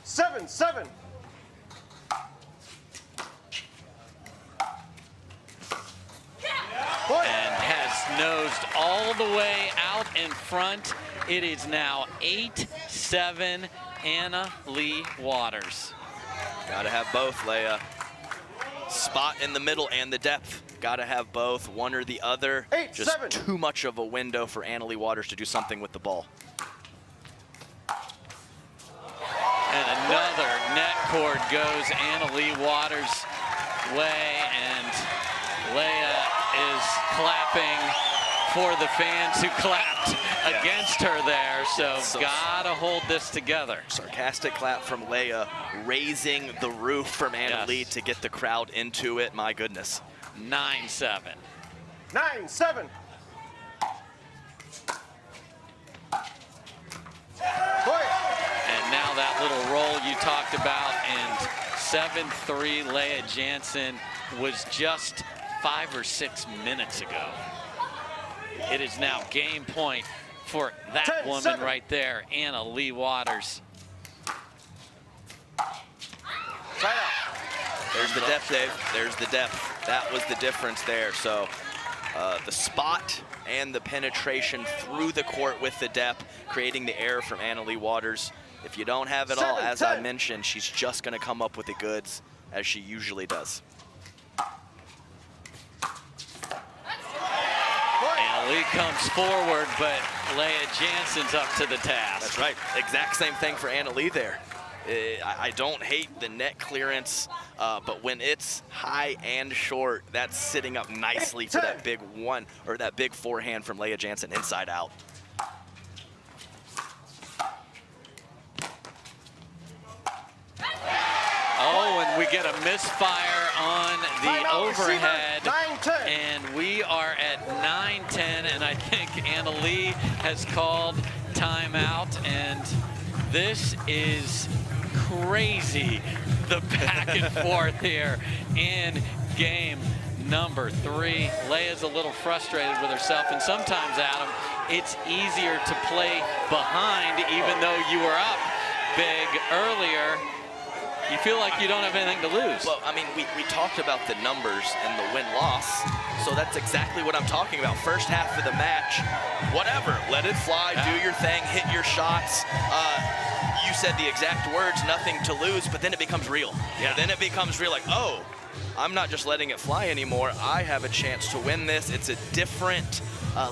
7-7. And has nosed all the way out in front. It is now 8-7 Annalie Waters. Got to have both, Leah. Spot in the middle and the depth. Got to have both, one or the other. 8-7. Just too much of a window for Annalie Waters to do something with the ball. And another net cord goes Annalie Waters' way, and Leah is clapping for the fans who clapped against her there. So gotta hold this together. Sarcastic clap from Leia, raising the roof from Anna Lee to get the crowd into it. My goodness. 9-7. 9-7. And now that little roll you talked about, and 7-3 Leia Jansen was just 5 or 6 minutes ago. It is now game point for that woman right there, Anna Lee Waters. There's the depth, Dave. There's the depth. That was the difference there. So the spot and the penetration through the court with the depth, creating the error from Anna Lee Waters. If you don't have it all, as I mentioned, she's just going to come up with the goods, as she usually does. Anna Lee comes forward, but Leia Jansen's up to the task. That's right. Exact same thing for Anna Lee there. I don't hate the net clearance, but when it's high and short, that's sitting up nicely for that big one, or that big forehand from Leia Jansen inside out. Oh, and we get a misfire on the overhead, and we are at 9-10, and I think Anna Lee has called timeout, and this is crazy, the back and forth here in game number 3. Leia's a little frustrated with herself, and sometimes, Adam, it's easier to play behind even though you were up big earlier. You feel like you don't have anything to lose. Well, I mean, we talked about the numbers and the win-loss, so that's exactly what I'm talking about. First half of the match, whatever, let it fly, do your thing, hit your shots. You said the exact words, nothing to lose, but then it becomes real. Yeah. Then it becomes real, like, oh, I'm not just letting it fly anymore. I have a chance to win this. It's a different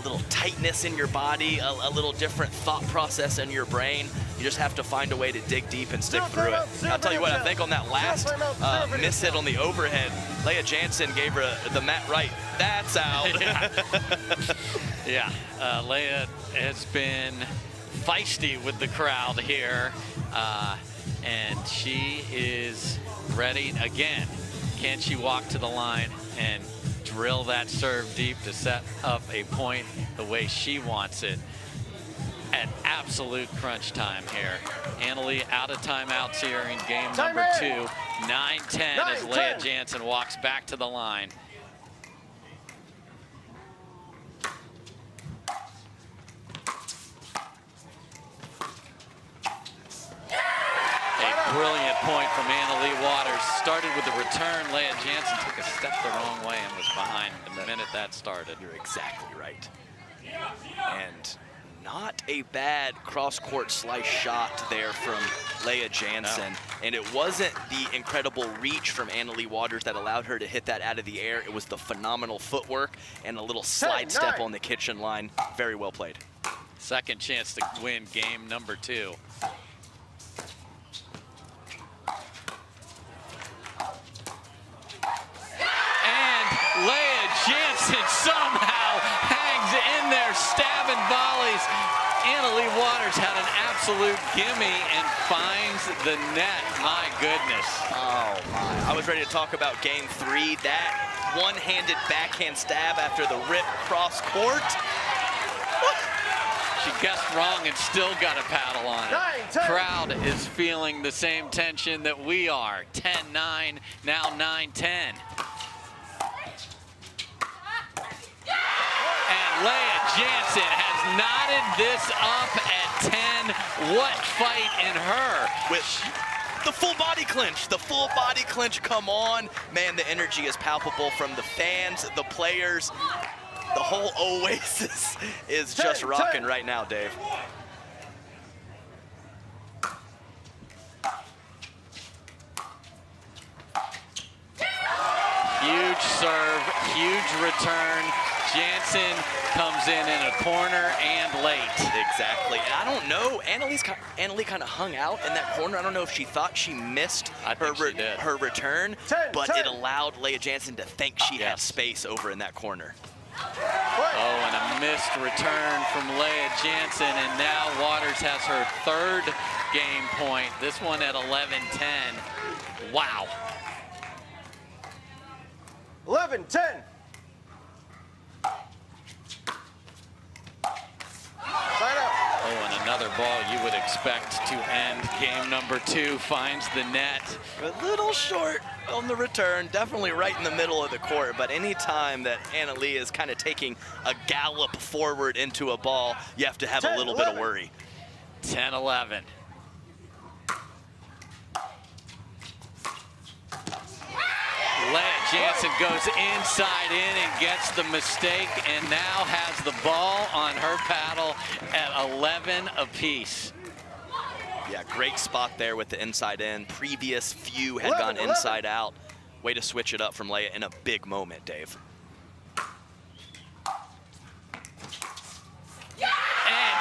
little tightness in your body, a little different thought process in your brain. You just have to find a way to dig deep and stick through it. I'll tell you what, I think on that last miss hit on the overhead, Leia Jansen gave her the mat right. That's out. Yeah, Leia has been feisty with the crowd here, and she is ready again. Can she walk to the line and drill that serve deep to set up a point the way she wants it at absolute crunch time here? Anna Lee out of timeouts here in game number 2. 9-10 as Leia Jansen walks back to the line. Brilliant point from Anna Lee Waters. Started with the return. Leia Jansen took a step the wrong way and was behind the minute that started. You're exactly right. And not a bad cross-court slice shot there from Leia Jansen. No. And it wasn't the incredible reach from Anna Lee Waters that allowed her to hit that out of the air. It was the phenomenal footwork and a little slide step on the kitchen line. Very well played. Second chance to win game number 2. Leia Jansen somehow hangs in there, stabbing volleys. Anna Lee Waters had an absolute gimme and finds the net. My goodness. Oh, my. I was ready to talk about game 3. That one-handed backhand stab after the rip cross court. She guessed wrong and still got a paddle on it. Crowd is feeling the same tension that we are. 10-9, now 9-10. Leia Jansen has knotted this up at 10. What fight in her? With the full body clinch. The full body clinch, come on. Man, the energy is palpable from the fans, the players. The whole Oasis is just rocking right now, Dave. Huge serve, huge return. Jansen comes goes in a corner and late. Exactly. And I don't know, Annalee kind of hung out in that corner. I don't know if she thought she missed her return, but it allowed Leah Jansen to think she had space over in that corner. Oh, and a missed return from Leah Jansen, and now Waters has her third game point. This one at 11-10. Wow. 11-10. Oh, and another ball you would expect to end game number 2 finds the net. A little short on the return, definitely right in the middle of the court, but anytime that Annalee is kind of taking a gallop forward into a ball, you have to have a little bit of worry. 10-11. Leah Jansen goes inside in and gets the mistake, and now has the ball on her paddle at 11 apiece. Yeah, great spot there with the inside in. Previous few had gone inside out. Way to switch it up from Leah in a big moment, Dave. And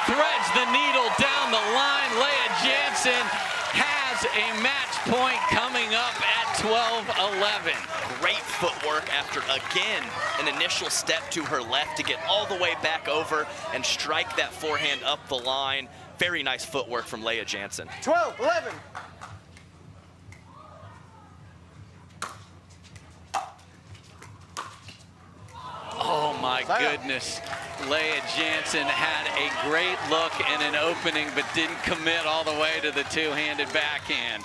threads the needle down the line. Leah Jansen has a match point coming up at 12-11. Great footwork after, again, an initial step to her left to get all the way back over and strike that forehand up the line. Very nice footwork from Leah Jansen. 12-11. Oh my goodness. Leah Jansen had a great look and an opening, but didn't commit all the way to the two-handed backhand.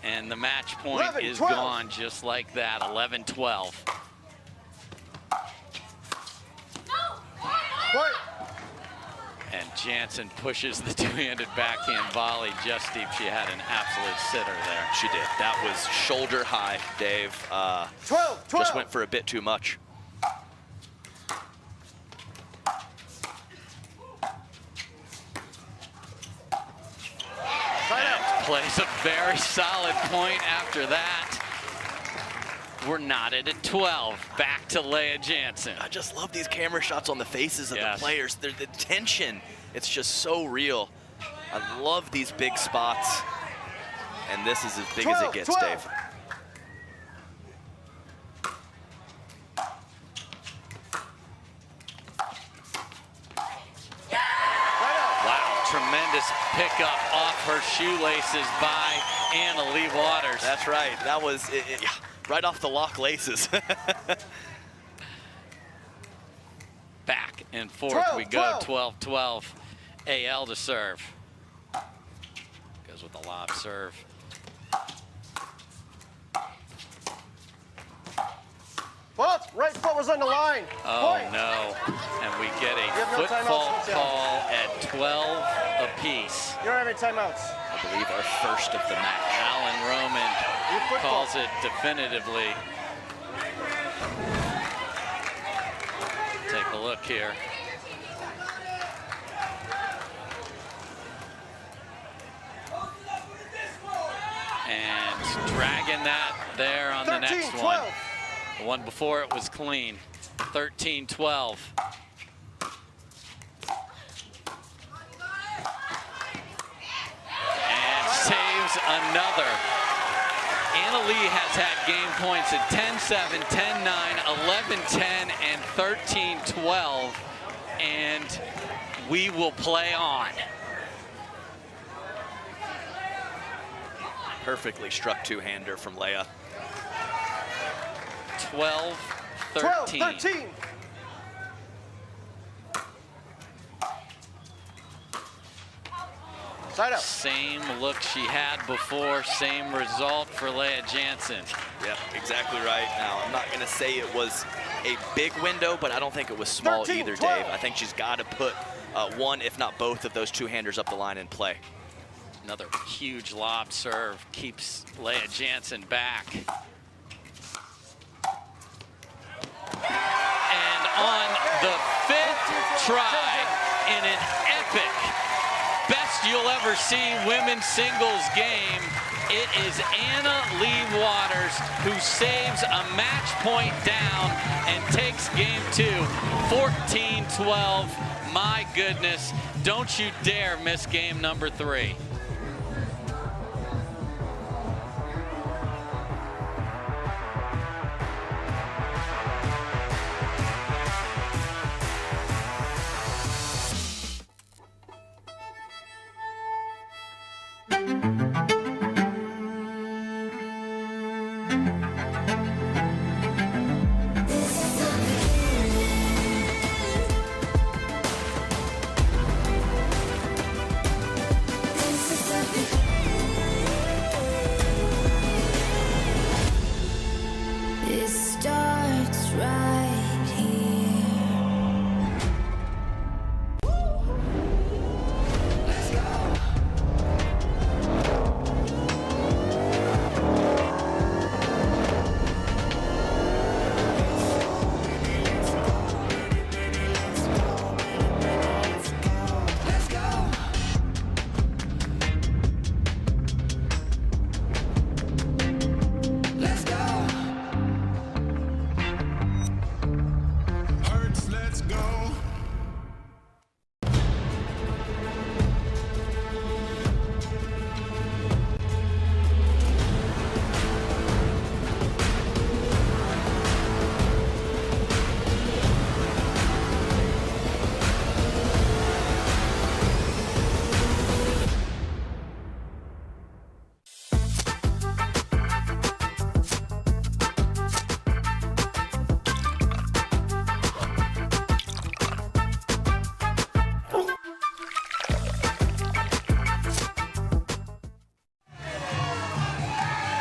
And the match point 11, is 12. gone just like that, 11-12. And Jansen pushes the two-handed backhand volley just deep. She had an absolute sitter there. She did. That was shoulder high, Dave. 12. Just went for a bit too much. And plays a very solid point after that. We're knotted at 12. Back to Leah Jansen. I just love these camera shots on the faces of the players. The tension, it's just so real. I love these big spots. And this is as big as it gets, Dave. Wow, tremendous pickup off her shoelaces by Annalee Waters. That's right. That was right off the lock laces. Back and forth we go, 12-12. AL to serve. Goes with the lob serve. Right foot was on the line. Oh, no. And we get a foot fault call at 12 apiece. You don't have any timeouts. I believe our first of the match. Alan Roman calls it definitively. Take a look here. And dragging that there on the next one. The one before it was clean. 13-12. And saves another. Annalee has had game points at 10-7, 10-9, 11-10, and 13-12. And we will play on. Perfectly struck two-hander from Leah. 12-13. Same look she had before, same result for Leah Jansen. Yep, exactly right. Now, I'm not going to say it was a big window, but I don't think it was small either, Dave. I think she's got to put one, if not both, of those two-handers up the line in play. Another huge lob serve keeps Leah Jansen back. And on the 5th try in an epic best you'll ever see women's singles game, It is Anna Lee Waters who saves a match point down and takes game 2, 14-12. My goodness, don't you dare miss game number 3. It starts right here. Let's go. Let's go. Let's go. Hurts, let's go.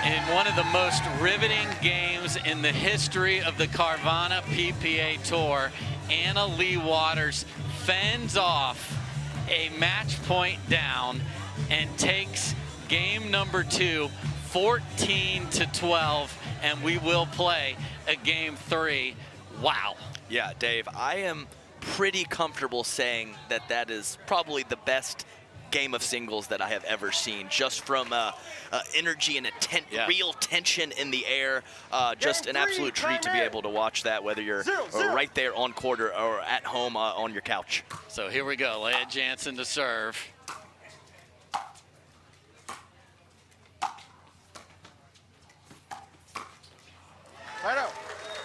In one of the most riveting games in the history of the Carvana PPA Tour, Anna Lee Waters fends off a match point down and takes game number 2, 14-12, and we will play a game 3. Wow. Yeah, Dave, I am pretty comfortable saying that that is probably the best game of singles that I have ever seen, just from energy and real tension in the air. Just an absolute treat to be able to watch that, whether you're right there on court or at home on your couch. So here we go, Leah Jansen to serve.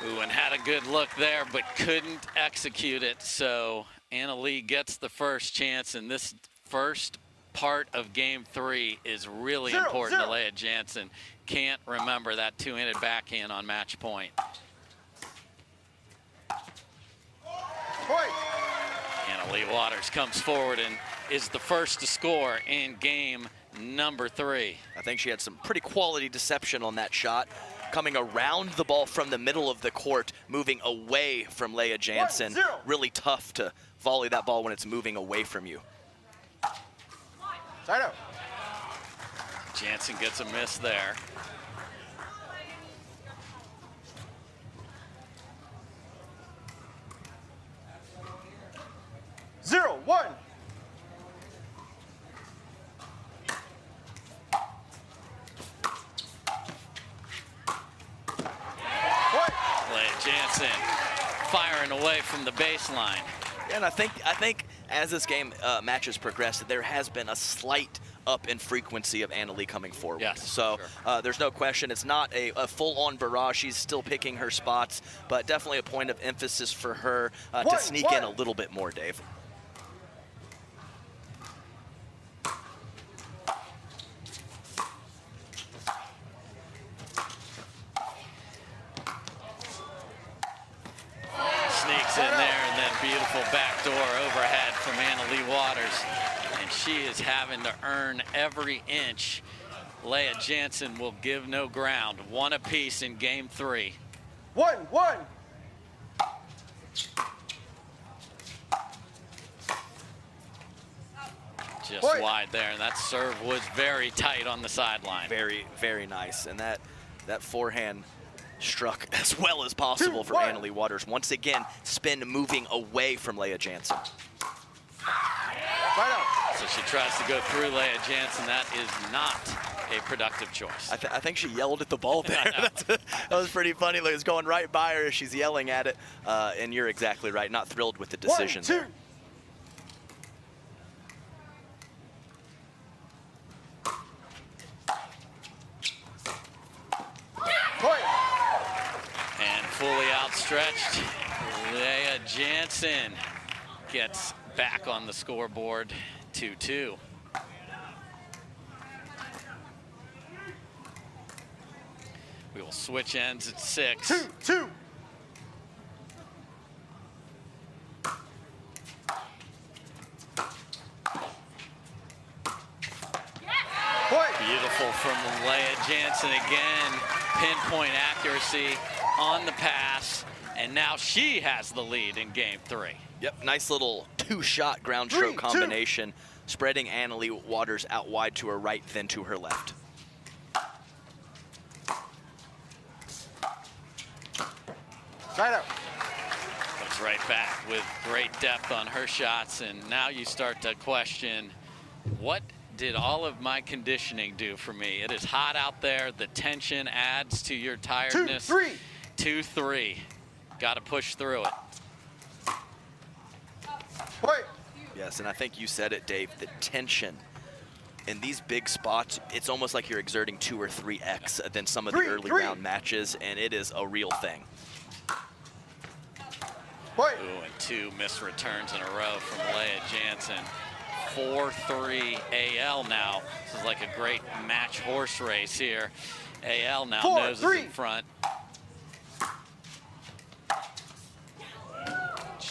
Ooh, and had a good look there, but couldn't execute it. So Anna Lee gets the first chance, and this first part of game 3 is really important to Leah Jansen. Can't remember that two-handed backhand on match point. Anna Lee Waters comes forward and is the first to score in game number 3. I think she had some pretty quality deception on that shot, coming around the ball from the middle of the court, moving away from Leah Jansen. Really tough to volley that ball when it's moving away from you. Side out. Jansen gets a miss there. Zero, one. Leah Jansen firing away from the baseline. And I think as this game matches progressed, there has been a slight up in frequency of Anna Lee coming forward. Yes, so there's no question. It's not a full-on barrage. She's still picking her spots, but definitely a point of emphasis for her to sneak in a little bit more, Dave. Sneaks in there, and then beautiful backdoor overhead from Anna Lee Waters. And she is having to earn every inch. Leah Jansen will give no ground. One apiece in game 3. 1-1. Just wide there, and that serve was very tight on the sideline. Very, very nice. And that forehand struck as well as possible for Anna Lee Waters. Once again, spin moving away from Leah Jansen. So she tries to go through Leah Jansen. That is not a productive choice. I think she yelled at the ball there. That was pretty funny. Like, it was going right by her as she's yelling at it. And you're exactly right. Not thrilled with the decision 1, 2. there. And fully outstretched, Leah Jansen gets back on the scoreboard, 2-2. We will switch ends at 6. 2-2. Beautiful from Leah Jansen again. Pinpoint accuracy on the pass. And now she has the lead in game 3. Yep, nice little 2-shot ground stroke combination, spreading Annalie Waters out wide to her right, then to her left. Side out. Comes right back with great depth on her shots. And now you start to question, what did all of my conditioning do for me? It is hot out there. The tension adds to your tiredness. 2-3. 2-3. Got to push through it. Yes, and I think you said it, Dave, the tension in these big spots, it's almost like you're exerting 2 or 3x than some of the early round matches, and it is a real thing. Ooh, and 2 missed returns in a row from Leah Jansen. 4-3 AL now. This is like a great match horse race here. AL now noses in front.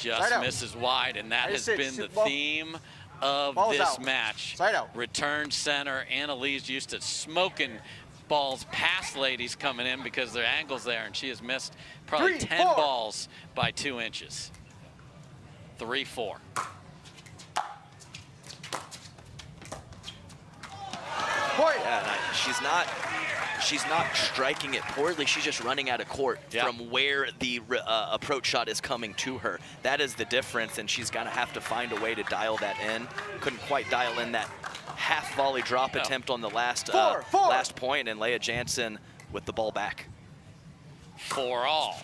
Just misses wide, and that has been the theme of this match. Return center. Annalise used to smoking balls past ladies coming in because their angle's there, and she has missed probably 10 balls by 2 inches. 3-4. Yeah, she's not striking it poorly. She's just running out of court from where the approach shot is coming to her. That is the difference, and she's going to have to find a way to dial that in. Couldn't quite dial in that half volley drop attempt on the last last point, and Leah Jansen with the ball back. 4-all.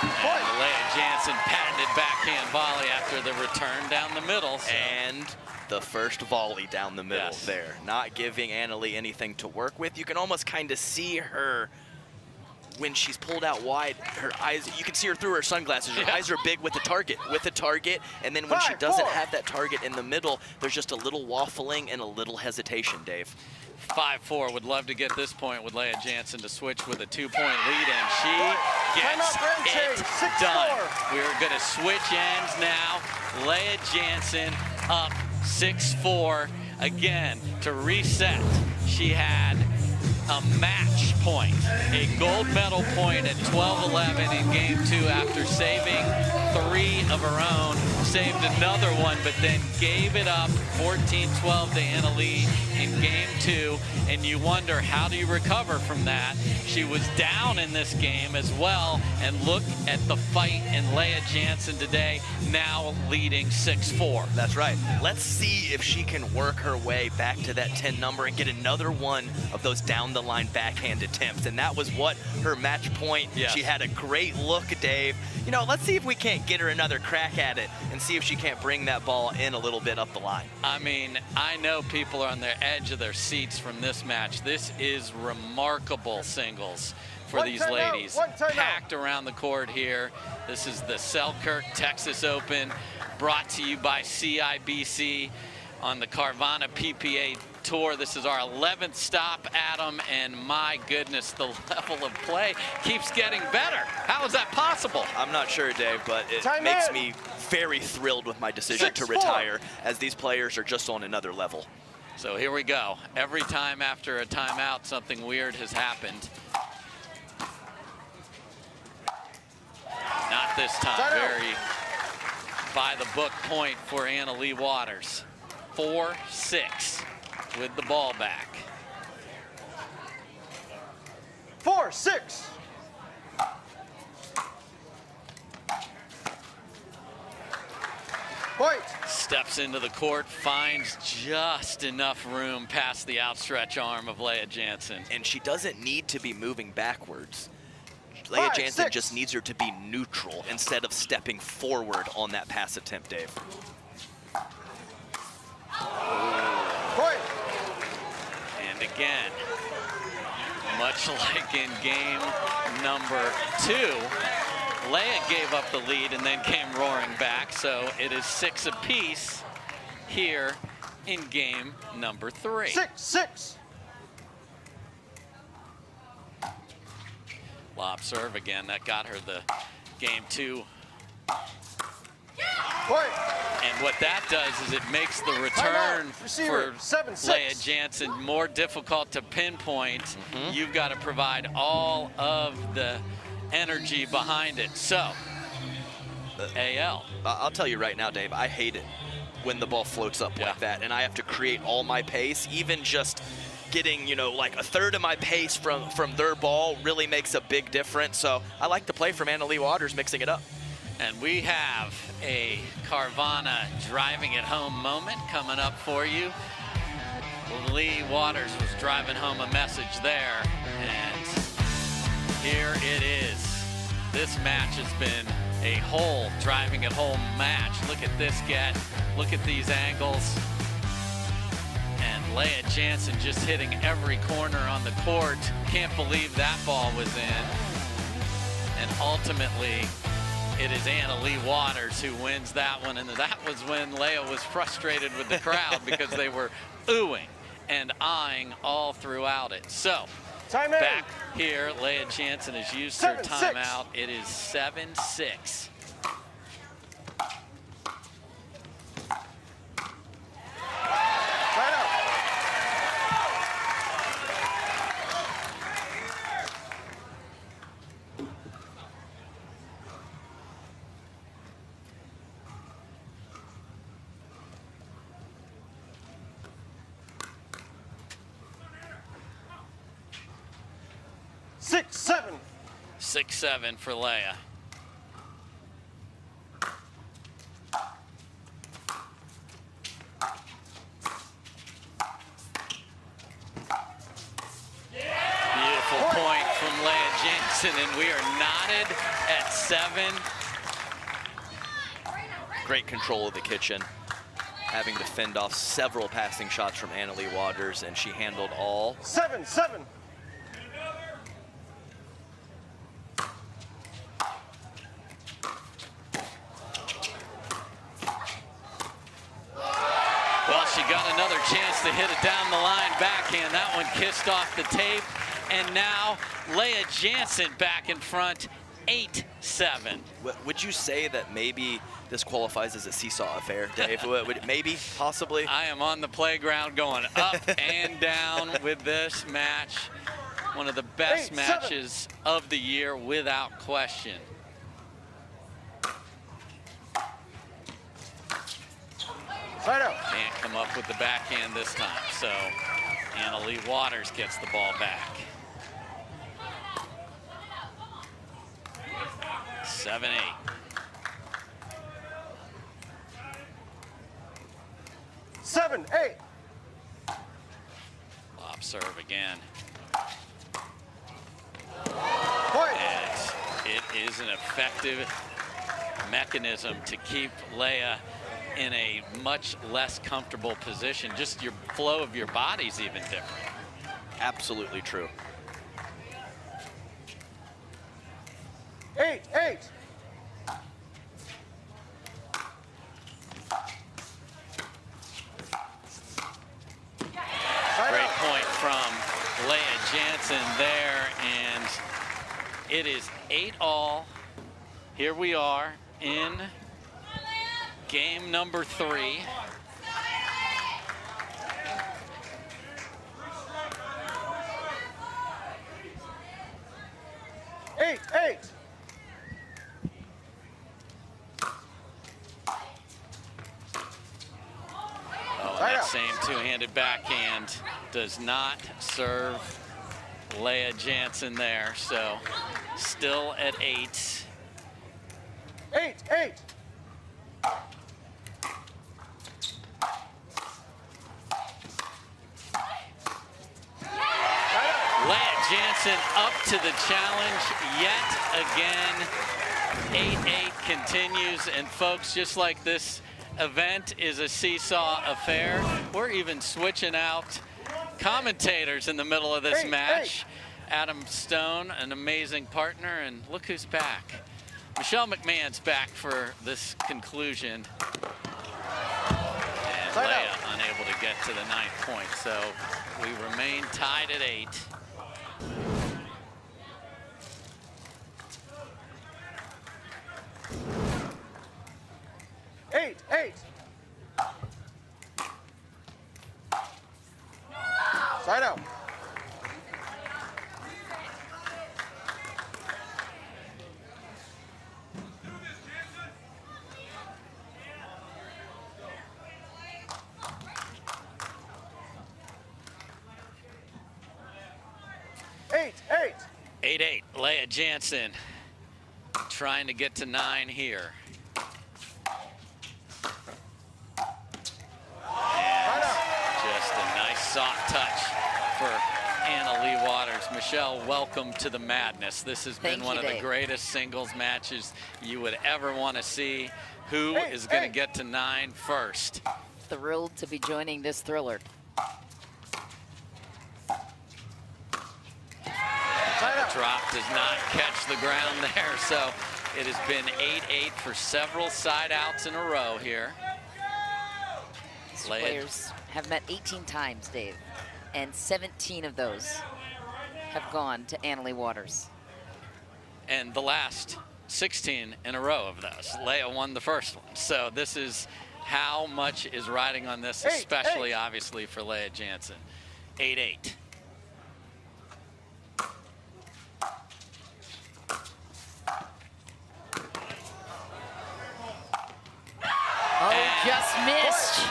And Leah Jansen patented backhand volley after the return down the middle. And the first volley down the middle there. Not giving Annalie anything to work with. You can almost kind of see her when she's pulled out wide. Her eyes, you can see her through her sunglasses. Her eyes are big with the target, and then when she doesn't have that target in the middle, there's just a little waffling and a little hesitation, Dave. 5-4. Would love to get this point with Leah Jansen to switch with a 2-point lead, and she gets it done. We're going to switch ends now. Leah Jansen up 6-4. Again, to reset, she had a match point, a gold medal point at 12-11 in game 2 after saving 3 of her own. Saved another one, but then gave it up 14-12 to Annalie in game 2. And you wonder, how do you recover from that? She was down in this game as well. And look at the fight in Leah Jansen today, now leading 6-4. That's right. Let's see if she can work her way back to that 10 number and get another one of those down-the-line backhand attempts. And that was what her match point. She had a great look, Dave. You know, let's see if we can't get her another crack at it and see if she can't bring that ball in a little bit up the line. I mean, I know people are on their edge of their seats from this match. This is remarkable singles for these ladies. Packed around the court here. This is the Selkirk Texas Open, brought to you by CIBC on the Carvana PPA Tour. This is our 11th stop, Adam, and my goodness, the level of play keeps getting better. How is that possible? I'm not sure, Dave, but it makes me very thrilled with my decision to retire, as these players are just on another level. So here we go. Every time after a timeout, something weird has happened. Not this time. Very by-the-book point for Annalie Waters. 4-6 with the ball back. 4-6. Point. Steps into the court, finds just enough room past the outstretched arm of Leah Jansen. And she doesn't need to be moving backwards. Leah Jansen just needs her to be neutral instead of stepping forward on that pass attempt, Dave. Point. And again, much like in game number 2, Leah gave up the lead and then came roaring back. So it is 6 apiece here in game number 3. 6-6. Lob serve again. That got her the game 2. Point. And what that does is it makes the return for 7-6. Leah Jansen more difficult to pinpoint. You've got to provide all of the energy behind it. So, AL. I'll tell you right now, Dave, I hate it when the ball floats up like that, and I have to create all my pace. Even just getting, you know, like a third of my pace from their ball really makes a big difference. So I like the play from Anna Leigh Waters, mixing it up. And we have a Carvana driving it home moment coming up for you. Leigh Waters was driving home a message there, and here it is. This match has been a whole driving it home match. Look at this get, look at these angles. And Leah Jansen just hitting every corner on the court. Can't believe that ball was in. And ultimately, it is Anna Leigh Waters who wins that one. And that was when Leah was frustrated with the crowd because they were oohing and eyeing all throughout it. So, back here, Leah Jansen has used her timeout. It is 7-6. Seven. 6-7 for Leah. Beautiful point from Leah Jansen, and we are knotted at 7. Great control of the kitchen, having to fend off several passing shots from Anna Leigh Waters, and she handled all. 7-7. Well, she got another chance to hit it down the line backhand. That one kissed off the tape. And now Leah Jansen back in front, 8-7. Would you say that maybe this qualifies as a seesaw affair, Dave? Maybe, possibly? I am on the playground going up and down with this match. One of the best matches of the year, without question. Can't come up with the backhand this time, so Anna Leigh Waters gets the ball back. 7-8. Seven, 8. Lob serve again. Point. And it is an effective mechanism to keep Leah in a much less comfortable position. Just your flow of your body's even different. Absolutely true. 8-8. Great point from Leah Jansen there, and it is 8-all. Here we are in game number 3. Eight. Oh, and that same two-handed backhand does not serve Leah Jansen there, so still at 8. 8-8. to the challenge yet again. 8-8 continues, and folks, just like this event is a seesaw affair, we're even switching out commentators in the middle of this match. Adam Stone, an amazing partner, and look who's back. Michelle McMahon's back for this conclusion. And Leah unable to get to the 9th point, so we remain tied at 8. Eight. Side out. Eight. 8-8, Leah Jansen trying to get to 9 here. And just a nice soft touch for Anna Leigh Waters. Michelle, welcome to the madness. This has been one of the greatest singles matches you would ever want to see. Who is going to get to 9 first? Thrilled to be joining this thriller. The drop does not catch the ground there, so it has been 8-8 for several side outs in a row here. These players have met 18 times, Dave, and 17 of those have gone to Anna Leigh Waters. And the last 16 in a row of those. Leah won the first one, so this is how much is riding on this, especially obviously for Leah Jansen. 8-8. Oh, just missed.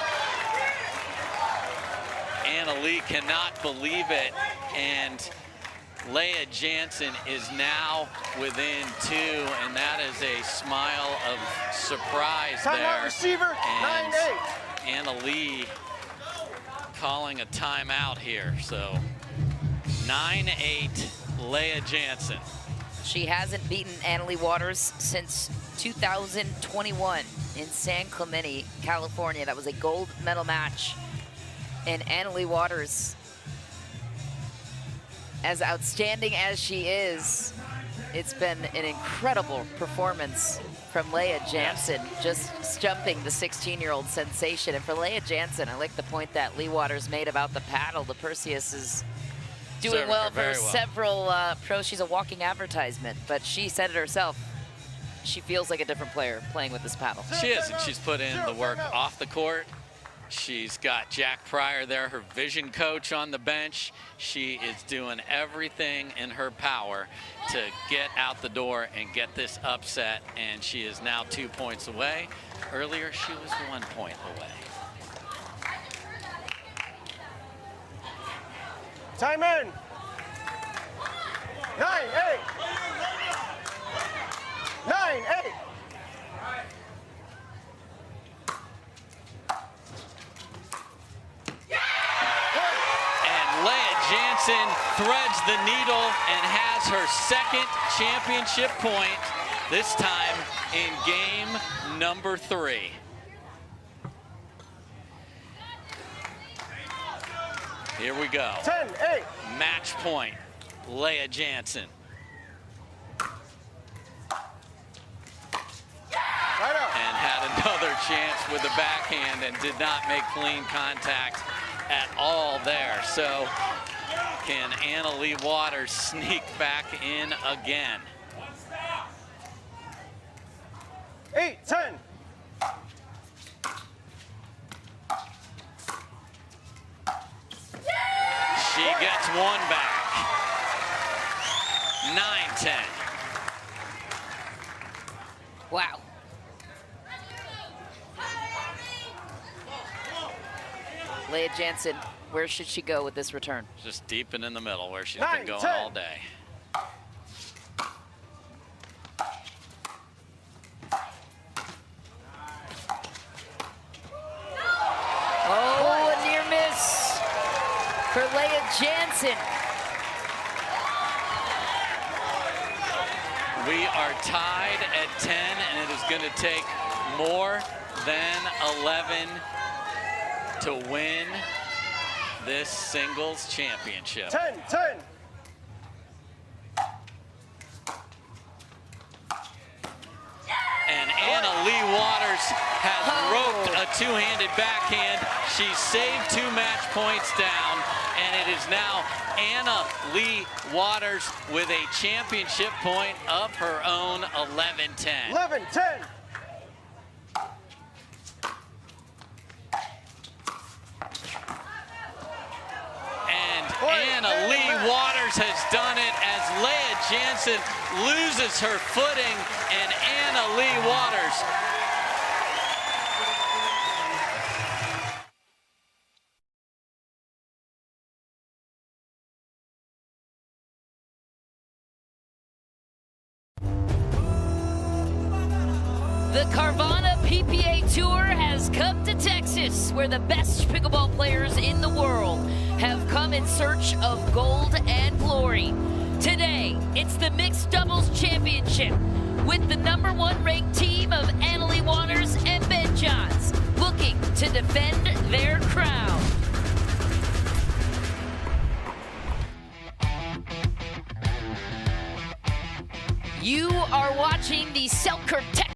Anna Leigh cannot believe it, and Leah Jansen is now within 2, and that is a smile of surprise there. Receiver, and 9-8. Anna Leigh calling a timeout here, so 9-8, Leah Jansen. She hasn't beaten Anna Leigh Waters since 2021 in San Clemente, California. That was a gold medal match. And Anna Leigh Waters, as outstanding as she is, it's been an incredible performance from Leah Jansen, just stumping the 16-year-old sensation. And for Leah Jansen, I like the point that Leigh Waters made about the paddle. The Perseus is doing well for several pros. She's a walking advertisement, but she said it herself. She feels like a different player playing with this paddle. She is, and she's put in the work off the court. She's got Jack Pryor there, her vision coach, on the bench. She is doing everything in her power to get out the door and get this upset, and she is now 2 points away. Earlier, she was 1 point away. Time in. 9-8. 9-8. And Leah Jansen threads the needle and has her second championship point, this time in game number 3. Here we go. 10-8. Match point, Leah Jansen. And had another chance with the backhand and did not make clean contact at all there. So can Anna Leigh Waters sneak back in again? 8-10. She gets one back. 9-10. Wow. Leah Jansen, where should she go with this return? Just deep and in the middle where she's been going all day. Oh, a near miss for Leah Jansen. We are tied at 10, and it is going to take more than 11 to win this singles championship. 10, 10. And Anna Lee Waters has roped a two-handed backhand. She saved 2 match points down, and it is now Anna Lee Waters with a championship point of her own, 11-10. 11-10. And Anna Lee Waters has done it as Leah Jansen loses her footing, and Anna Lee Waters The Carvana PPA Tour has come to Texas, where the best pickleball players in the world have come in search of gold and glory. Today, it's the Mixed Doubles Championship, with the #1 ranked team of Anna Lee Waters and Ben Johns looking to defend their crown. You are watching the Selkirk Texas